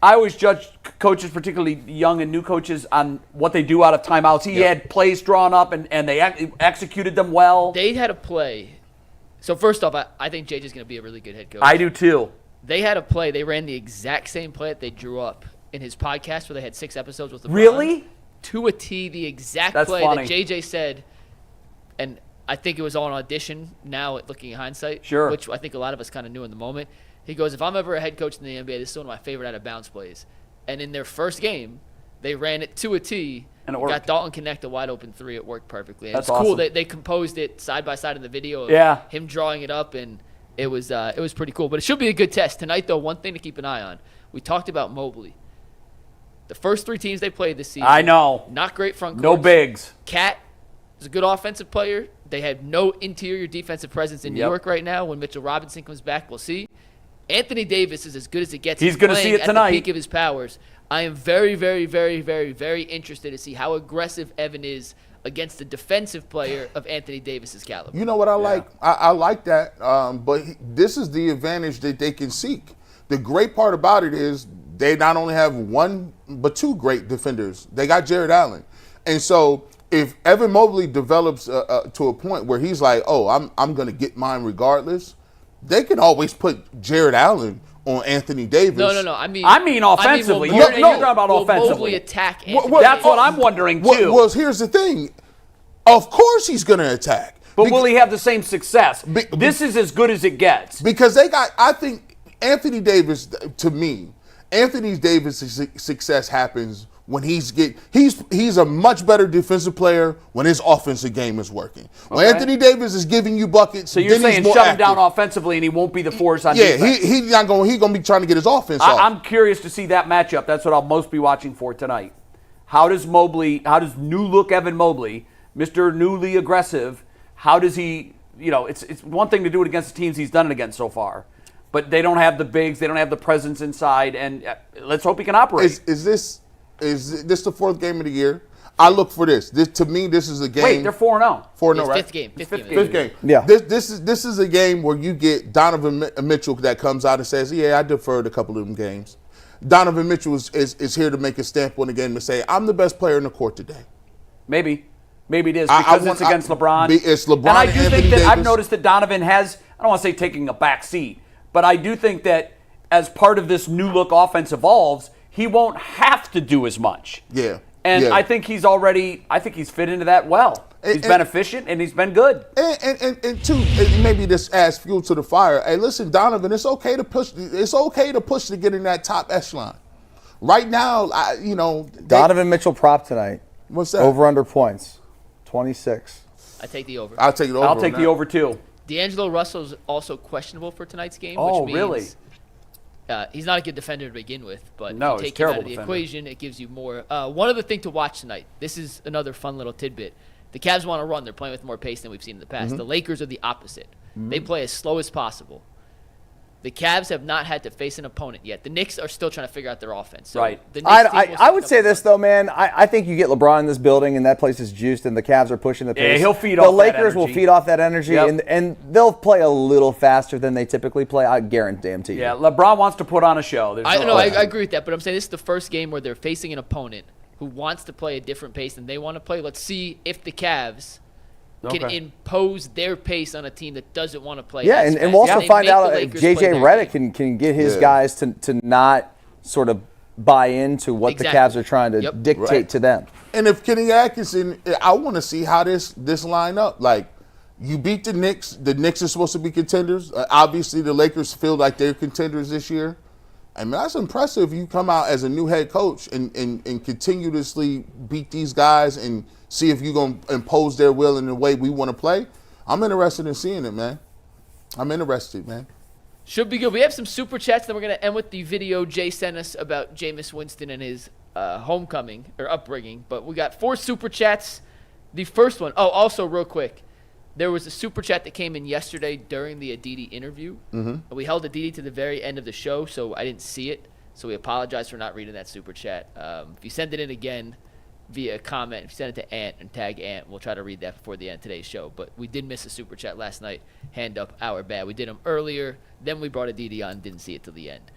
I always judge coaches, particularly young and new coaches, on what they do out of timeouts. He had plays drawn up, and they executed them well. They had a play. So first off, I think JJ's going to be a really good head coach. I do too. They had a play. They ran the exact same play that they drew up in his podcast where they had 6 episodes with LeBron. Really? To a T, the exact play that JJ said, and I think it was all an audition now looking in hindsight. Sure. Which I think a lot of us kind of knew in the moment. He goes, if I'm ever a head coach in the NBA, this is one of my favorite out-of-bounds plays. And in their first game, they ran it to a T. And it worked. Got Dalton connect a wide-open 3. It worked perfectly. And That's it's cool. awesome. They composed it side by side in the video of him drawing it up, and it was pretty cool. But it should be a good test. Tonight, though, one thing to keep an eye on. We talked about Mobley. The first 3 teams they played this season. I know. Not great front court. No bigs. Cat is a good offensive player. They have no interior defensive presence in New York right now. When Mitchell Robinson comes back, we'll see. Anthony Davis is as good as it gets. He's going to see it tonight. At the peak of his powers. I am very, very, very, very, very interested to see how aggressive Evan is against the defensive player of Anthony Davis's caliber. You know what I like? I like that, but this is the advantage that they can seek. The great part about it is they not only have 1 but 2 great defenders. They got Jared Allen. And so if Evan Mobley develops to a point where he's like, oh, I'm going to get mine regardless, they can always put Jared Allen on Anthony Davis. No. I mean offensively. You're talking about offensively. Mobley attack Anthony That's what I'm wondering, too. Well, here's the thing. Of course he's going to attack. But will he have the same success? This is as good as it gets. Because I think Anthony Davis, to me, Anthony Davis' success happens when he's a much better defensive player when his offensive game is working. When Anthony Davis is giving you buckets, so you're then saying he's more shut him active. down offensively and he won't be the force on Yeah, defense. he's gonna be trying to get his offense off. I'm curious to see that matchup. That's what I'll most be watching for tonight. How does new look Evan Mobley, Mr. Newly Aggressive, how does he, it's one thing to do it against the teams he's done it against so far, but they don't have the bigs, they don't have the presence inside, and let's hope he can operate. Is this the fourth game of the year? I look for this. To me, this is a game. Wait, they're 4-0. 4-0, right? Fifth game. Fifth game. Yeah. This is a game where you get Donovan Mitchell that comes out and says, "Yeah, I deferred a couple of them games." Donovan Mitchell is here to make a stamp on the game and say, "I'm the best player in the court today." Maybe it is because it's against LeBron. It's LeBron and I do and think Anthony that I've Davis. noticed that Donovan has, I don't want to say taking a back seat, but I do think that as part of this new look offense evolves, he won't have to do as much. Yeah. And yeah. I think he's fit into that well. He's been efficient and he's been good. And two, maybe this adds fuel to the fire. Hey, listen, Donovan, it's okay to push. It's okay to push to get in that top echelon. Right now, Donovan Mitchell prop tonight. What's that? Over under points, 26. I take the over. I'll take it over. I'll take the over too. D'Angelo Russell's also questionable for tonight's game. Oh, which means, really? He's not a good defender to begin with, but No, if you he's take him out terrible of the defender. equation, it gives you more. One other thing to watch tonight. This is another fun little tidbit. The Cavs want to run. They're playing with more pace than we've seen in the past. The Lakers are the opposite. They play as slow as possible. The Cavs have not had to face an opponent yet. The Knicks are still trying to figure out their offense. So Right. the Knicks team will I would set say up this, though, man. I think you get LeBron in this building, and that place is juiced, and the Cavs are pushing the pace. Yeah, he'll feed the off that Lakers will energy. feed off that energy, Yep. and they'll play a little faster than they typically play. I guarantee you. Yeah, LeBron wants to put on a show. There's I no know, I question. agree with that, but I'm saying this is the first game where they're facing an opponent who wants to play a different pace than they want to play. Let's see if the Cavs can Okay. impose their pace on a team that doesn't want to play. Yeah, as and fast. we'll also They find make out the if Lakers play J.J. their Redick game. can get his Yeah. guys to not sort of buy into what Exactly. the Cavs are trying to Yep. dictate Right. to them. And if Kenny Atkinson, I want to see how this line up. Like, you beat the Knicks. The Knicks are supposed to be contenders. Obviously, the Lakers feel like they're contenders this year. I mean, that's impressive. You come out as a new head coach and continuously beat these guys and see if you're going to impose their will in the way we want to play. I'm interested in seeing it, man. I'm interested, man. Should be good. We have some super chats. Then we're going to end with the video Jay sent us about Jameis Winston and his homecoming or upbringing. But we got 4 super chats. The first one. Oh, also real quick. There was a super chat that came in yesterday during the Aditi interview. Mm-hmm. We held Aditi to the very end of the show, so I didn't see it. So we apologize for not reading that super chat. If you send it in again via a comment, if you send it to Ant and tag Ant, we'll try to read that before the end of today's show. But we did miss a super chat last night. Hand up, our bad. We did them earlier. Then we brought Aditi on, didn't see it till the end.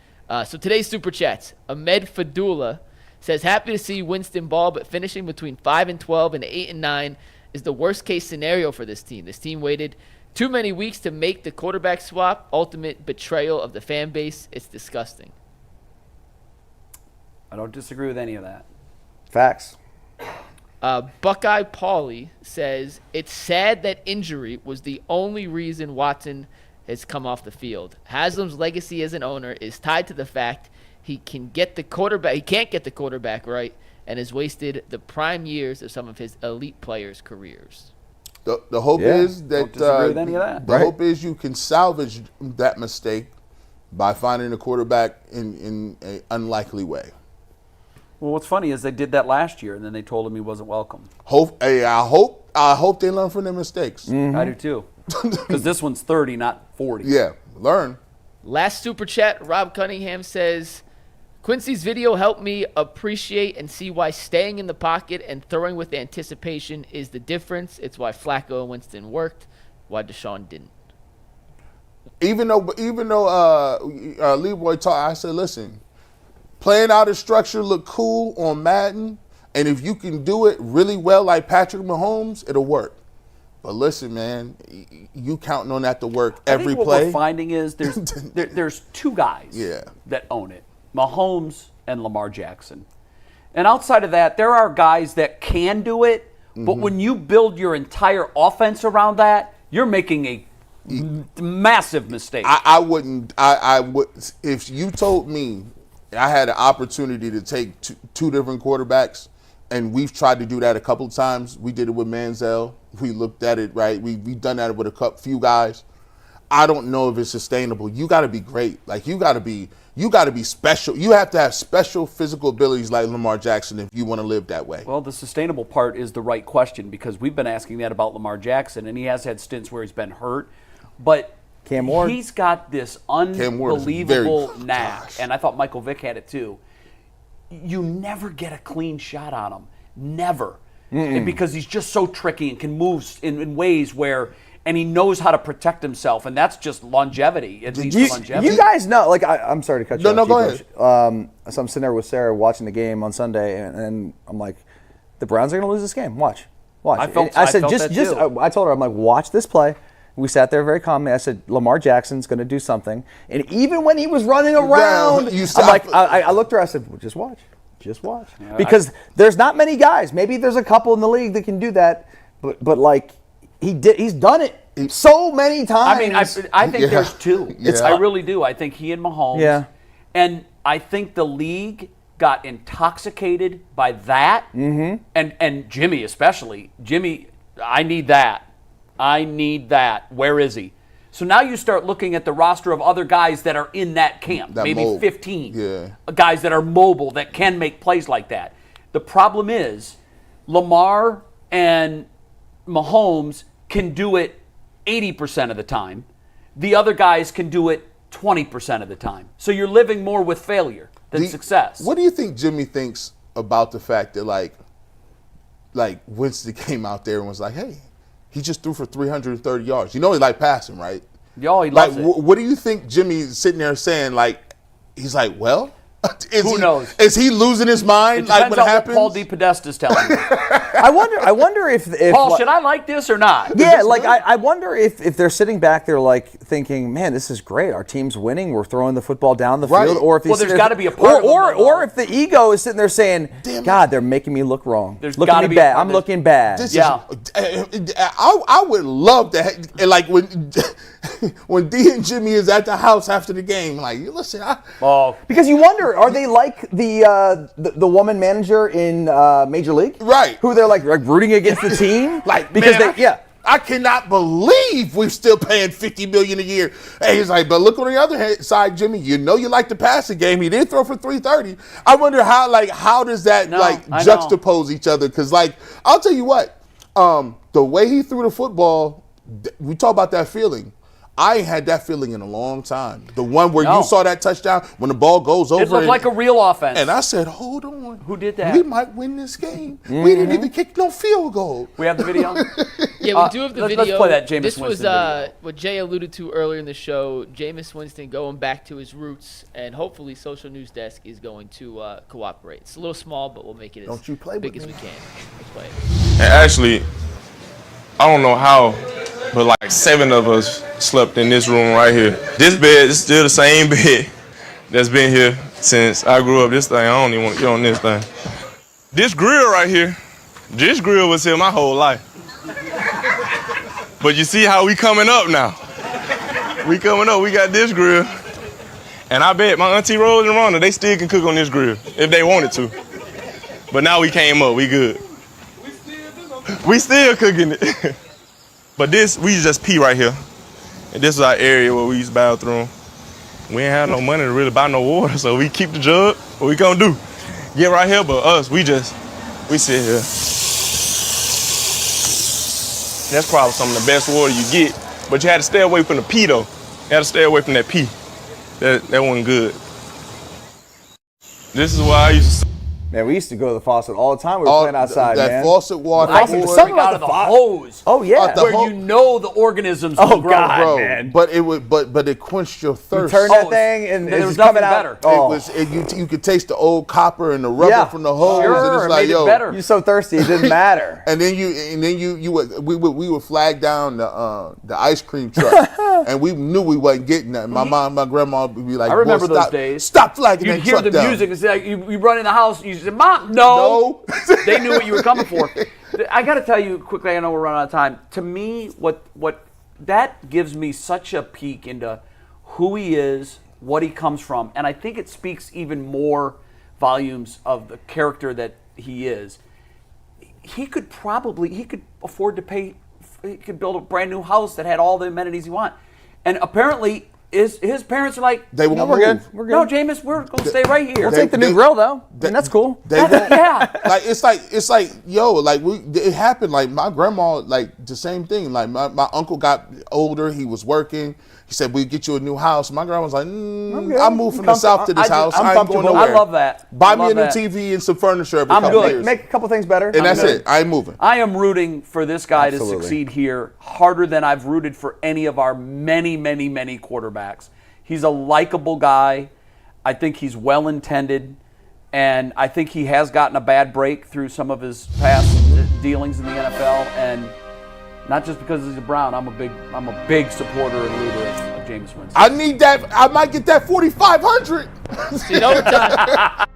So today's super chats. Ahmed Fadula says, happy to see Winston ball, but finishing between 5-12 and 8-9 is the worst case scenario for this team. This team waited too many weeks to make the quarterback swap. Ultimate betrayal of the fan base. It's disgusting. I don't disagree with any of that. Facts. Buckeye Pauly says, it's sad that injury was the only reason Watson has come off the field. Haslam's legacy as an owner is tied to the fact he can't get the quarterback right, and has wasted the prime years of some of his elite players' careers. The hope is that Don't disagree with any of that. The hope is you can salvage that mistake by finding a quarterback in an unlikely way. Well, what's funny is they did that last year, and then they told him he wasn't welcome. I hope they learn from their mistakes. I do too. Because this one's 30, not 40. Yeah, learn. Last super chat, Rob Cunningham says, Quincy's video helped me appreciate and see why staying in the pocket and throwing with anticipation is the difference. It's why Flacco and Winston worked, why Deshaun didn't. Even though Leroy talked, I said, listen, playing out of structure look cool on Madden, and if you can do it really well like Patrick Mahomes, it'll work. But listen, man, you counting on that to work every I think what play. we're finding is there's 2 guys that own it, Mahomes and Lamar Jackson. And outside of that, there are guys that can do it, but when you build your entire offense around that, you're making a massive mistake. I would if you told me I had an opportunity to take two different quarterbacks, and we've tried to do that a couple of times. We did it with Manziel. We looked at it, right? We've done that with a few guys. I don't know if it's sustainable. You got to be great. Like, you got to be special. You have to have special physical abilities like Lamar Jackson if you want to live that way. Well, the sustainable part is the right question, because we've been asking that about Lamar Jackson, and he has had stints where he's been hurt. But Cam Ward. He's got this unbelievable knack, and I thought Michael Vick had it too. You never get a clean shot on him. Never. And because he's just so tricky and can move in ways where – and he knows how to protect himself, and that's just longevity. It leads to longevity. You guys know, like, I'm sorry to cut you off. No, go ahead. So I'm sitting there with Sarah watching the game on Sunday, and I'm like, the Browns are going to lose this game. Watch. I felt I said, that too. I told her, I'm like, watch this play. We sat there very calmly. I said, Lamar Jackson's going to do something. And even when he was running around, I'm like, I looked at her, I said, well, just watch. Just watch. Yeah, because there's not many guys. Maybe there's a couple in the league that can do that, but like, he's done it so many times. I mean, I think there's two. I really do. I think he and Mahomes. Yeah. And I think the league got intoxicated by that. Mm-hmm. And Jimmy especially. Jimmy, I need that. I need that. Where is he? So now you start looking at the roster of other guys that are in that camp, maybe 15 guys that are mobile, that can make plays like that. The problem is Lamar and Mahomes can do it 80% of the time. The other guys can do it 20% of the time. So you're living more with failure than success. What do you think Jimmy thinks about the fact that, like Winston came out there and was like, hey, he just threw for 330 yards. You know he like passing, right? Yo, he loves it. What do you think Jimmy's sitting there saying? Like, he's like, well, who knows? Is he losing his mind? It depends when on it happens? what Paul DePodesta's telling you. I wonder if Paul, should I like this or not? Yeah, like I wonder if they're sitting back there like thinking, man, this is great. Our team's winning. We're throwing the football down the field. Or if there's got to be a part or if the ego is sitting there saying, God, they're making me look wrong. There's looking me bad. I'm looking bad. I would love to, like, when D and Jimmy is at the house after the game, like, listen, because you wonder, are they like the woman manager in Major League, right? Who they're like rooting against the team, like, because man, I cannot believe we're still paying $50 million a year. And he's like, but look on the other side, Jimmy. You know you like the passing game. He did throw for 330. I wonder how does that juxtapose each other? Because, like, I'll tell you what, the way he threw the football, we talk about that feeling. I ain't had that feeling in a long time. The one where you saw that touchdown when the ball goes over. It looked like a real offense. And I said, hold on. Who did that? We might win this game. Mm-hmm. We didn't even kick no field goal. We have the video? Yeah, we do have the video. Let's play that Jameis This Winston was video. what Jay alluded to earlier in the show. Jameis Winston going back to his roots, and hopefully Social News Desk is going to cooperate. It's a little small, but we'll make it as big as we can. Let's play it. And actually, I don't know how, but like 7 of us slept in this room right here. This bed is still the same bed that's been here since I grew up. This thing, I don't even want to get on this thing. This grill right here, this grill was here my whole life. But you see how we coming up now. We coming up, we got this grill. And I bet my Auntie Rose and Rhonda, they still can cook on this grill if they wanted to. But now we came up, we good. We still cooking it. But this, we just pee right here. And this is our area where we use the bathroom. We ain't have no money to really buy no water, so we keep the jug. What we gonna do? Get right here, but us, we sit here. That's probably some of the best water you get. But you had to stay away from the pee though. You had to stay away from that pee. That wasn't good. This is why I used to. Man, we used to go to the faucet all the time. We were playing outside, that man. Faucet water. Something about the hose. Oh yeah, where you know the organisms will grow. God, man. But it quenched your thirst. You turn that thing and there it was was coming nothing out. better. You could taste the old copper and the rubber from the hose. Sure, and it's like, made it better. You're so thirsty, it didn't matter. And then we would flag down the ice cream truck, and we knew we wasn't getting that. My mom, my grandma would be like, I remember those days. Stop flagging You'd that hear truck the down. music and say, you run in the house, you say, Mom, no. They knew what you were coming for. I got to tell you quickly, I know we're running out of time. To me, what that gives me such a peek into who he is what he comes from, and I think it speaks even more volumes of the character that he is. He could afford to pay. He could build a brand new house that had all the amenities he wants, and apparently his parents are like, They won't we're move. good. We're good. no, Jameis, we're going to stay right here. We'll take the new grill though. And that's cool. They won't. Yeah. Like it's like yo, like it happened. Like my grandma, like the same thing. Like my uncle got older. He was working. He said, "We get you a new house." My grandma was like, "I moved from the south to this house. I ain't going nowhere." I love that. Buy I me a love new that. TV and some furniture every I'm couple good. years. Make a couple things better. And that's it. I ain't moving. I am rooting for this guy Absolutely. to succeed here harder than I've rooted for any of our many, many, many quarterbacks. He's a likable guy. I think he's well-intended, and I think he has gotten a bad break through some of his past dealings in the NFL. And not just because he's a Brown. I'm a big supporter and rooter of Jameis Winston. I need that. I might get that 4,500. See, overtime.